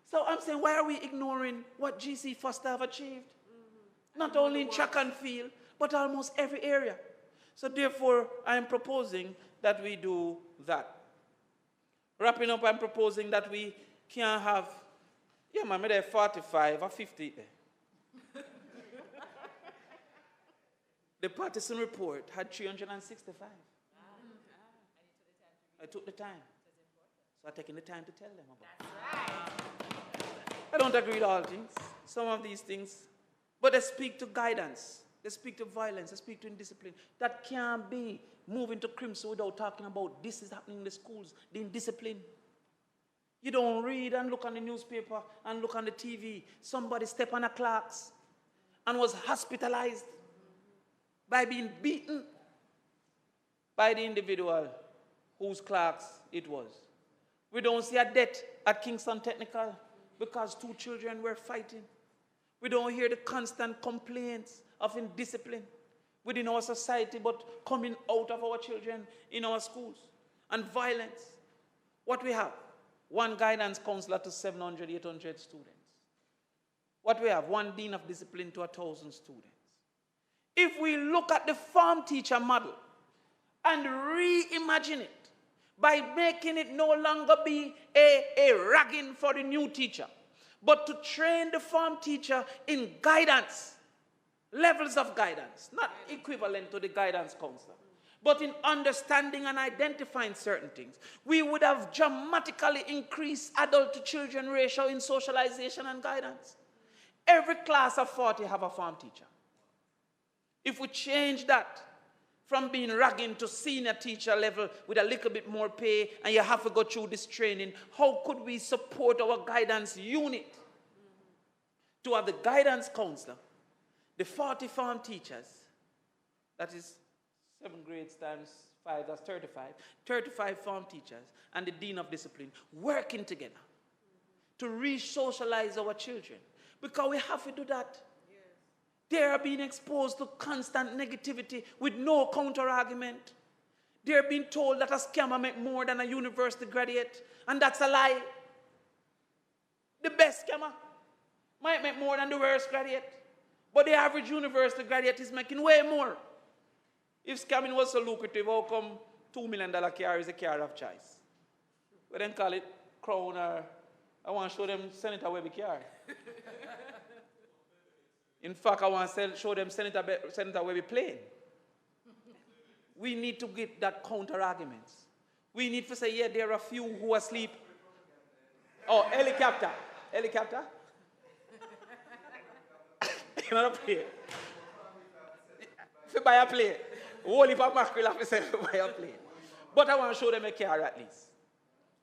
So I'm saying, why are we ignoring what GC Foster have achieved? Not only in track and field, but almost every area. So therefore, I'm proposing that we do that. Wrapping up, I'm proposing that we can have, yeah, man, maybe 45 or 50 there. The partisan report had 365. I took the time. So I'm taking the time to tell them about it. I don't agree with all things, some of these things, but they speak to guidance, they speak to violence, they speak to indiscipline. That can't be moving to crimson without talking about this is happening in the schools, the indiscipline. You don't read and look on the newspaper and look on the TV. Somebody stepped on a clerks and was hospitalized by being beaten by the individual whose clerks it was. We don't see a death at Kingston Technical because 2 children were fighting. We don't hear the constant complaints of indiscipline within our society, but coming out of our children in our schools. And violence. What we have? 1 guidance counselor to 700, 800 students. What we have? 1 dean of discipline to 1,000 students. If we look at the form teacher model and reimagine it, by making it no longer be a ragging for the new teacher, but to train the form teacher in guidance, levels of guidance, not equivalent to the guidance counselor, but in understanding and identifying certain things, we would have dramatically increased adult to children ratio in socialization and guidance. Every class of 40 have a form teacher. If we change that, from being ragging to senior teacher level with a little bit more pay, and you have to go through this training, how could we support our guidance unit to have the guidance counselor, the 40 form teachers, that is 7 grades times 5, that's 35 form teachers, and the dean of discipline working together to re-socialize our children? Because we have to do that. They are being exposed to constant negativity with no counter-argument. They're being told that a scammer makes more than a university graduate, and that's a lie. The best scammer might make more than the worst graduate, but the average university graduate is making way more. If scamming was so lucrative, how come $2 million car is a car of choice? We then call it Crown, or I want to show them Senator Webby car. In fact, I want to show them Senator Webby plane. We need to get that counter arguments. We need to say, yeah, there are a few who are asleep. Oh, helicopter. Helicopter? Another plane. If you buy a plane, whole heap of mackerel have to say buy a plane. But I want to show them a car at least.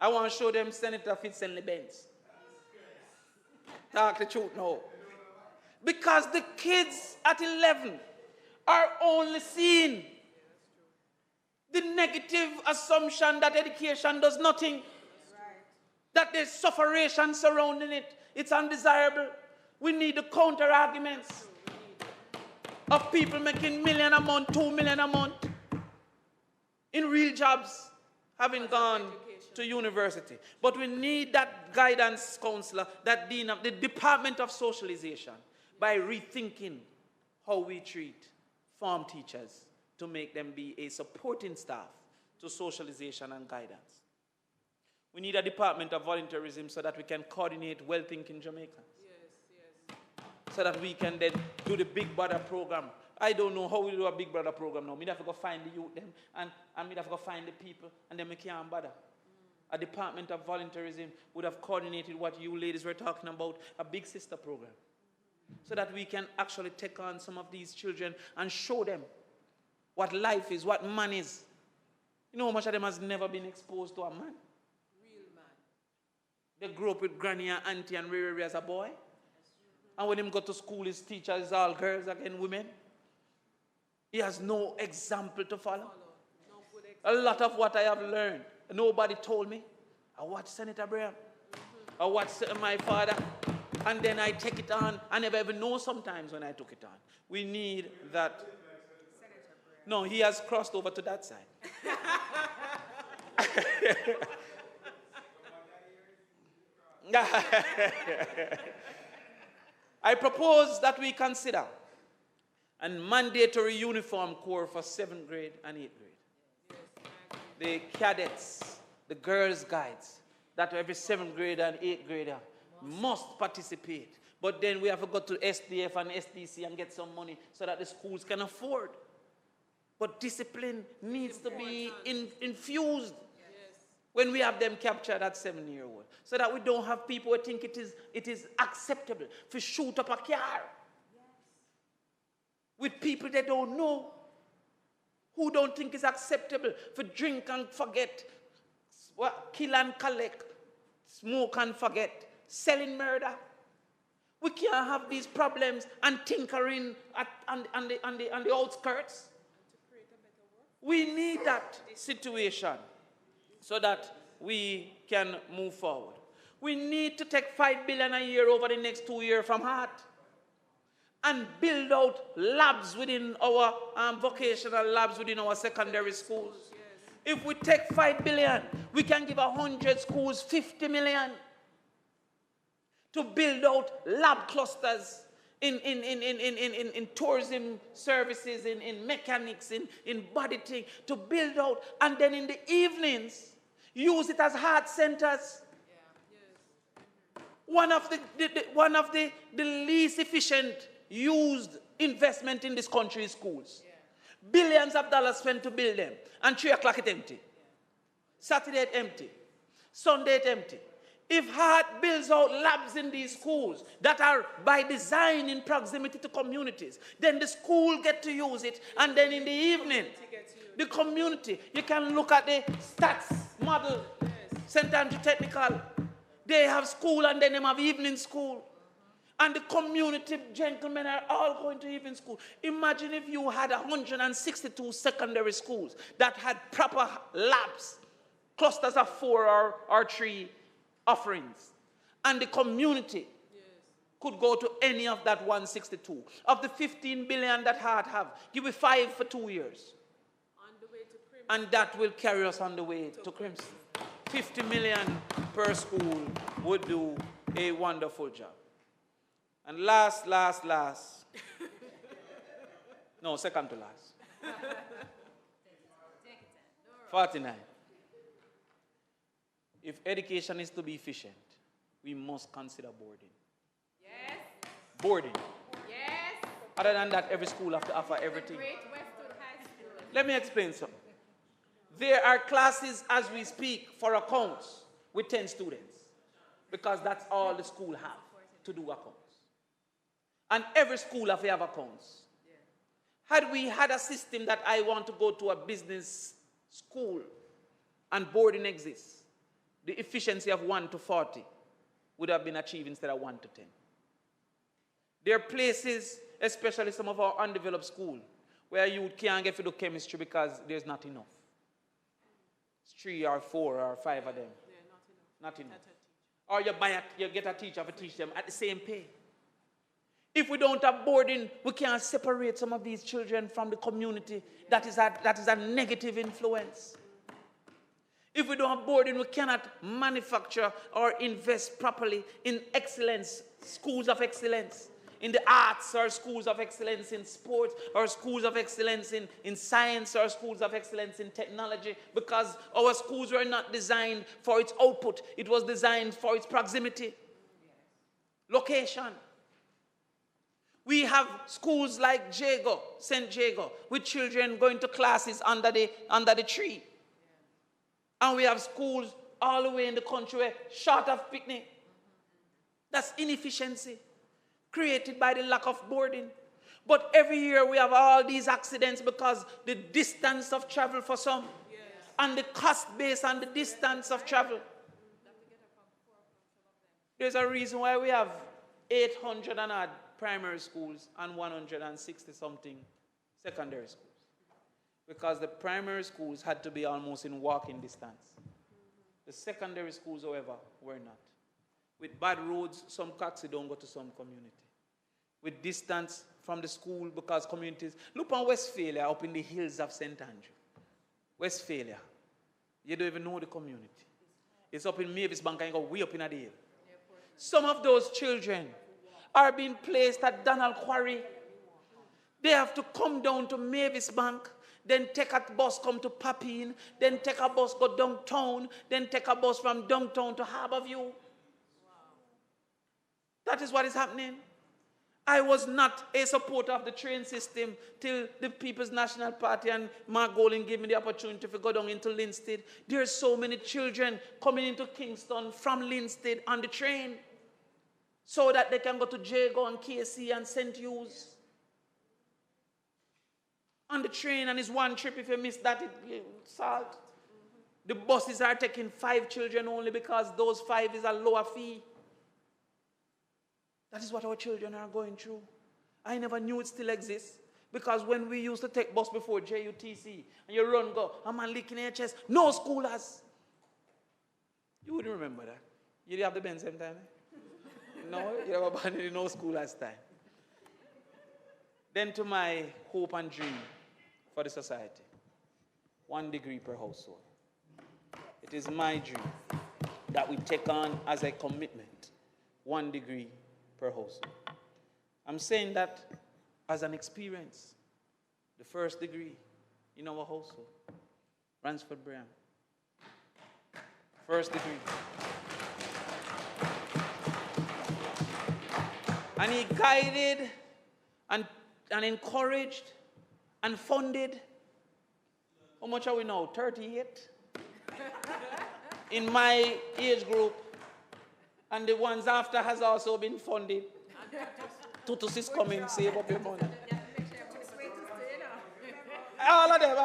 I want to show them Senator Fitzgerald Benz. Talk the truth now. Because the kids at 11 are only seeing the negative assumption that education does nothing, that there's sufferation surrounding it. It's undesirable. We need the counter arguments of people making $1 million a month, $2 million a month in real jobs, having gone to university. But we need that guidance counselor, that dean of the Department of Socialization, by rethinking how we treat form teachers to make them be a supporting staff to socialization and guidance. We need a department of volunteerism so that we can coordinate well-thinking Jamaicans. Yes. So that we can then do the Big Brother program. I don't know how we do a Big Brother program now. We have to go find the youth them, and we have to go find the people, and then we can't bother. A department of volunteerism would have coordinated what you ladies were talking about, a Big Sister program, so that we can actually take on some of these children and show them what life is, what man is. You know how much of them has never been exposed to a man? Real man. They grew up with granny and auntie and riri as a boy. And when him go to school, his teacher is all girls again, women. He has no example to follow. A lot of what I have learned, nobody told me. I watch Senator Braham. I watch my father. And then I take it on. I never even know sometimes when I took it on. We need that. No, he has crossed over to that side. I propose that we consider a mandatory uniform corps for 7th grade and 8th grade. The cadets, the girls' guides, that every 7th grader and 8th grader must participate. But then we have to go to SDF and SDC and get some money so that the schools can afford. But discipline needs to be infused when we have them captured at 7-year-old, so that we don't have people who think it is acceptable to shoot up a car with people they don't know, who don't think it's acceptable for drink and forget, kill and collect, smoke and forget, selling murder. We can't have these problems and tinkering on the outskirts. We need that situation so that we can move forward. We need to take $5 billion a year over the next 2 years from heart and build out labs within our vocational labs within our secondary schools. If we take $5 billion, we can give 100 schools $50 million to build out lab clusters in tourism services, in mechanics, in bodyting, to build out, and then in the evenings, use it as heart centers. One of the least efficient used investment in this country is schools. Billions of dollars spent to build them, and 3 o'clock it empty. Saturday it empty. Sunday it empty. If Heart builds out labs in these schools that are by design in proximity to communities, then the school get to use it, and then in the evening, the community, you can look at the stats model, St. Andrew Technical. They have school and then they have evening school. And the community gentlemen are all going to evening school. Imagine if you had 162 secondary schools that had proper labs, clusters of 4 or 3 offerings, and the community could go to any of that 162. Of the 15 billion that Heart have, give me 5 for 2 years. On the way to Crimson. And that will carry us on the way to Crimson. 50 million per school would do a wonderful job. And last. No, second to last. 49. If education is to be efficient, we must consider boarding. Yes. Boarding. Yes. Other than that, every school has to offer everything. Great Westwood High School. Let me explain something. There are classes as we speak for accounts with 10 students, because that's all the school have to do accounts. And every school have accounts. Had we had a system that I want to go to a business school and boarding exists, the efficiency of 1 to 40 would have been achieved instead of 1 to 10. There are places, especially some of our undeveloped schools, where you can't get to do chemistry because there's not enough. It's 3 or 4 or 5 of them. Yeah, not enough. Or you get a teacher to teach them at the same pay. If we don't have boarding, we can't separate some of these children from the community that is a negative influence. If we don't have boarding, we cannot manufacture or invest properly in excellence, schools of excellence, in the arts or schools of excellence in sports, or schools of excellence in science, or schools of excellence in technology, because our schools were not designed for its output. It was designed for its proximity, location. We have schools like Jago, St. Jago, with children going to classes under the tree. And we have schools all the way in the country where short of picnic. That's inefficiency created by the lack of boarding. But every year we have all these accidents because the distance of travel for some, and the cost base and the distance of travel. There's a reason why we have 800 and odd primary schools and 160-something secondary schools. Because the primary schools had to be almost in walking distance. The secondary schools, however, were not. With bad roads, some taxi don't go to some community. With distance from the school, because communities... Look on Westphalia, up in the hills of St. Andrew. Westphalia. You don't even know the community. It's up in Mavis Bank and you go way up in a hill. Some of those children are being placed at Donald Quarry. They have to come down to Mavis Bank, then take a bus, come to Papine, then take a bus, go downtown, then take a bus from downtown to Harborview. That is what is happening. I was not a supporter of the train system till the People's National Party and Mark Golding gave me the opportunity to go down into Linstead. There are so many children coming into Kingston from Linstead on the train so that they can go to Jago and KC and St. Hughes. On the train, and it's one trip. If you miss that, it's salt. The buses are taking 5 children only because those 5 is a lower fee. That is what our children are going through. I never knew it still exists. Because when we used to take bus before JUTC, and you run, go, a man licking your chest, no schoolers. You wouldn't remember that. You didn't have the Benz same time? No, you never abandoned no schoolers time. Then to my hope and dream for the society. 1 degree per household. It is my dream that we take on as a commitment 1 degree per household. I'm saying that as an experience. The 1st degree in our household. Ransford Braham. 1st degree. And he guided and encouraged and funded. How much are we now? 38? In my age group. And the ones after has also been funded. Tutus coming, save up your money. All of them.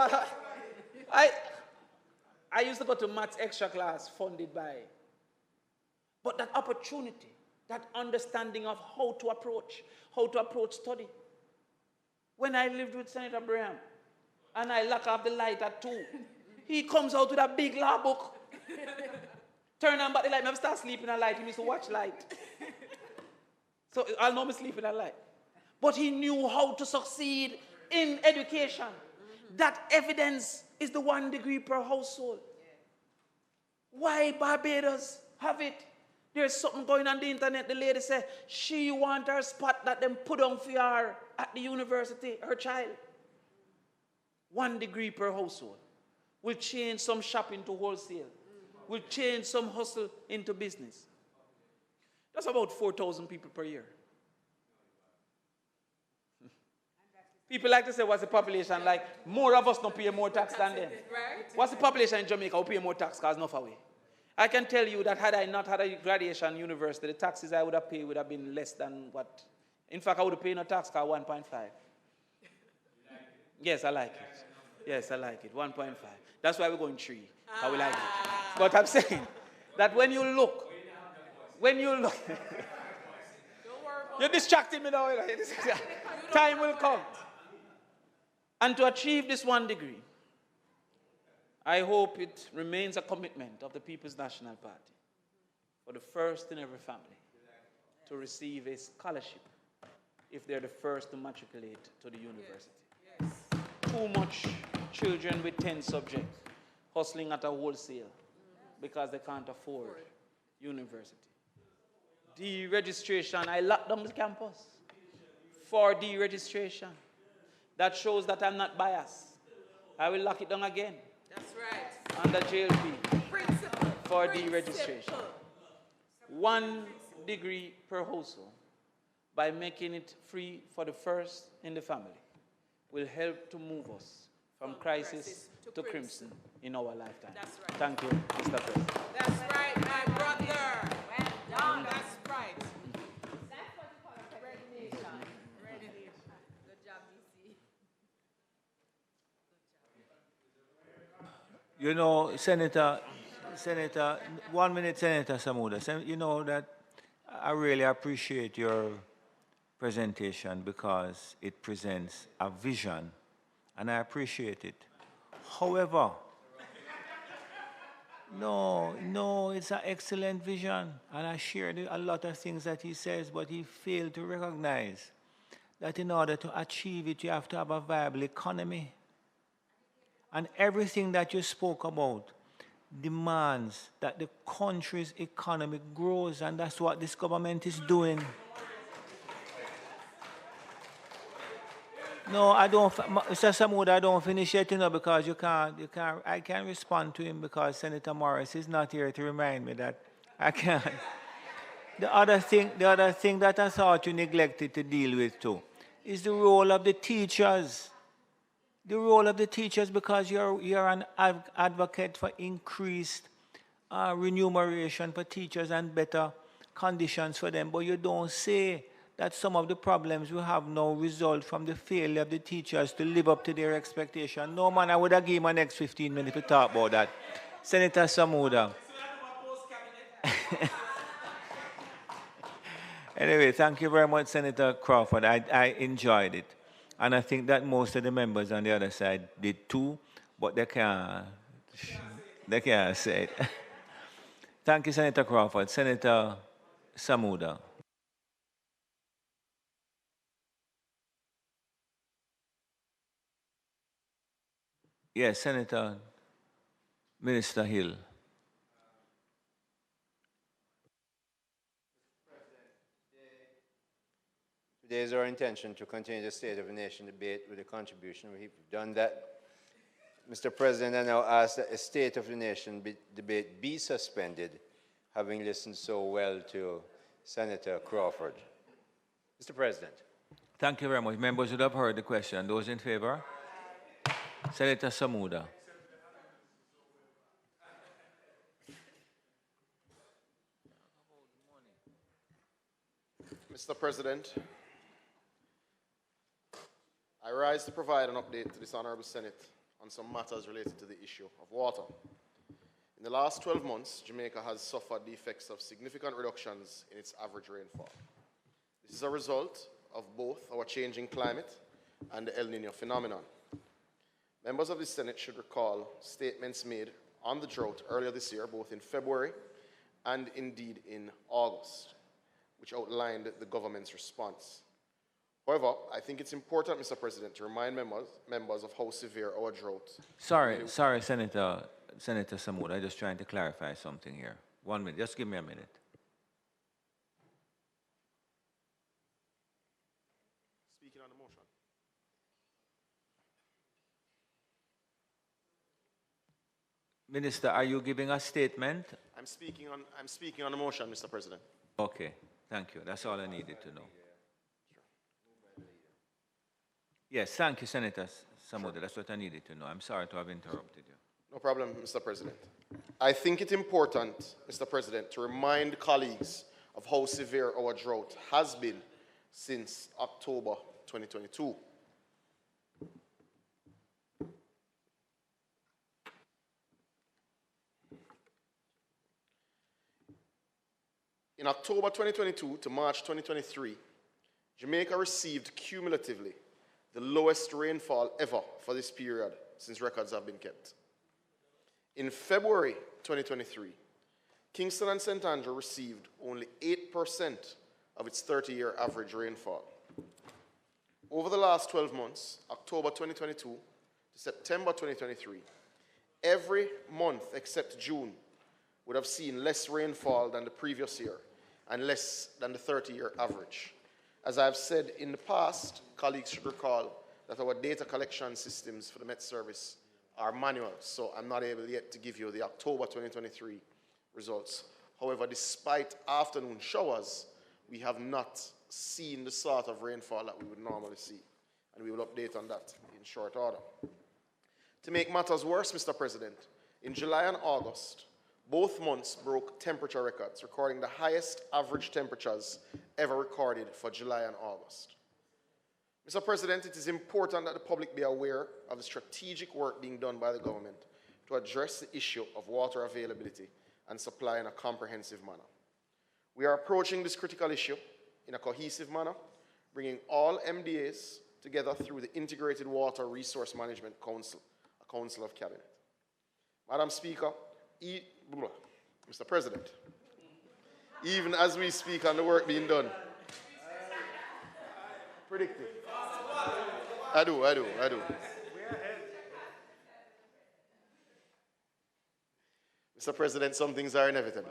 I used to go to maths extra class funded by. But that opportunity, that understanding of how to approach study. When I lived with Senator Braham, and I lock off the light at 2, he comes out with a big law book. Turn on back the light, never start sleeping at light. He used to watch light. So I'll know me sleeping at light. But he knew how to succeed in education. That evidence is the 1 degree per household. Why Barbados have it? There's something going on the internet. The lady said she want her spot that them put on for her at the university, her child. 1 degree per household will change some shopping to wholesale. Will change some hustle into business. That's about 4,000 people per year. People like to say, what's the population like? More of us don't pay more tax than them. Right? What's the population in Jamaica who pay more tax because enough away? I can tell you that had I not had a graduation university, the taxes I would have paid would have been less than what. In fact, I would have paid no tax car 1.5. Yes, I like it. Yes, I like it. 1.5. That's why we're going 3. How we like it. But I'm saying that when you look, you're distracting me now. Time will come. And to achieve this 1 degree, I hope it remains a commitment of the People's National Party for the first in every family to receive a scholarship if they're the first to matriculate to the university. Yes. Too much children with 10 subjects hustling at a wholesale because they can't afford university. Deregistration, I locked down the campus for deregistration. That shows that I'm not biased. I will lock it down again. That's right. Under JLP Principle. for deregistration. 1 degree per household by making it free for the first in the family will help to move us from crisis to crimson in our lifetime. That's right. Thank you, Mr. President. That's right, my brother. Well done. That's right. That's what you call a resignation. Good job, DC. You know, Senator, 1 minute, Senator Samuda, you know that I really appreciate your presentation because it presents a vision, and I appreciate it. However, no, it's an excellent vision, and I shared a lot of things that he says, but he failed to recognize that in order to achieve it, you have to have a viable economy. And everything that you spoke about demands that the country's economy grows, and that's what this government is doing. No, I don't, Mr. Samoud, I don't finish yet, because I can't respond to him because Senator Morris is not here to remind me that I can't. The other thing that I thought you neglected to deal with too is the role of the teachers. The role of the teachers, because you're an advocate for increased remuneration for teachers and better conditions for them, but you don't say that some of the problems we have now result from the failure of the teachers to live up to their expectation. No, man, I would have given my next 15 minutes to talk about that. Senator Samuda. Anyway, thank you very much, Senator Crawford. I enjoyed it. And I think that most of the members on the other side did too, but they can't say it. Thank you, Senator Crawford. Senator Samuda. Yes, Senator Minister Hill. Today is our intention to continue the State of the Nation debate with a contribution. We've done that. Mr. President, I now ask that the State of the Nation debate be suspended, having listened so well to Senator Crawford. Mr. President. Thank you very much. Members would have heard the question. Those in favor? Senator Samuda. Mr. President, I rise to provide an update to this Honorable Senate on some matters related to the issue of water. In the last 12 months, Jamaica has suffered the effects of significant reductions in its average rainfall. This is a result of both our changing climate and the El Niño phenomenon. Members of the Senate should recall statements made on the drought earlier this year, both in February and indeed in August, which outlined the government's response. However, I think it's important, Mr. President, to remind members of how severe our drought. Sorry, Senator Samuda. I'm just trying to clarify something here. 1 minute. Just give me a minute. Speaking on the motion. Minister, are you giving a statement? I'm speaking on the motion, Mr. President. Okay, thank you. That's all I needed to know. Yes, thank you, Senator Samuda. That's what I needed to know. I'm sorry to have interrupted you. No problem, Mr. President. I think it's important, Mr. President, to remind colleagues of how severe our drought has been since October 2022. In October 2022 to March 2023, Jamaica received cumulatively the lowest rainfall ever for this period since records have been kept. In February 2023, Kingston and St. Andrew received only 8% of its 30-year average rainfall. Over the last 12 months, October 2022 to September 2023, every month except June would have seen less rainfall than the previous year and less than the 30-year average. As I've said in the past, colleagues should recall that our data collection systems for the Met Service are manual, so I'm not able yet to give you the October 2023 results. However, despite afternoon showers, we have not seen the sort of rainfall that we would normally see, and we will update on that in short order. To make matters worse, Mr. President, in July and August, both months broke temperature records, recording the highest average temperatures ever recorded for July and August. Mr. President, it is important that the public be aware of the strategic work being done by the government to address the issue of water availability and supply in a comprehensive manner. We are approaching this critical issue in a cohesive manner, bringing all MDAs together through the Integrated Water Resource Management Council, a council of cabinet. Madam Speaker, Mr. President, even as we speak on the work being done, predicted. I do. Mr. President, some things are inevitable.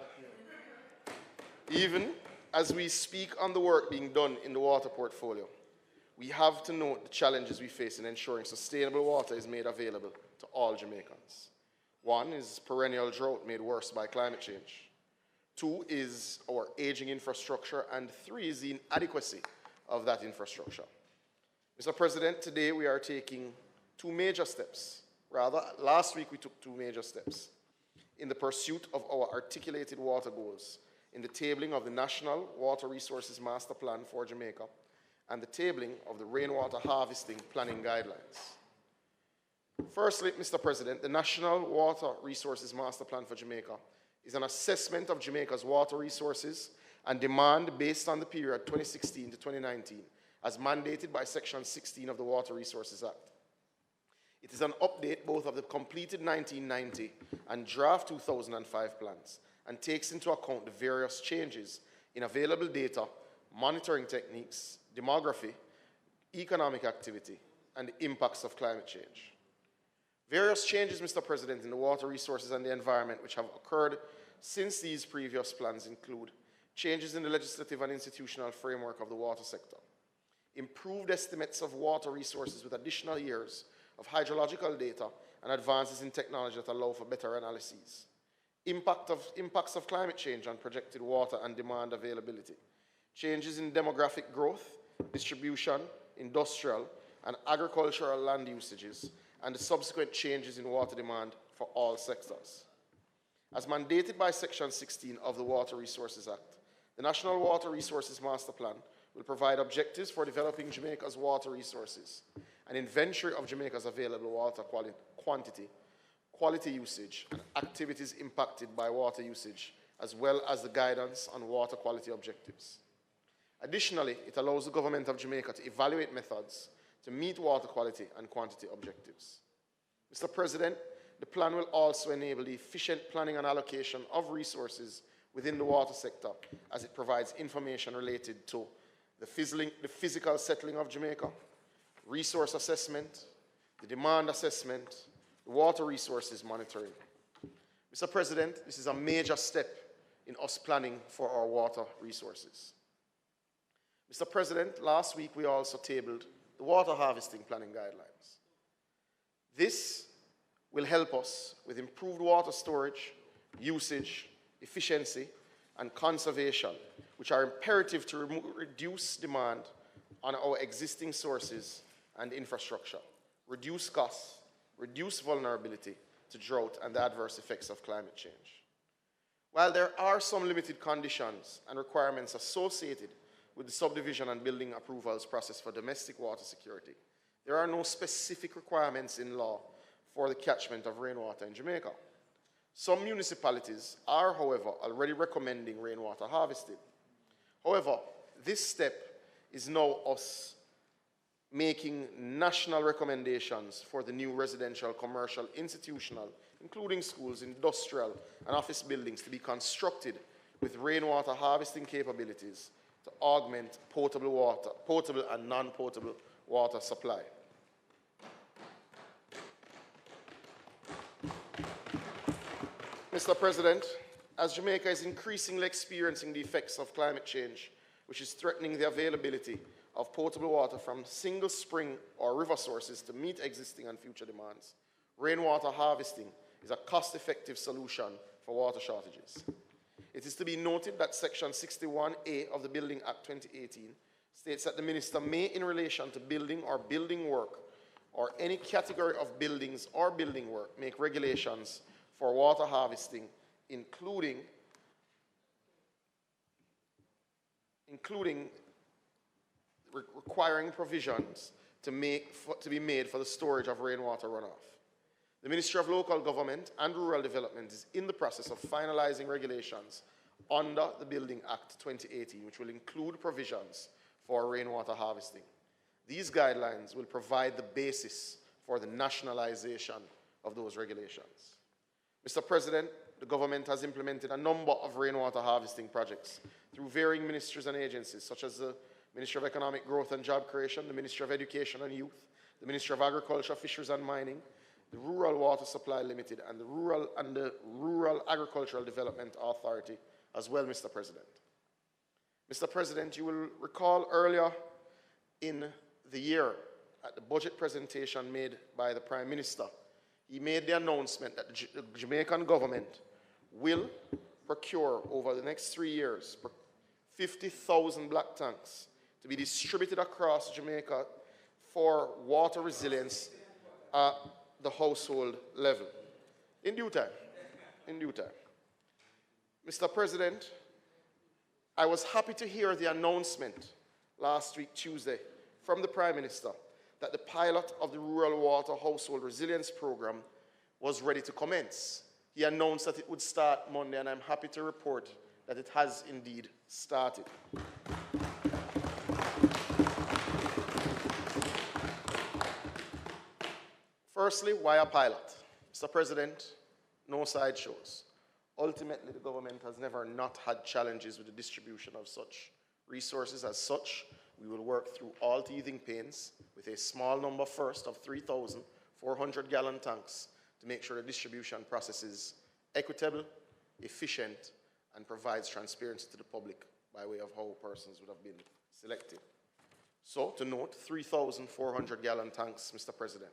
Even as we speak on the work being done in the water portfolio, we have to note the challenges we face in ensuring sustainable water is made available to all Jamaicans. One is perennial drought made worse by climate change. Two is our aging infrastructure, and three is the inadequacy of that infrastructure. Mr. President, today we are taking two major steps. Rather, last week we took two major steps in the pursuit of our articulated water goals, in the tabling of the National Water Resources Master Plan for Jamaica and the tabling of the Rainwater Harvesting Planning Guidelines. Firstly, Mr. President, the National Water Resources Master Plan for Jamaica is an assessment of Jamaica's water resources and demand based on the period 2016 to 2019, as mandated by Section 16 of the Water Resources Act. It is an update both of the completed 1990 and draft 2005 plans, and takes into account the various changes in available data, monitoring techniques, demography, economic activity, and the impacts of climate change. Various changes, Mr. President, in the water resources and the environment which have occurred since these previous plans include changes in the legislative and institutional framework of the water sector, improved estimates of water resources with additional years of hydrological data and advances in technology that allow for better analyses, impacts of climate change on projected water and demand availability, changes in demographic growth, distribution, industrial, and agricultural land usages, and the subsequent changes in water demand for all sectors. As mandated by Section 16 of the Water Resources Act, the National Water Resources Master Plan will provide objectives for developing Jamaica's water resources, an inventory of Jamaica's available water quantity, quality usage, and activities impacted by water usage, as well as the guidance on water quality objectives. Additionally, it allows the government of Jamaica to evaluate methods to meet water quality and quantity objectives. Mr. President, the plan will also enable the efficient planning and allocation of resources within the water sector, as it provides information related to the physical settling of Jamaica, resource assessment, the demand assessment, the water resources monitoring. Mr. President, this is a major step in us planning for our water resources. Mr. President, last week we also tabled the water harvesting planning guidelines. This will help us with improved water storage, usage, efficiency, and conservation, which are imperative to reduce demand on our existing sources and infrastructure, reduce costs, reduce vulnerability to drought and the adverse effects of climate change. While there are some limited conditions and requirements associated with the subdivision and building approvals process for domestic water security, there are no specific requirements in law for the catchment of rainwater in Jamaica. Some municipalities are, however, already recommending rainwater harvesting. However, this step is now us making national recommendations for the new residential, commercial, institutional, including schools, industrial, and office buildings to be constructed with rainwater harvesting capabilities to augment potable and non-potable water supply. Mr. President, as Jamaica is increasingly experiencing the effects of climate change, which is threatening the availability of potable water from single spring or river sources to meet existing and future demands, rainwater harvesting is a cost-effective solution for water shortages. It is to be noted that Section 61A of the Building Act 2018 states that the Minister may, in relation to building or building work, or any category of buildings or building work, make regulations for water harvesting, including requiring provisions to be made for the storage of rainwater runoff. The Ministry of Local Government and Rural Development is in the process of finalizing regulations under the Building Act 2018, which will include provisions for rainwater harvesting. These guidelines will provide the basis for the nationalization of those regulations. Mr. President, the government has implemented a number of rainwater harvesting projects through varying ministries and agencies, such as the Ministry of Economic Growth and Job Creation, the Ministry of Education and Youth, the Ministry of Agriculture, Fisheries and Mining, the Rural Water Supply Limited, and the Rural Agricultural Development Authority as well, Mr. President. Mr. President, you will recall earlier in the year at the budget presentation made by the Prime Minister, he made the announcement that the Jamaican government will procure over the next 3 years 50,000 black tanks to be distributed across Jamaica for water resilience at the household level. In due time. In due time. Mr. President, I was happy to hear the announcement last week, Tuesday, from the Prime Minister that the pilot of the Rural Water Household Resilience Program was ready to commence. He announced that it would start Monday, and I'm happy to report that it has indeed started. Firstly, why a pilot? Mr. President, no sideshows. Ultimately, the government has never not had challenges with the distribution of such resources. As such, we will work through all teething pains with a small number first of 3,400-gallon tanks to make sure the distribution process is equitable, efficient, and provides transparency to the public by way of how persons would have been selected. So, to note, 3,400-gallon tanks, Mr. President.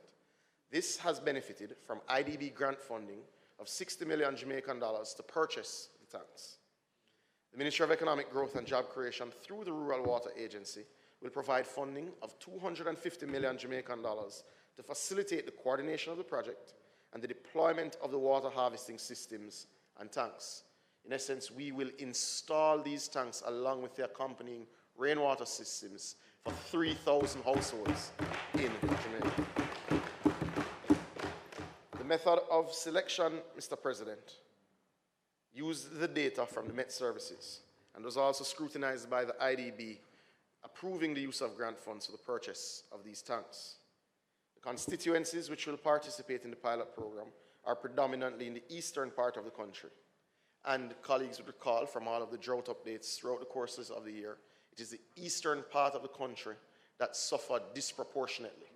This has benefited from IDB grant funding of 60 million Jamaican dollars to purchase the tanks. The Ministry of Economic Growth and Job Creation, through the Rural Water Agency, will provide funding of 250 million Jamaican dollars to facilitate the coordination of the project and the deployment of the water harvesting systems and tanks. In essence, we will install these tanks along with the accompanying rainwater systems for 3,000 households in Jamaica. The method of selection, Mr. President, used the data from the Met Services and was also scrutinized by the IDB, approving the use of grant funds for the purchase of these tanks. The constituencies which will participate in the pilot program are predominantly in the eastern part of the country. And colleagues would recall from all of the drought updates throughout the courses of the year, it is the eastern part of the country that suffered disproportionately.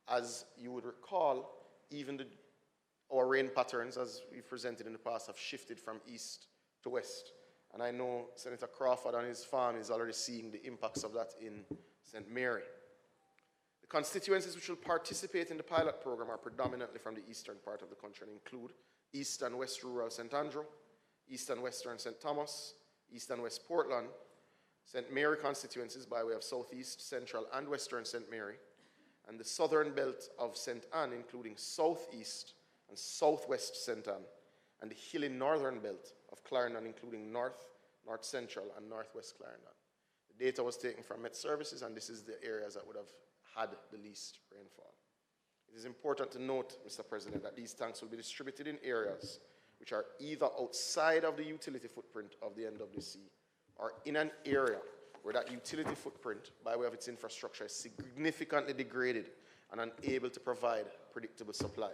As you would recall, even our rain patterns, as we've presented in the past, have shifted from east to west. And I know Senator Crawford on his farm is already seeing the impacts of that in St. Mary. The constituencies which will participate in the pilot program are predominantly from the eastern part of the country and include East and West Rural St. Andrew, East and Western St. Thomas, East and West Portland, St. Mary constituencies by way of Southeast, Central, and Western St. Mary, and the southern belt of St. Anne, including Southeast and Southwest St. Anne, and the hilly northern belt of Clarendon, including North, North Central, and Northwest Clarendon. The data was taken from Met Services, and this is the areas that would have had the least rainfall. It is important to note, Mr. President, that these tanks will be distributed in areas which are either outside of the utility footprint of the NWC or in an area where that utility footprint, by way of its infrastructure, is significantly degraded and unable to provide predictable supply.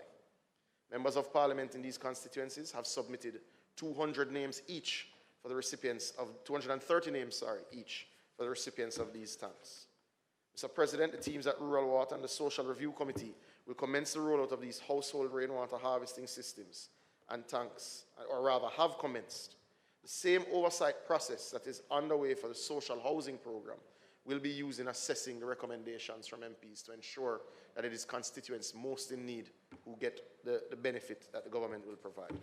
Members of Parliament in these constituencies have submitted 200 names each for the recipients of, 230 names, each for the recipients of these tanks. Mr. President, the teams at Rural Water and the Social Review Committee will commence the rollout of these household rainwater harvesting systems and tanks, or rather have commenced. The same oversight process that is underway for the social housing program will be used in assessing the recommendations from MPs to ensure that it is constituents most in need who get the benefit that the government will provide.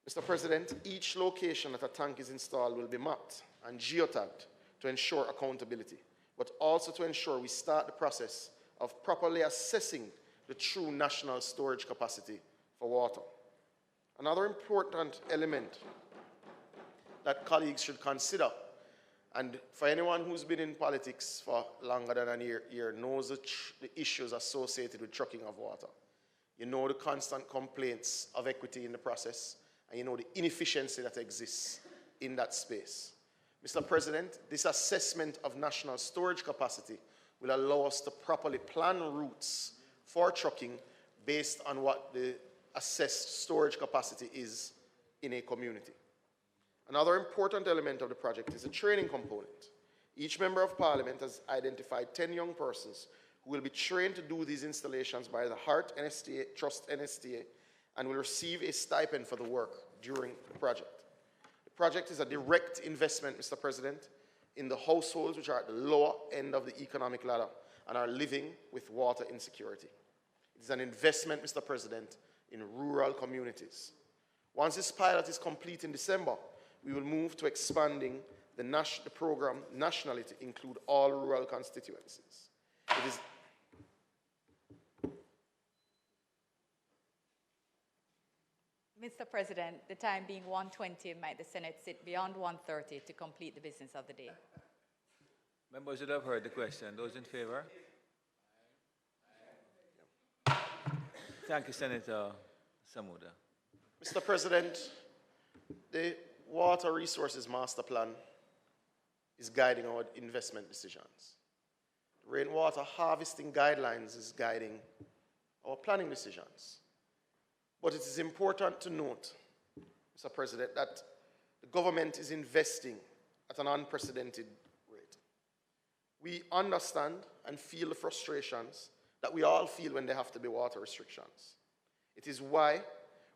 Mr. President, each location that a tank is installed will be mapped and geotagged to ensure accountability, but also to ensure we start the process of properly assessing the true national storage capacity for water. Another important element that colleagues should consider, and for anyone who's been in politics for longer than a year knows the issues associated with trucking of water. You know the constant complaints of equity in the process and you know the inefficiency that exists in that space. Mr. President, this assessment of national storage capacity will allow us to properly plan routes for trucking based on what the assessed storage capacity is in a community. Another important element of the project is the training component. Each member of parliament has identified 10 young persons who will be trained to do these installations by the Heart NSTA, Trust NSTA, and will receive a stipend for the work during the project. The project is a direct investment, Mr. President, in the households which are at the lower end of the economic ladder and are living with water insecurity. It is an investment, Mr. President, in rural communities. Once this pilot is complete in December, we will move to expanding the program nationally to include all rural constituencies. It is Mr. President, the time being 1:20, might the Senate sit beyond 1:30 to complete the business of the day? Members would have heard the question. Those in favor? Thank you, Senator Samuda. Mr. President, the Water Resources Master Plan is guiding our investment decisions. The rainwater harvesting guidelines is guiding our planning decisions. But it is important to note, Mr. President, that the government is investing at an unprecedented rate. We understand and feel the frustrations that we all feel when there have to be water restrictions. It is why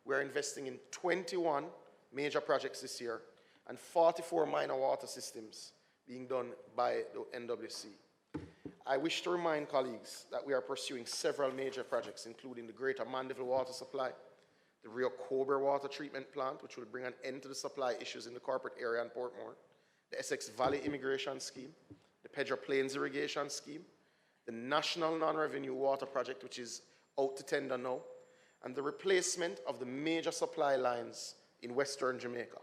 we're investing in 21 major projects this year and 44 minor water systems being done by the NWC. I wish to remind colleagues that we are pursuing several major projects, including the Greater Mandeville Water Supply, the Rio Cobra Water Treatment Plant, which will bring an end to the supply issues in the corporate area and Portmore, the Essex Valley Immigration Scheme, the Pedro Plains Irrigation Scheme, the National Non-Revenue Water Project, which is out to tender now, and the replacement of the major supply lines in Western Jamaica.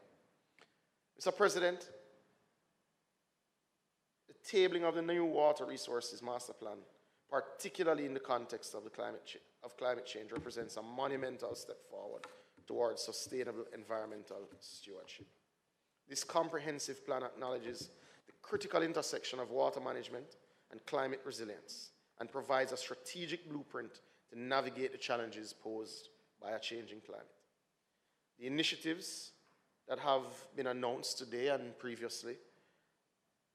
Mr. President, the tabling of the new Water Resources Master Plan, particularly in the context of climate change, represents a monumental step forward towards sustainable environmental stewardship. This comprehensive plan acknowledges the critical intersection of water management and climate resilience and provides a strategic blueprint to navigate the challenges posed by a changing climate. The initiatives that have been announced today and previously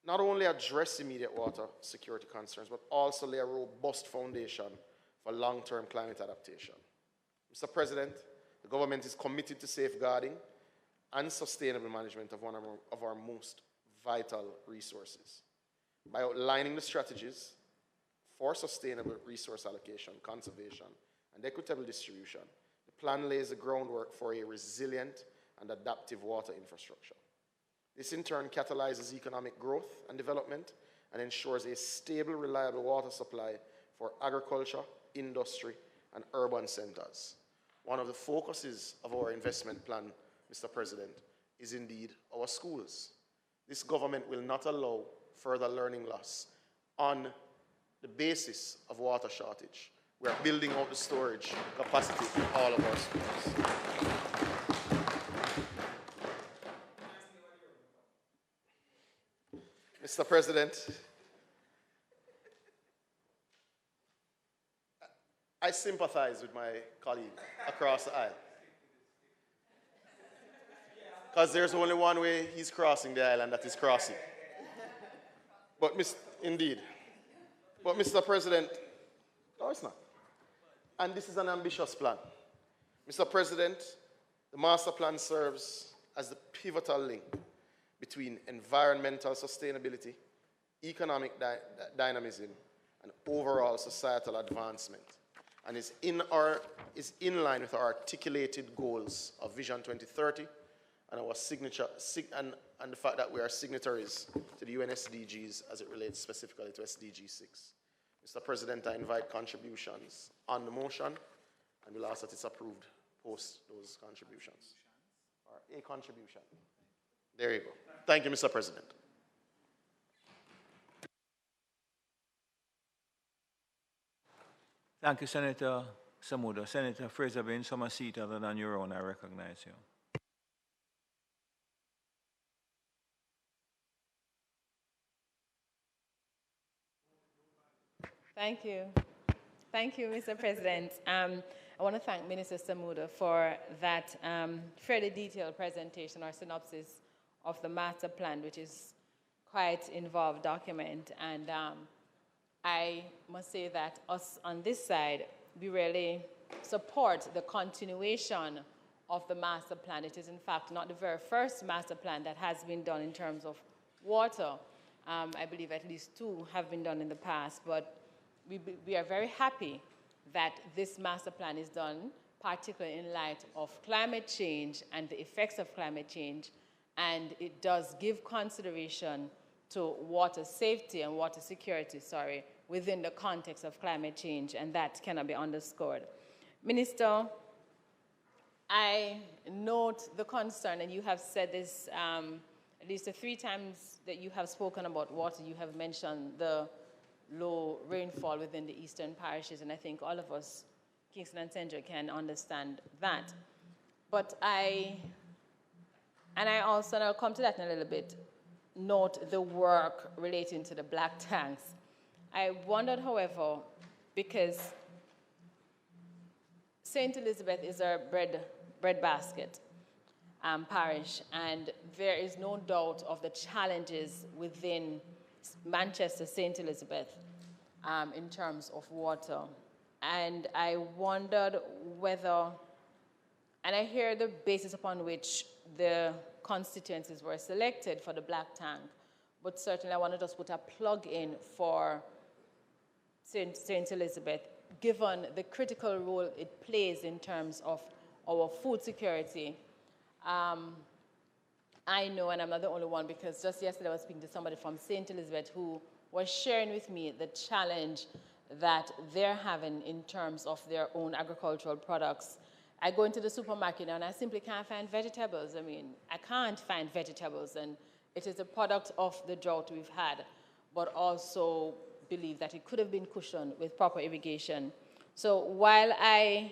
not only address immediate water security concerns, but also lay a robust foundation for long-term climate adaptation. Mr. President, the government is committed to safeguarding and sustainable management of one of our most vital resources. By outlining the strategies for sustainable resource allocation, conservation, and equitable distribution, the plan lays the groundwork for a resilient and adaptive water infrastructure. This in turn catalyzes economic growth and development and ensures a stable, reliable water supply for agriculture, industry, and urban centers. One of the focuses of our investment plan, Mr. President, is indeed our schools. This government will not allow further learning loss on the basis of water shortage. We are building out the storage capacity in all of our schools. Mr. President, I sympathize with my colleague across the aisle. Because there's only one way he's crossing the aisle, and that is crossing. But, indeed. But, Mr. President, no, it's not. And this is an ambitious plan. Mr. President, the master plan serves as the pivotal link between environmental sustainability, economic dynamism, and overall societal advancement, and is in line with our articulated goals of Vision 2030 and our signature, and the fact that we are signatories to the UN SDGs as it relates specifically to SDG 6. Mr. President, I invite contributions on the motion, and we'll ask that it's approved post those contributions. Or a contribution. There you go. Thank you, Mr. President. Thank you, Senator Samuda. Senator Fraser Bain, from a seat other than your own, I recognize you. Thank you. Thank you, Mr. President. I want to thank Minister Samuda for that fairly detailed presentation or synopsis of the master plan, which is quite involved document. And I must say that us on this side, we really support the continuation of the master plan. It is in fact not the very first master plan that has been done in terms of water. I believe at least 2 have been done in the past, but we are very happy that this master plan is done, particularly in light of climate change and the effects of climate change, and it does give consideration to water safety and water security, within the context of climate change, and that cannot be underscored. Minister, I note the concern, and you have said this at least 3 times that you have spoken about water. You have mentioned the low rainfall within the eastern parishes, and I think all of us, Kingston and Central, can understand that. But I also, and I'll come to that in a little bit, note the work relating to the black tanks. I wondered, however, because St. Elizabeth is our breadbasket parish, and there is no doubt of the challenges within Manchester, St. Elizabeth, in terms of water. And I wondered whether, and I hear the basis upon which the constituencies were selected for the black tank, but certainly I want to just put a plug in for St. Elizabeth, given the critical role it plays in terms of our food security. I know, and I'm not the only one, because just yesterday I was speaking to somebody from St. Elizabeth who was sharing with me the challenge that they're having in terms of their own agricultural products. I go into the supermarket and I simply can't find vegetables. I mean, I can't find vegetables, and it is a product of the drought we've had, but also believe that it could have been cushioned with proper irrigation. So while I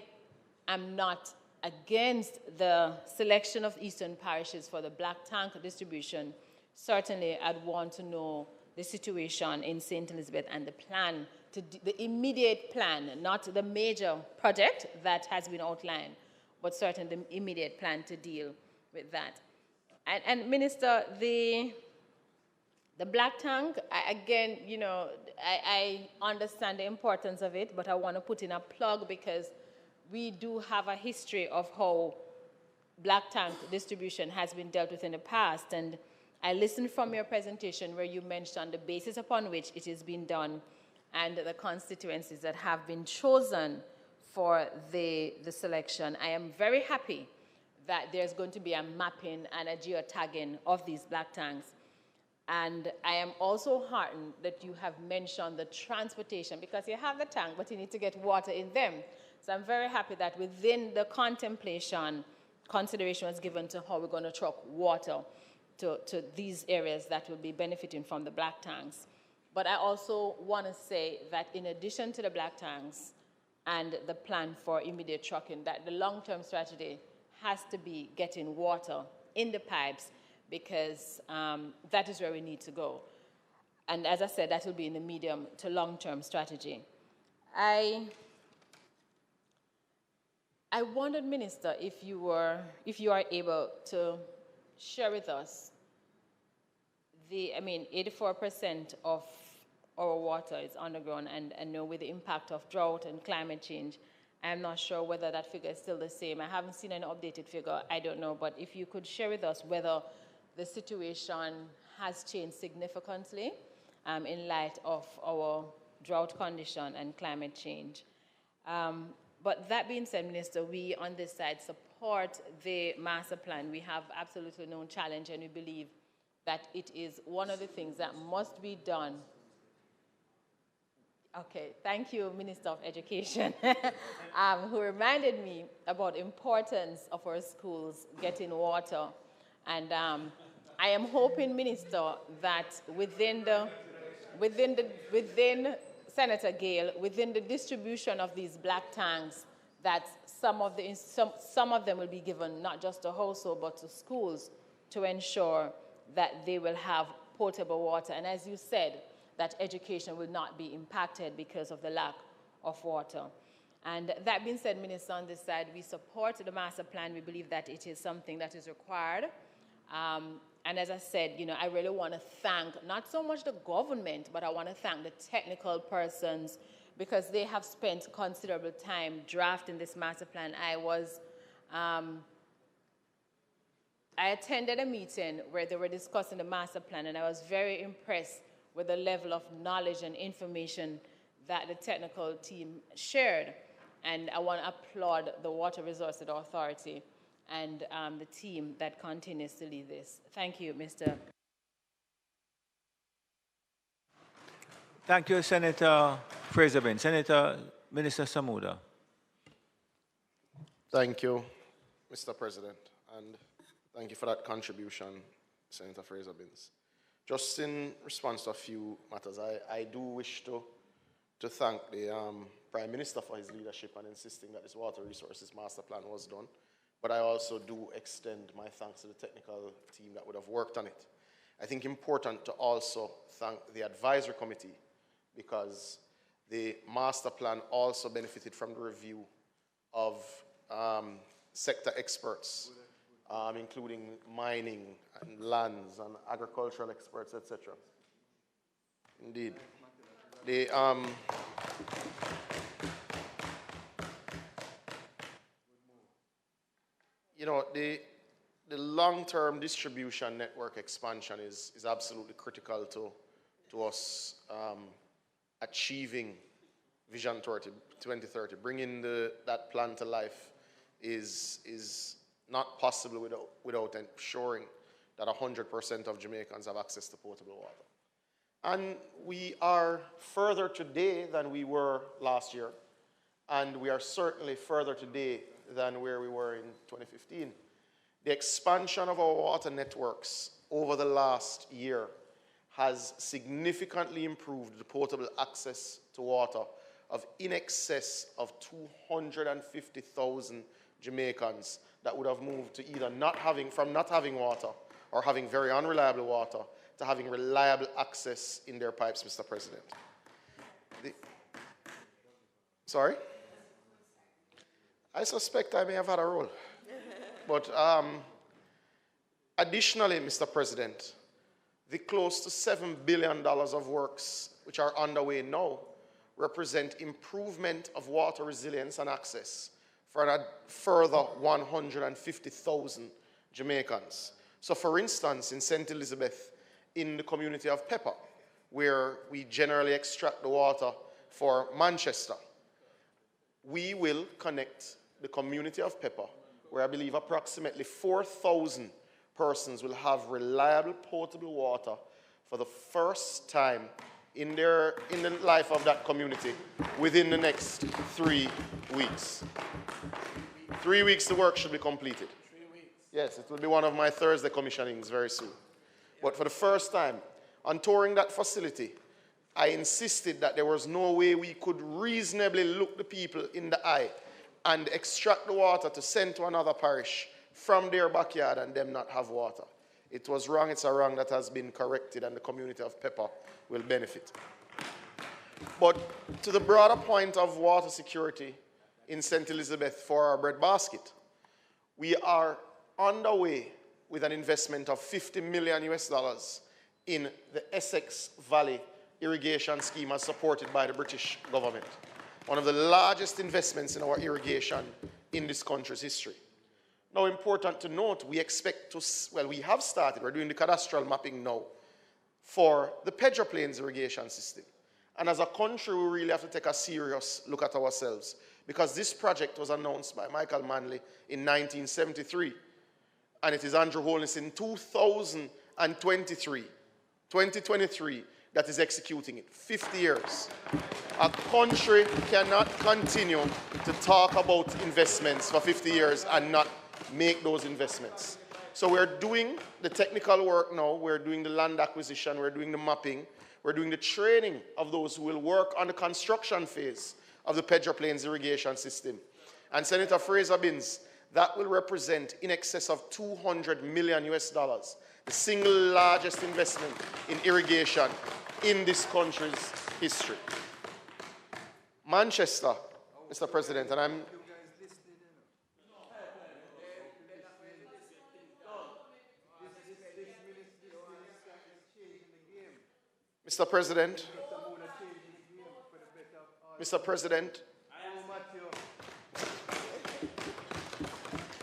am not against the selection of eastern parishes for the black tank distribution, certainly I'd want to know the situation in St. Elizabeth and the plan, the immediate plan, not the major project that has been outlined, but certainly the immediate plan to deal with that. And Minister, the black tank, again, you know, I understand the importance of it, but I want to put in a plug because we do have a history of how black tank distribution has been dealt with in the past. And I listened from your presentation where you mentioned the basis upon which it is being done and the constituencies that have been chosen for the selection. I am very happy that there's going to be a mapping and a geotagging of these black tanks. And I am also heartened that you have mentioned the transportation, because you have the tank, but you need to get water in them. So I'm very happy that within the contemplation, consideration was given to how we're going to truck water to these areas that will be benefiting from the black tanks. But I also want to say that in addition to the black tanks and the plan for immediate trucking, that the long-term strategy has to be getting water in the pipes, because that is where we need to go. And as I said, that will be in the medium to long-term strategy. I wondered, Minister, if you are able to share with us 84% of our water is underground, and with the impact of drought and climate change, I'm not sure whether that figure is still the same. I haven't seen an updated figure, I don't know, but if you could share with us whether the situation has changed significantly in light of our drought condition and climate change. But that being said, Minister, we on this side support the master plan. We have absolutely no challenge, and we believe that it is one of the things that must be done. Okay, thank you, Minister of Education, who reminded me about the importance of our schools getting water. And I am hoping, Minister, that within Senator Gale, within the distribution of these black tanks, that some of them will be given not just to household but to schools to ensure that they will have potable water. And as you said, that education will not be impacted because of the lack of water. And that being said, Minister, on this side, we support the master plan. We believe that it is something that is required. And as I said, I really want to thank not so much the government, but I want to thank the technical persons because they have spent considerable time drafting this master plan. I attended a meeting where they were discussing the master plan, and I was very impressed with the level of knowledge and information that the technical team shared. And I want to applaud the Water Resources Authority and the team that continues to lead this. Thank you, Mr. Thank you, Senator Fraser-Binns. Senator Minister Samuda. Thank you, Mr. President, and thank you for that contribution, Senator Fraser-Binns. Just in response to a few matters, I do wish to thank the Prime Minister for his leadership and insisting that this Water Resources Master Plan was done. But I also do extend my thanks to the technical team that would have worked on it. I think important to also thank the advisory committee because the master plan also benefited from the review of sector experts, including mining and lands and agricultural experts, etc. Indeed. The long-term distribution network expansion is absolutely critical to us achieving Vision 2030. Bringing that plan to life is not possible without ensuring that 100% of Jamaicans have access to potable water. And we are further today than we were last year, and we are certainly further today than where we were in 2015. The expansion of our water networks over the last year has significantly improved the potable access to water of in excess of 250,000 Jamaicans that would have moved to either from not having water or having very unreliable water to having reliable access in their pipes, Mr. President. Sorry? I suspect I may have had a role. But additionally, Mr. President, the close to $7 billion of works which are underway now represent improvement of water resilience and access for a further 150,000 Jamaicans. So for instance, in St. Elizabeth, in the community of Pepper, where we generally extract the water for Manchester, we will connect the community of Pepper, where I believe approximately 4,000 persons will have reliable potable water for the first time in the life of that community within the next 3 weeks. 3 weeks the work should be completed. 3 weeks. Yes, it will be one of my Thursday commissionings very soon. But for the first time, on touring that facility, I insisted that there was no way we could reasonably look the people in the eye and extract the water to send to another parish from their backyard and them not have water. It was wrong, it's a wrong that has been corrected, and the community of Pepper will benefit. But to the broader point of water security in St. Elizabeth for our breadbasket, we are underway with an investment of $50 million in the Essex Valley irrigation scheme as supported by the British government. One of the largest investments in our irrigation in this country's history. Now, important to note, we expect to, we have started, we're doing the cadastral mapping now for the Pedro Plains irrigation system. And as a country, we really have to take a serious look at ourselves because this project was announced by Michael Manley in 1973, and it is Andrew Holness in 2023, that is executing it. 50 years. A country cannot continue to talk about investments for 50 years and not make those investments. So we're doing the technical work now, we're doing the land acquisition, we're doing the mapping, we're doing the training of those who will work on the construction phase of the Pedro Plains irrigation system. And Senator Fraser-Binns, that will represent in excess of $200 million, the single largest investment in irrigation in this country's history. Manchester, Mr. President, and I'm... Mr. President,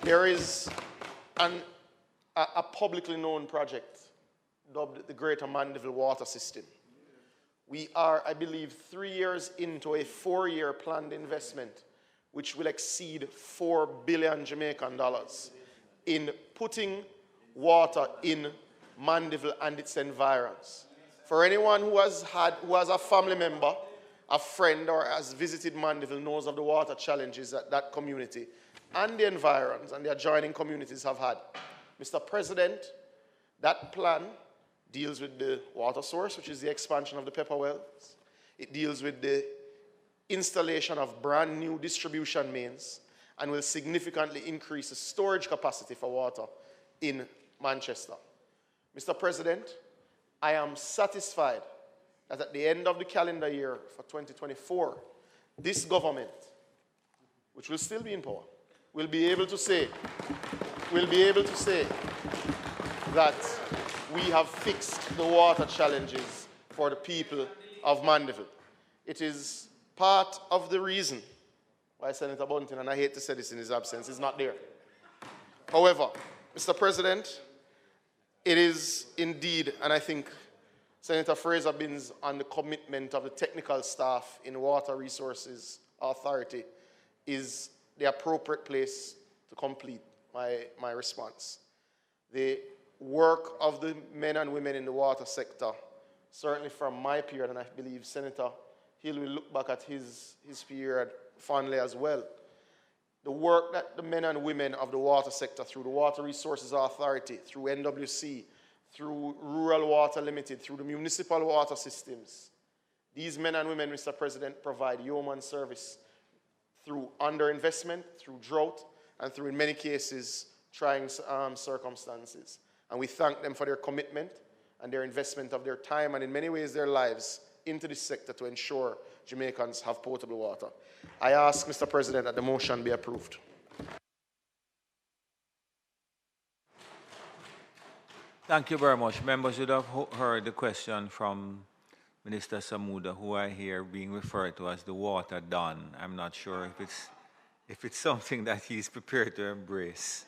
there is a publicly known project dubbed the Greater Mandeville Water System. We are, I believe, 3 years into a 4-year planned investment which will exceed 4 billion Jamaican dollars in putting water in Mandeville and its environs. For anyone who has a family member, a friend, or has visited Mandeville knows of the water challenges that that community and the environs and the adjoining communities have had. Mr. President, that plan deals with the water source, which is the expansion of the pepper wells. It deals with the installation of brand new distribution mains and will significantly increase the storage capacity for water in Manchester. Mr. President, I am satisfied that at the end of the calendar year for 2024, this government, which will still be in power, will be able to say that we have fixed the water challenges for the people of Mandeville. It is part of the reason why Senator Bunting, and I hate to say this in his absence, is not there. However, Mr. President, it is indeed, and I think Senator Fraser Binns on the commitment of the technical staff in Water Resources Authority is the appropriate place to complete my response. The work of the men and women in the water sector, certainly from my period, and I believe Senator Hill will look back at his period fondly as well. The work that the men and women of the water sector, through the Water Resources Authority, through NWC, through Rural Water Limited, through the municipal water systems, these men and women, Mr. President, provide yeoman service through underinvestment, through drought, and through, in many cases, trying circumstances. And we thank them for their commitment and their investment of their time and, in many ways, their lives into this sector to ensure Jamaicans have potable water. I ask, Mr. President, that the motion be approved. Thank you very much. Members would have heard the question from Minister Samuda, who I hear being referred to as the water don. I'm not sure if it's something that he's prepared to embrace.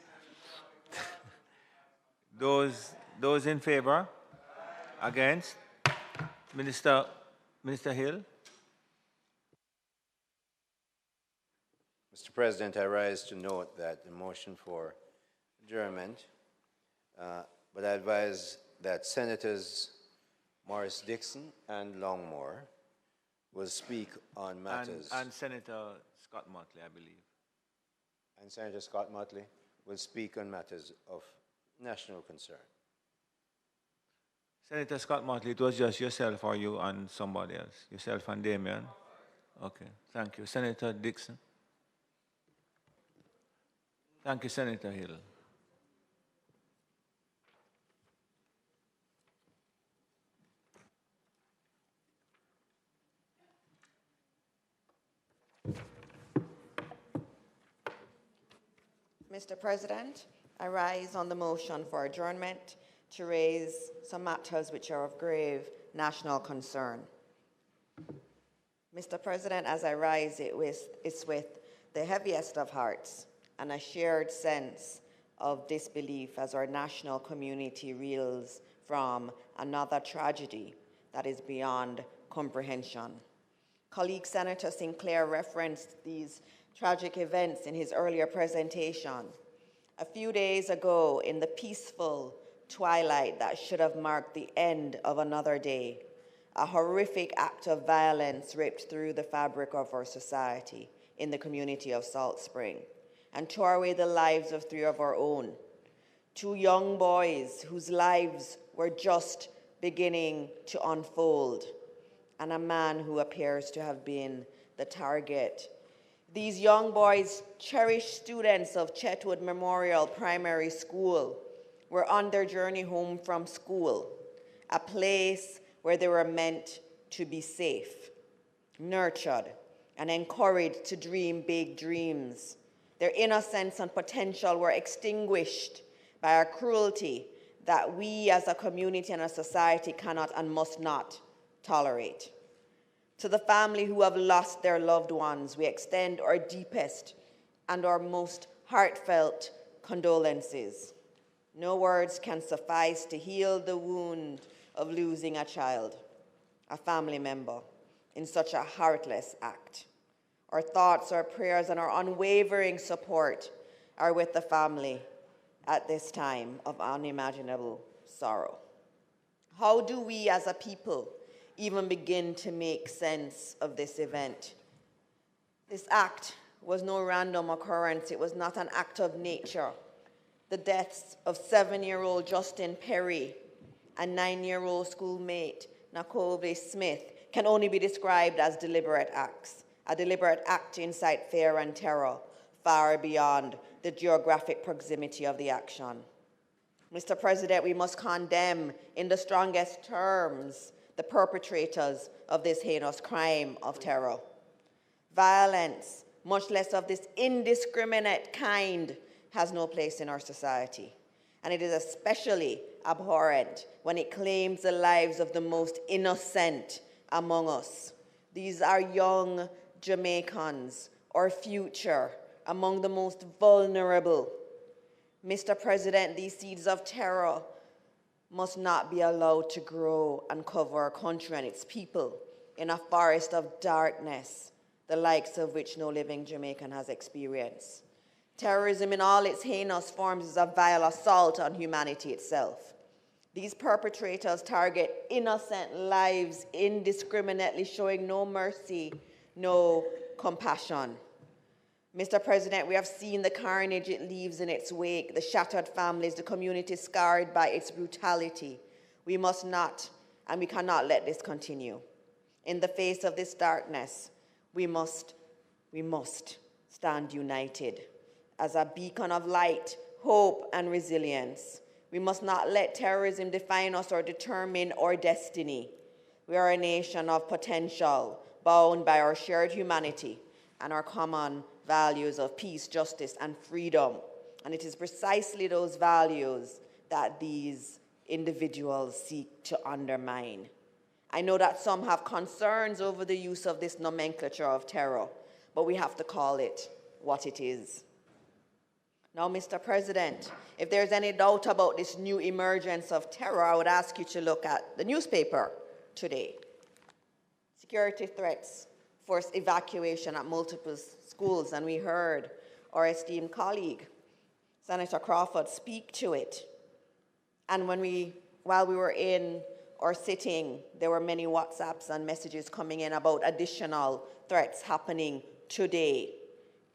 Those in favor? Against? Minister Hill? Mr. President, I rise to note that the motion for adjournment, but I advise that Senators Morris Dixon and Longmore will speak on matters. And Senator Scott Motley, I believe. And Senator Scott Motley will speak on matters of national concern. Senator Scott Motley, it was just yourself or you and somebody else? Yourself and Damion? Okay, thank you. Senator Dixon? Thank you, Senator Hill. Mr. President, I rise on the motion for adjournment to raise some matters which are of grave national concern. Mr. President, as I rise, it's with the heaviest of hearts and a shared sense of disbelief as our national community reels from another tragedy that is beyond comprehension. Colleague Senator Sinclair referenced these tragic events in his earlier presentation. A few days ago, in the peaceful twilight that should have marked the end of another day, a horrific act of violence ripped through the fabric of our society in the community of Salt Spring and tore away the lives of 3 of our own. 2 young boys whose lives were just beginning to unfold, and a man who appears to have been the target. These young boys, cherished students of Chetwood Memorial Primary School, were on their journey home from school, a place where they were meant to be safe, nurtured, and encouraged to dream big dreams. Their innocence and potential were extinguished by a cruelty that we as a community and a society cannot and must not tolerate. To the family who have lost their loved ones, we extend our deepest and our most heartfelt condolences. No words can suffice to heal the wound of losing a child, a family member, in such a heartless act. Our thoughts, our prayers, and our unwavering support are with the family at this time of unimaginable sorrow. How do we as a people even begin to make sense of this event? This act was no random occurrence. It was not an act of nature. The deaths of 7-year-old Justin Perry and 9-year-old schoolmate Nakobe Smith can only be described as deliberate acts, a deliberate act to incite fear and terror far beyond the geographic proximity of the action. Mr. President, we must condemn in the strongest terms the perpetrators of this heinous crime of terror. Violence, much less of this indiscriminate kind, has no place in our society. And it is especially abhorrent when it claims the lives of the most innocent among us. These are young Jamaicans, our future, among the most vulnerable. Mr. President, these seeds of terror must not be allowed to grow and cover our country and its people in a forest of darkness, the likes of which no living Jamaican has experienced. Terrorism in all its heinous forms is a vile assault on humanity itself. These perpetrators target innocent lives indiscriminately, showing no mercy, no compassion. Mr. President, we have seen the carnage it leaves in its wake, the shattered families, the community scarred by its brutality. We must not, and we cannot let this continue. In the face of this darkness, we must stand united as a beacon of light, hope, and resilience. We must not let terrorism define us or determine our destiny. We are a nation of potential, bound by our shared humanity and our common values of peace, justice, and freedom. And it is precisely those values that these individuals seek to undermine. I know that some have concerns over the use of this nomenclature of terror, but we have to call it what it is. Now, Mr. President, if there's any doubt about this new emergence of terror, I would ask you to look at the newspaper today. Security threats forced evacuation at multiple schools, and we heard our esteemed colleague, Senator Crawford, speak to it. And while we were in our sitting, there were many WhatsApps and messages coming in about additional threats happening today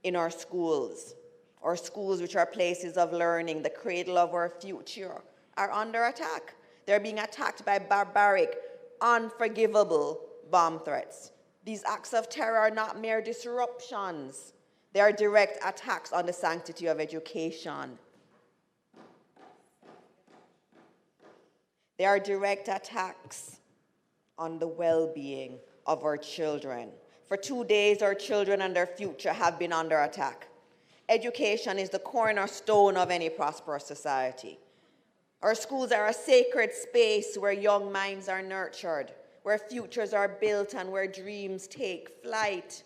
in our schools. Our schools, which are places of learning, the cradle of our future, are under attack. They're being attacked by barbaric, unforgivable bomb threats. These acts of terror are not mere disruptions. They are direct attacks on the sanctity of education. They are direct attacks on the well-being of our children. For 2 days, our children and their future have been under attack. Education is the cornerstone of any prosperous society. Our schools are a sacred space where young minds are nurtured, where futures are built, and where dreams take flight.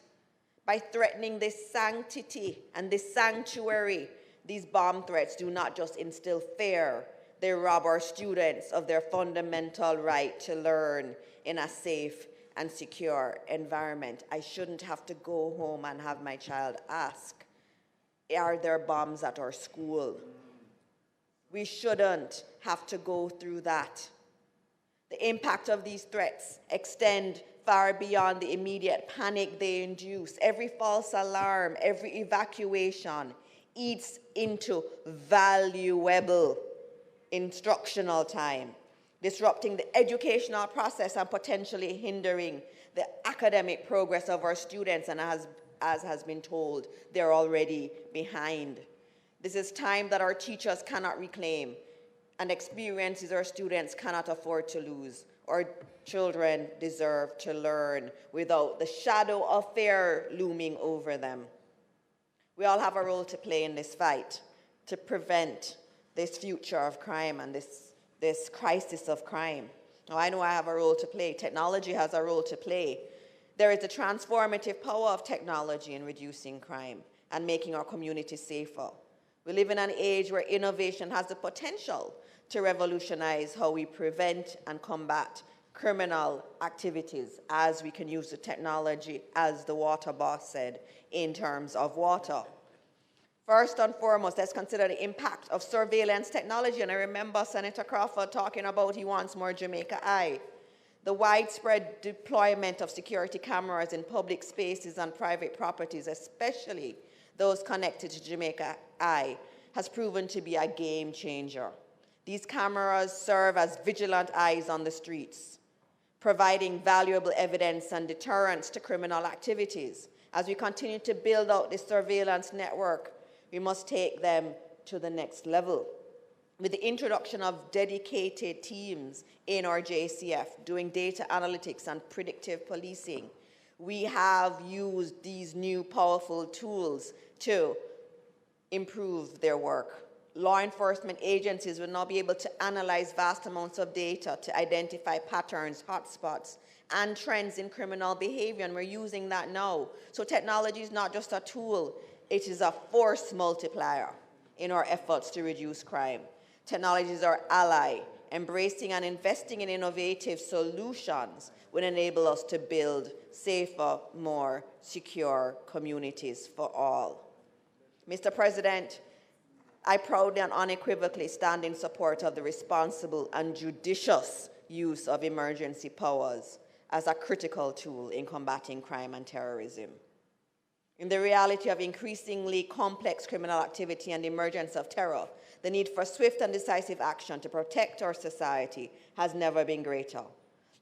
By threatening this sanctity and this sanctuary, these bomb threats do not just instill fear, they rob our students of their fundamental right to learn in a safe and secure environment. I shouldn't have to go home and have my child ask, are there bombs at our school? We shouldn't have to go through that. The impact of these threats extend far beyond the immediate panic they induce. Every false alarm, every evacuation eats into valuable instructional time, disrupting the educational process and potentially hindering the academic progress of our students, and as has been told, they're already behind. This is time that our teachers cannot reclaim and experiences our students cannot afford to lose. our children deserve to learn without the shadow of fear looming over them. We all have a role to play in this fight to prevent this future of crime and this crisis of crime. Now, I know I have a role to play. Technology has a role to play. There is the transformative power of technology in reducing crime and making our community safer. We live in an age where innovation has the potential to revolutionize how we prevent and combat criminal activities, as we can use the technology, as the water boss said, in terms of water. First and foremost, let's consider the impact of surveillance technology. And I remember Senator Crawford talking about he wants more Jamaica Eye. The widespread deployment of security cameras in public spaces and private properties, especially those connected to Jamaica Eye, has proven to be a game changer. These cameras serve as vigilant eyes on the streets, providing valuable evidence and deterrence to criminal activities. As we continue to build out this surveillance network, we must take them to the next level. With the introduction of dedicated teams in our JCF doing data analytics and predictive policing, we have used these new powerful tools to improve their work. Law enforcement agencies will now be able to analyze vast amounts of data to identify patterns, hotspots, and trends in criminal behavior, and we're using that now. So technology is not just a tool, it is a force multiplier in our efforts to reduce crime. Technology is our ally. Embracing and investing in innovative solutions will enable us to build safer, more secure communities for all. Mr. President, I proudly and unequivocally stand in support of the responsible and judicious use of emergency powers as a critical tool in combating crime and terrorism. In the reality of increasingly complex criminal activity and the emergence of terror, the need for swift and decisive action to protect our society has never been greater.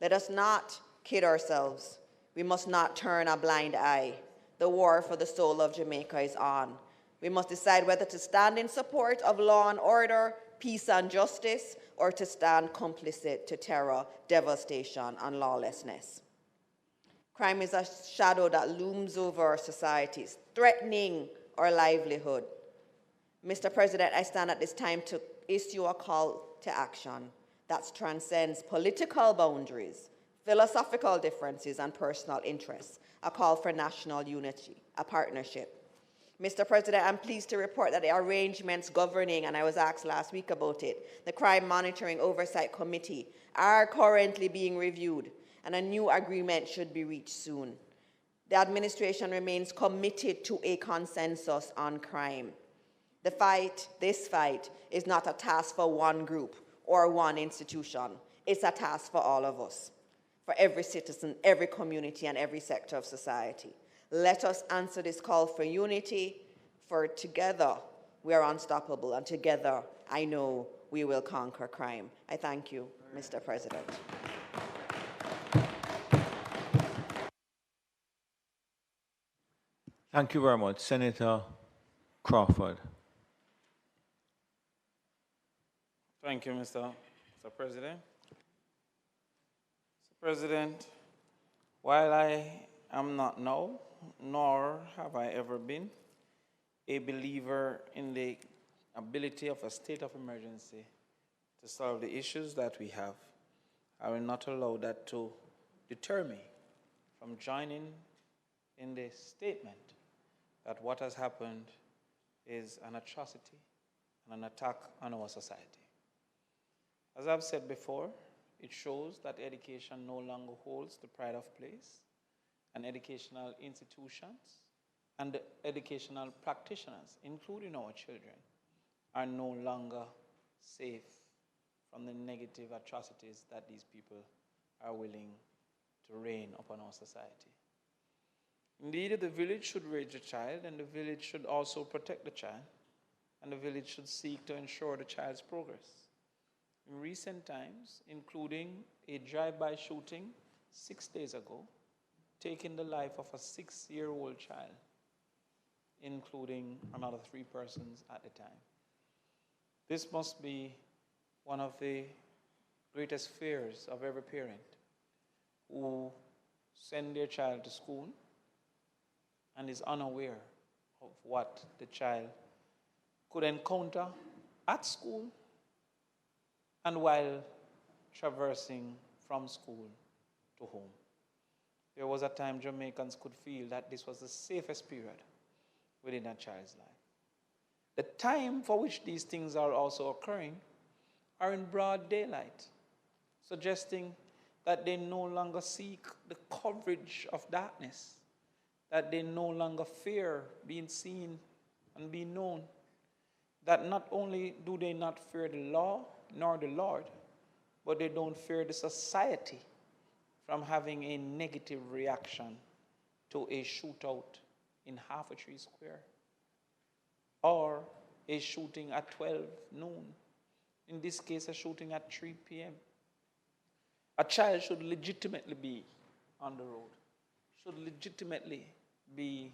Let us not kid ourselves. We must not turn a blind eye. The war for the soul of Jamaica is on. We must decide whether to stand in support of law and order, peace and justice, or to stand complicit to terror, devastation, and lawlessness. Crime is a shadow that looms over our societies, threatening our livelihood. Mr. President, I stand at this time to issue a call to action that transcends political boundaries, philosophical differences, and personal interests, a call for national unity, a partnership. Mr. President, I'm pleased to report that the arrangements governing, and I was asked last week about it, the Crime Monitoring Oversight Committee are currently being reviewed, and a new agreement should be reached soon. The administration remains committed to a consensus on crime. This fight is not a task for one group or one institution. It's a task for all of us, for every citizen, every community, and every sector of society. Let us answer this call for unity, for together we are unstoppable, and together I know we will conquer crime. I thank you, Mr. President. Thank you very much. Senator Crawford. Thank you, Mr. President. Mr. President, while I am not now, nor have I ever been, a believer in the ability of a state of emergency to solve the issues that we have, I will not allow that to deter me from joining in the statement that what has happened is an atrocity and an attack on our society. As I've said before, it shows that education no longer holds the pride of place, and educational institutions and educational practitioners, including our children, are no longer safe from the negative atrocities that these people are willing to rain upon our society. Indeed, the village should raise the child, and the village should also protect the child, and the village should seek to ensure the child's progress. In recent times, including a drive-by shooting 6 days ago, taking the life of a 6-year-old child, including another 3 persons at the time. This must be one of the greatest fears of every parent who send their child to school and is unaware of what the child could encounter at school and while traversing from school to home. There was a time Jamaicans could feel that this was the safest period within a child's life. The time for which these things are also occurring are in broad daylight, suggesting that they no longer seek the coverage of darkness, that they no longer fear being seen and being known, that not only do they not fear the law nor the Lord, but they don't fear the society from having a negative reaction to a shootout in Half a Tree Square or a shooting at 12 noon. In this case, a shooting at 3 p.m. A child should legitimately be on the road, should legitimately be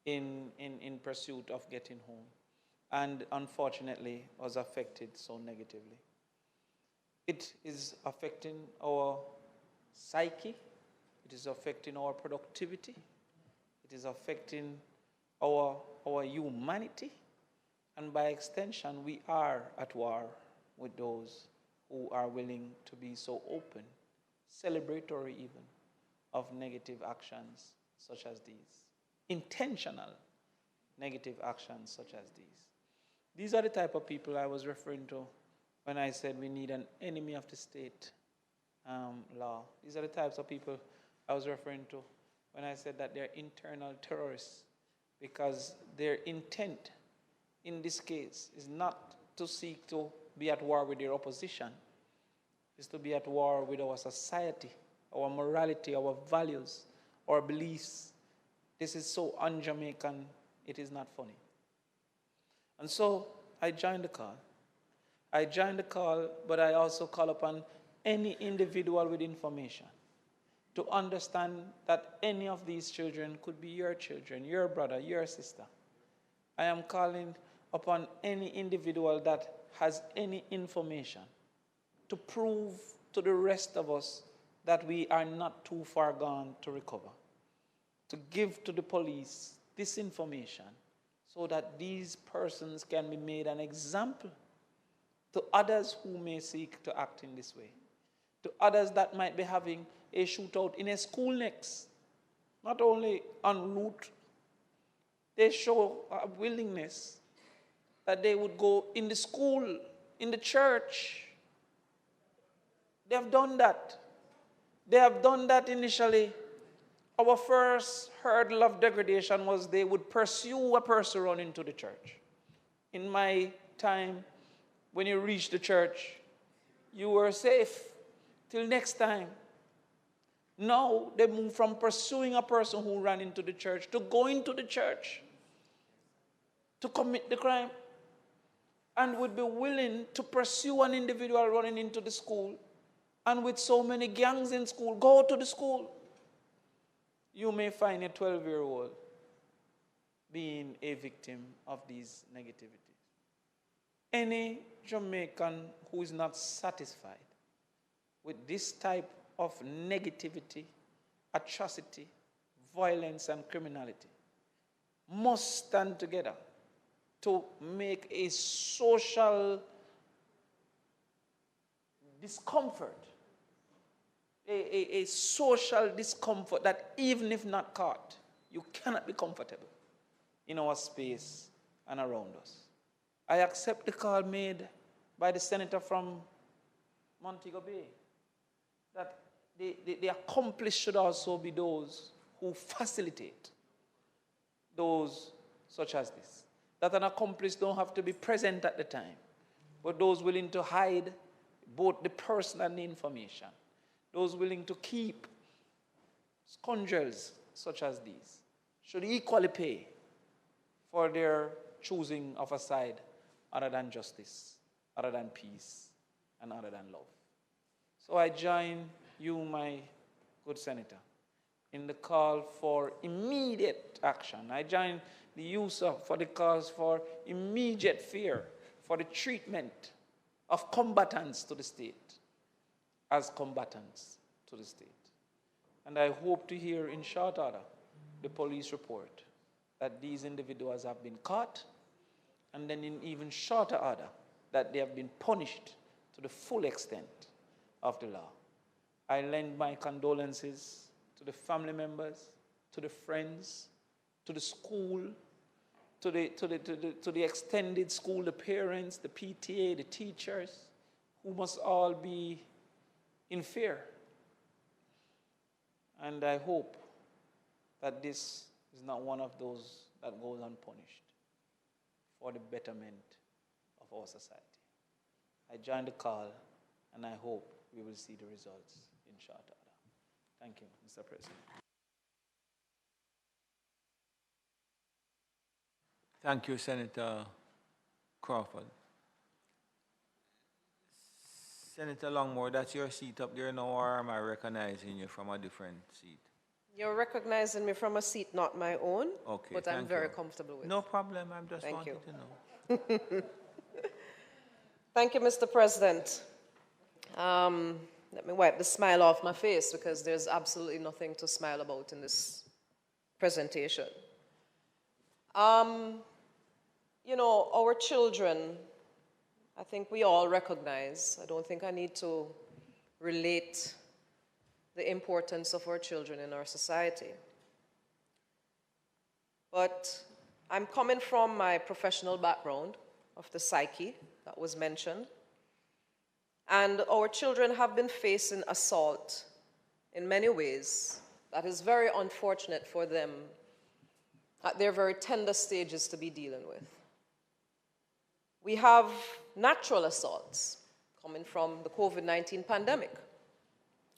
in pursuit of getting home, and unfortunately was affected so negatively. It is affecting our psyche, it is affecting our productivity, it is affecting our humanity, and by extension, we are at war with those who are willing to be so open, celebratory even, of negative actions such as these. Intentional negative actions such as these. These are the type of people I was referring to when I said we need an enemy of the state law. These are the types of people I was referring to when I said that they're internal terrorists, because their intent in this case is not to seek to be at war with their opposition, is to be at war with our society, our morality, our values, our beliefs. This is so un-Jamaican, it is not funny. And so I joined the call. I joined the call, but I also call upon any individual with information to understand that any of these children could be your children, your brother, your sister. I am calling upon any individual that has any information to prove to the rest of us that we are not too far gone to recover, to give to the police this information so that these persons can be made an example to others who may seek to act in this way, to others that might be having a shootout in a school next, not only en route. They show a willingness that they would go in the school, in the church. They have done that. They have done that initially. Our first hurdle of degradation was they would pursue a person running to the church. In my time, when you reached the church, you were safe till next time. Now they move from pursuing a person who ran into the church to going to the church to commit the crime, and would be willing to pursue an individual running into the school, and with so many gangs in school, go to the school. You may find a 12-year-old being a victim of these negativities. Any Jamaican who is not satisfied with this type of negativity, atrocity, violence, and criminality must stand together to make a social discomfort, a social discomfort that even if not caught, you cannot be comfortable in our space and around us. I accept the call made by the senator from Montego Bay that the accomplished should also be those who facilitate those such as this. That an accomplice don't have to be present at the time, but those willing to hide both the person and the information, those willing to keep scoundrels such as these, should equally pay for their choosing of a side other than justice, other than peace, and other than love. So I join you, my good senator, in the call for immediate action. I join the use for the cause for immediate fear, for the treatment of combatants to the state. as combatants to the state. And I hope to hear in short order the police report that these individuals have been caught, and then in even shorter order that they have been punished to the full extent of the law. I lend my condolences to the family members, to the friends, to the school, to the extended school, the parents, the PTA, the teachers, who must all be in fear. And I hope that this is not one of those that goes unpunished for the betterment of our society. I join the call, and I hope we will see the results in short order. Thank you, Mr. President. Thank you, Senator Crawford. Senator Longmore, that's your seat up there now, or am I recognizing you from a different seat? You're recognizing me from a seat not my own, Okay, but I'm very comfortable with. No problem, I'm just wanting to know. Thank you, Mr. President. Let me wipe the smile off my face because there's absolutely nothing to smile about in this presentation. You know, our children, I think we all recognize, I don't think I need to relate the importance of our children in our society. But I'm coming from my professional background of the psyche that was mentioned. And our children have been facing assault in many ways that is very unfortunate for them at their very tender stages to be dealing with. We have natural assaults coming from the COVID-19 pandemic,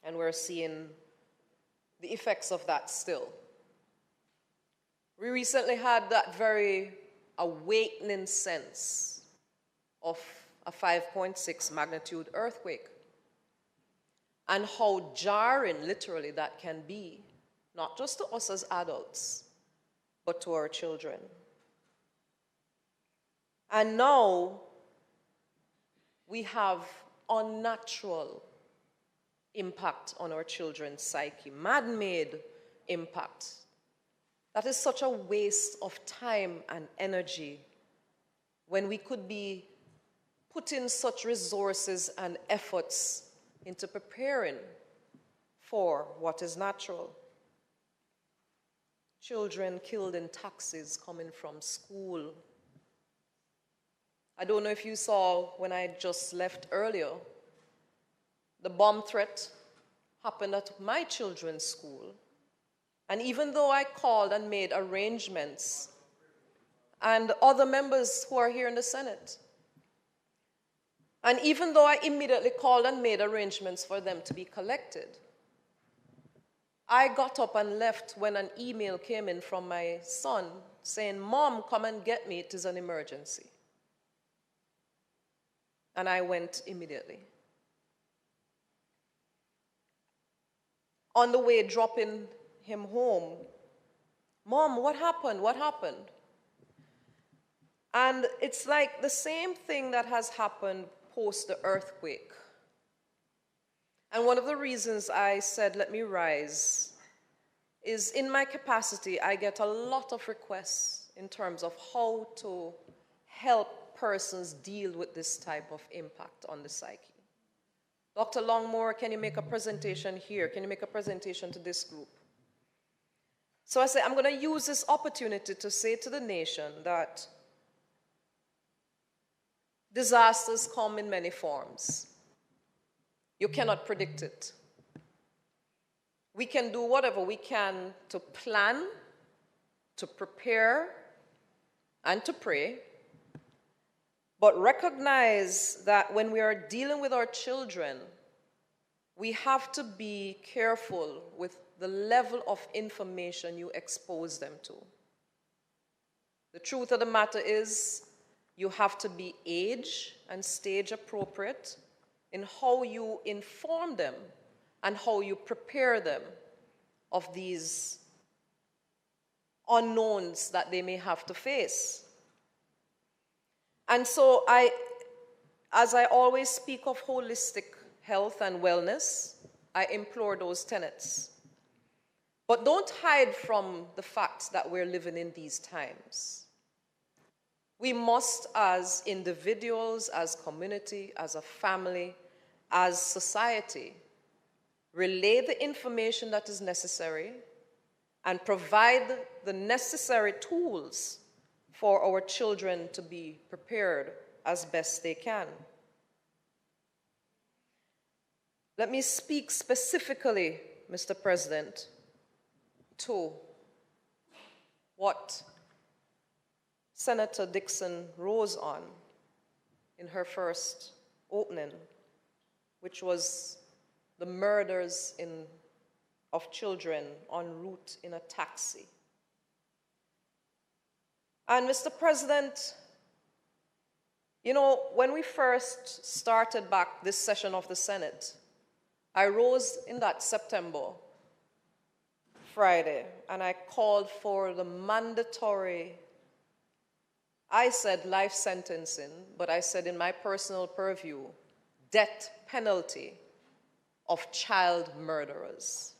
and we're seeing the effects of that still. We recently had that very awakening sense of a 5.6 magnitude earthquake, and how jarring, literally, that can be, not just to us as adults, but to our children. And now we have unnatural impact on our children's psyche, man-made impact. That is such a waste of time and energy when we could be putting such resources and efforts into preparing for what is natural. Children killed in taxis coming from school. I don't know if you saw when I just left earlier, the bomb threat happened at my children's school. And even though I called and made arrangements, and other members who are here in the Senate, and even though I immediately called and made arrangements for them to be collected, I got up and left when an email came in from my son saying, "Mom, come and get me, it is an emergency." And I went immediately. On the way, dropping him home, "Mom, what happened? What happened?" And it's like the same thing that has happened post the earthquake. And one of the reasons I said, let me rise, is in my capacity, I get a lot of requests in terms of how to help persons deal with this type of impact on the psyche. Dr. Longmore, can you make a presentation here? Can you make a presentation to this group? So I say, I'm going to use this opportunity to say to the nation that disasters come in many forms. You cannot predict it. We can do whatever we can to plan, to prepare, and to pray, but recognize that when we are dealing with our children, we have to be careful with the level of information you expose them to. The truth of the matter is, you have to be age and stage appropriate in how you inform them and how you prepare them of these unknowns that they may have to face. And so as I always speak of holistic health, and wellness, I implore those tenets. But don't hide from the fact that we're living in these times. We must, as individuals, as community, as a family, as society, relay the information that is necessary and provide the necessary tools for our children to be prepared as best they can. Let me speak specifically, Mr. President, to what Senator Dixon rose on in her first opening, which was the murders of children en route in a taxi. And Mr. President, you know, when we first started back this session of the Senate, I rose in that September Friday and I called for the mandatory, I said life sentencing, but I said in my personal purview, death penalty of child murderers.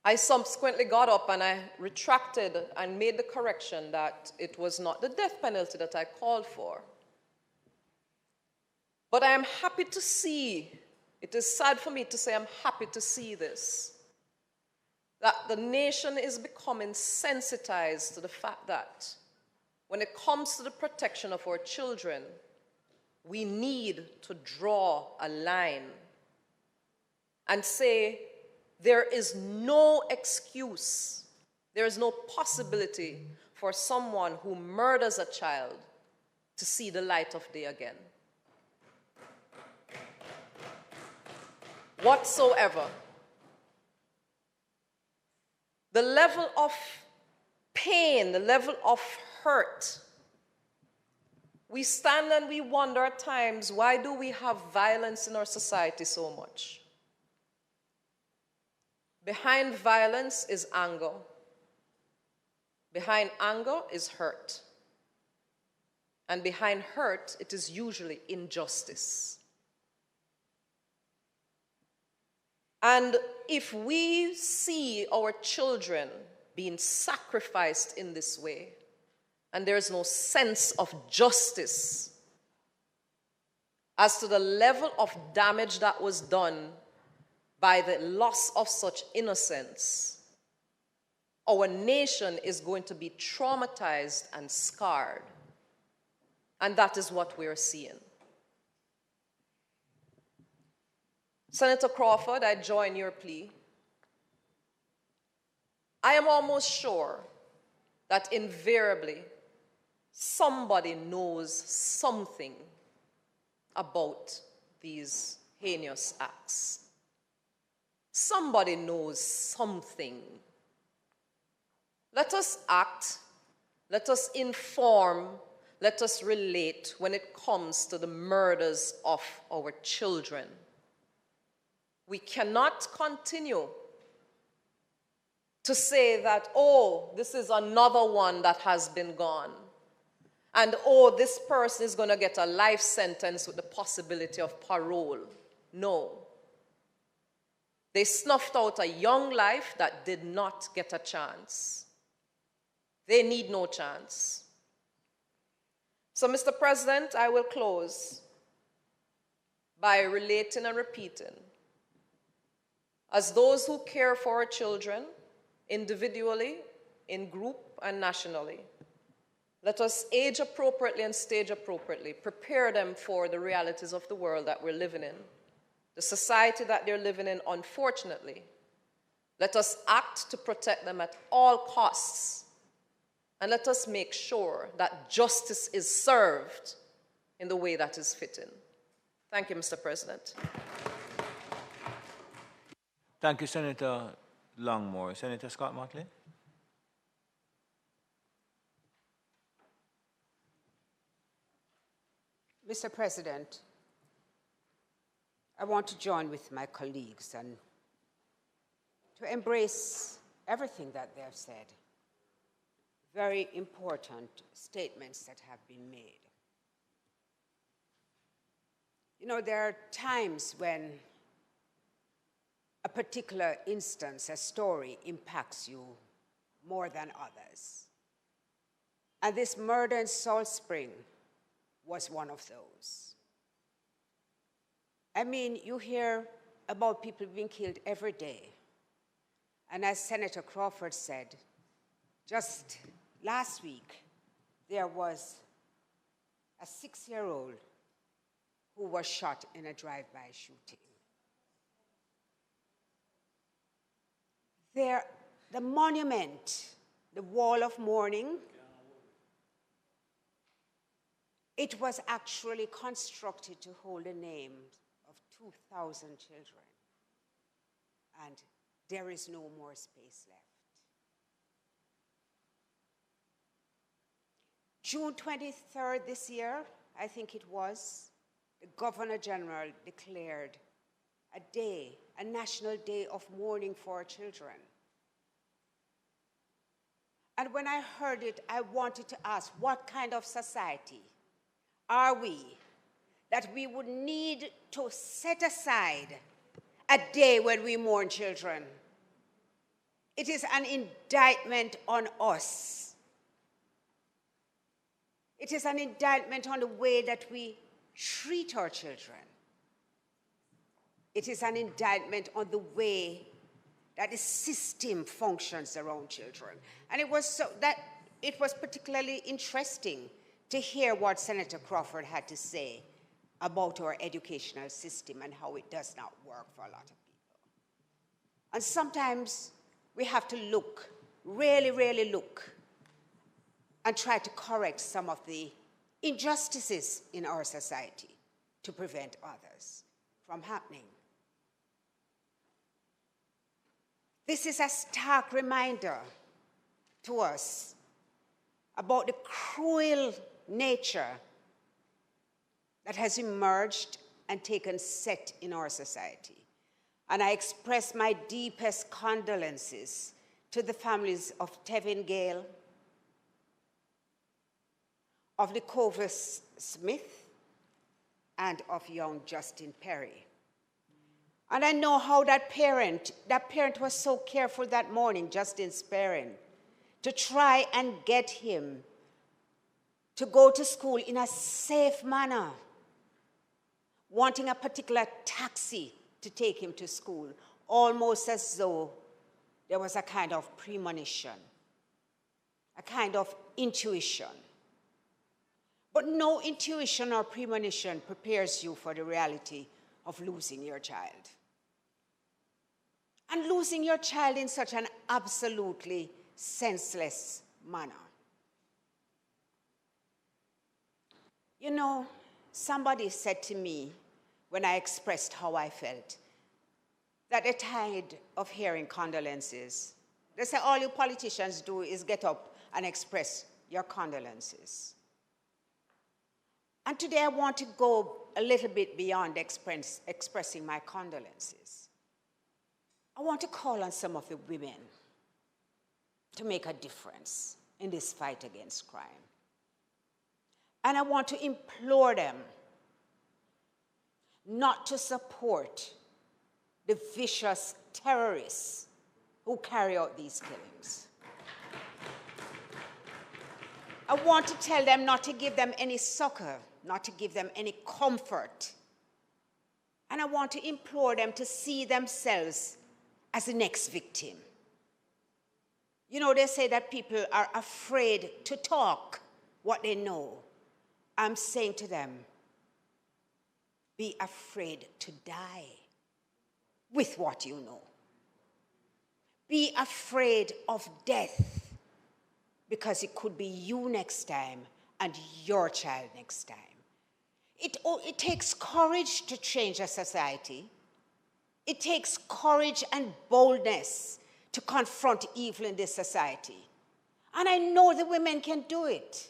I subsequently got up and I retracted and made the correction that it was not the death penalty that I called for. But I am happy to see, it is sad for me to say I'm happy to see this, that the nation is becoming sensitized to the fact that when it comes to the protection of our children, we need to draw a line and say, there is no excuse, there is no possibility for someone who murders a child to see the light of day again. Whatsoever. The level of pain, the level of hurt, we stand and we wonder at times, why do we have violence in our society so much? Behind violence is anger. Behind anger is hurt. And behind hurt, it is usually injustice. And if we see our children being sacrificed in this way, and there is no sense of justice as to the level of damage that was done by the loss of such innocence, our nation is going to be traumatized and scarred. And that is what we are seeing. Senator Crawford, I join your plea. I am almost sure that invariably somebody knows something about these heinous acts. Somebody knows something. Let us act, let us inform, let us relate when it comes to the murders of our children. We cannot continue to say that, oh, this is another one that has been gone. And, oh, this person is going to get a life sentence with the possibility of parole. No. They snuffed out a young life that did not get a chance. They need no chance. So, Mr. President, I will close by relating and repeating. As those who care for our children, individually, in group, and nationally, let us age appropriately and stage appropriately, prepare them for the realities of the world that we're living in, the society that they're living in, unfortunately. Let us act to protect them at all costs, and let us make sure that justice is served in the way that is fitting. Thank you, Mr. President. Thank you, Senator Longmore. Senator Scott Martley. Mr. President, I want to join with my colleagues and to embrace everything that they have said. Very important statements that have been made. You know, there are times when a particular instance, a story, impacts you more than others. And this murder in Salt Spring was one of those. I mean, you hear about people being killed every day. And as Senator Crawford said, just last week, there was a 6-year-old who was shot in a drive-by shooting. The monument, the wall of mourning, it was actually constructed to hold the names of 2,000 children. And there is no more space left. June 23rd this year, I think it was, the Governor General declared a day, a national day of mourning for children. And when I heard it, I wanted to ask, what kind of society are we that we would need to set aside a day when we mourn children? It is an indictment on us. It is an indictment on the way that we treat our children. It is an indictment on the way that the system functions around children. And it was particularly interesting to hear what Senator Crawford had to say about our educational system and how it does not work for a lot of people. And sometimes we have to look, really, really look, and try to correct some of the injustices in our society to prevent others from happening. This is a stark reminder to us about the cruel nature that has emerged and taken set in our society. And I express my deepest condolences to the families of Tevin Gale, of Nicovus Smith, and of young Justin Perry. And I know how that parent was so careful that morning, Justin's parent, to try and get him to go to school in a safe manner, wanting a particular taxi to take him to school, almost as though there was a kind of premonition, a kind of intuition. But no intuition or premonition prepares you for the reality of losing your child. And losing your child in such an absolutely senseless manner. You know, somebody said to me when I expressed how I felt, that at the tide of hearing condolences, they say all you politicians do is get up and express your condolences. And today I want to go a little bit beyond expressing my condolences. I want to call on some of the women to make a difference in this fight against crime. And I want to implore them not to support the vicious terrorists who carry out these killings. I want to tell them not to give them any succor, not to give them any comfort. And I want to implore them to see themselves as the next victim. You know, they say that people are afraid to talk what they know. I'm saying to them, be afraid to die with what you know. Be afraid of death, because it could be you next time and your child next time. It takes courage to change a society. It takes courage and boldness to confront evil in this society. And I know the women can do it.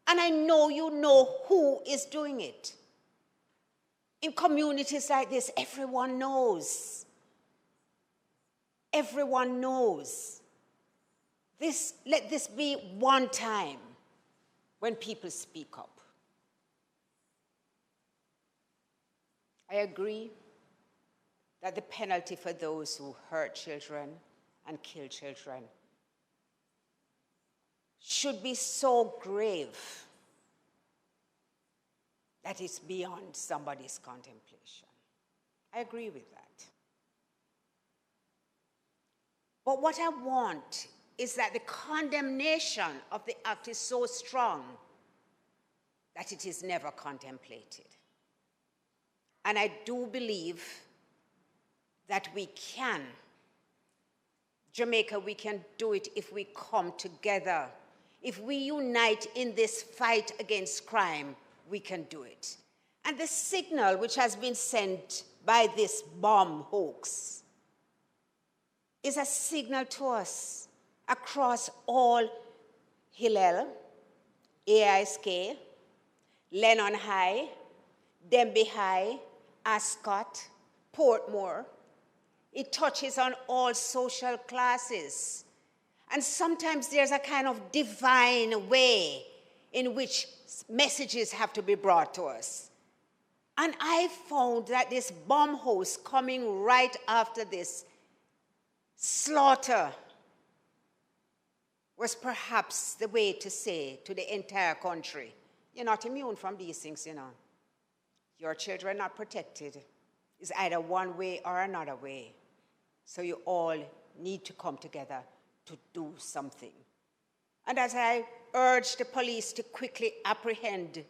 And I know you know who is doing it. In communities like this, everyone knows. Everyone knows. Let this be one time when people speak up. I agree that the penalty for those who hurt children and kill children should be so grave that it's beyond somebody's contemplation. I agree with that. But what I want is that the condemnation of the act is so strong that it is never contemplated. And I do believe that we can. Jamaica, we can do it if we come together. If we unite in this fight against crime, we can do it. And the signal which has been sent by this bomb hoax is a signal to us across all Hillel, AISK, Lennon High, Denby High, Ascot, Portmore. It touches on all social classes. And sometimes there's a kind of divine way in which messages have to be brought to us. And I found that this bomb hoax coming right after this slaughter was perhaps the way to say to the entire country, you're not immune from these things, you know. Your children are not protected. It's either one way or another way. So you all need to come together to do something. And as I urge the police to quickly apprehend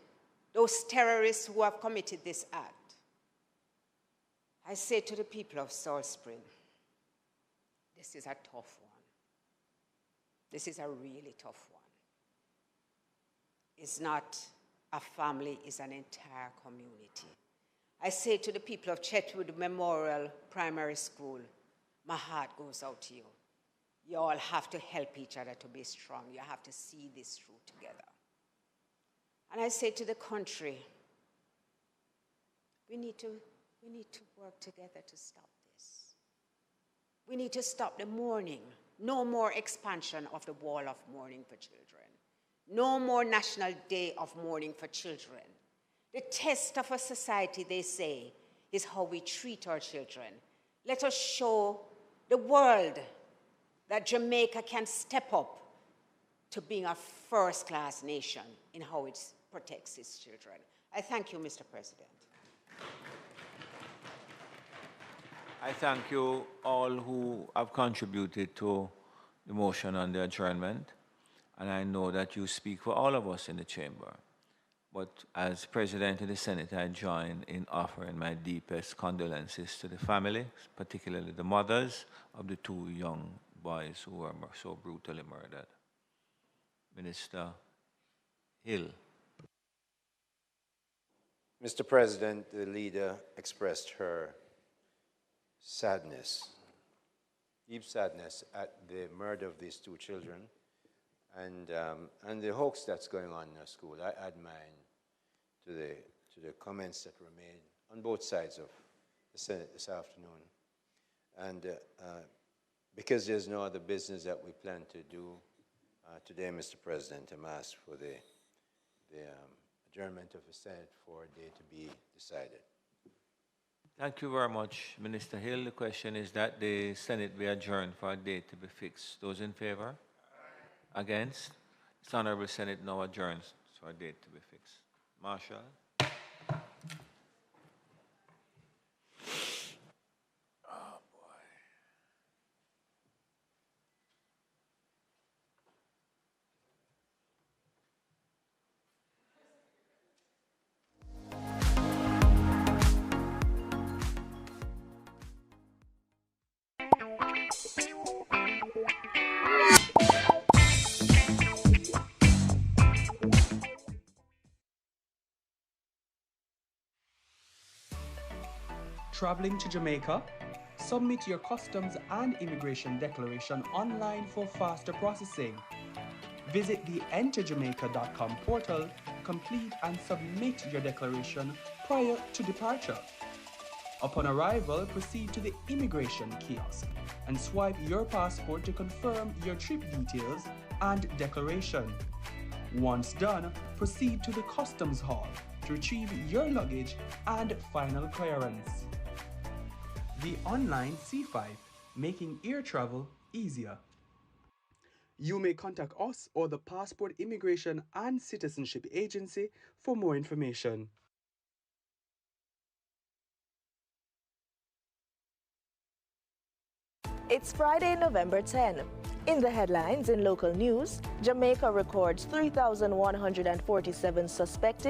those terrorists who have committed this act, I say to the people of Salt Spring, this is a tough one. This is a really tough one. It's not a family, it's an entire community. I say to the people of Chetwood Memorial Primary School, my heart goes out to you. You all have to help each other to be strong. You have to see this through together. And I say to the country, we need to work together to stop this. We need to stop the mourning. No more expansion of the wall of mourning for children. No more National Day of Mourning for children. The test of a society, they say, is how we treat our children. Let us show the world that Jamaica can step up to being a first-class nation in how it protects its children. I thank you, Mr. President. I thank you all who have contributed to the motion on the adjournment, and I know that you speak for all of us in the chamber. But as President of the Senate, I join in offering my deepest condolences to the families, particularly the mothers of the two young boys who were so brutally murdered. Minister Hill. Mr. President, the leader expressed her sadness, deep sadness at the murder of these two children and the hoax that's going on in our school. I add mine to the comments that were made on both sides of the Senate this afternoon. And because there's no other business that we plan to do today, Mr. President, I'm asked for the adjournment of the Senate for a day to be decided. Thank you very much, Minister Hill. The question is that the Senate be adjourned for a date to be fixed. Those in favor? Against? This Honorable Senate now adjourns for a date to be fixed. Marshall. Traveling to Jamaica? Submit your customs and immigration declaration online for faster processing. Visit the enterjamaica.com portal, complete and submit your declaration prior to departure. Upon arrival, proceed to the immigration kiosk and swipe your passport to confirm your trip details and declaration. Once done, proceed to the customs hall to retrieve your luggage and final clearance. The online C5, making air travel easier. You may contact us or the Passport, Immigration and Citizenship Agency for more information. It's Friday, November 10. In the headlines in local news, Jamaica records 3,147 suspected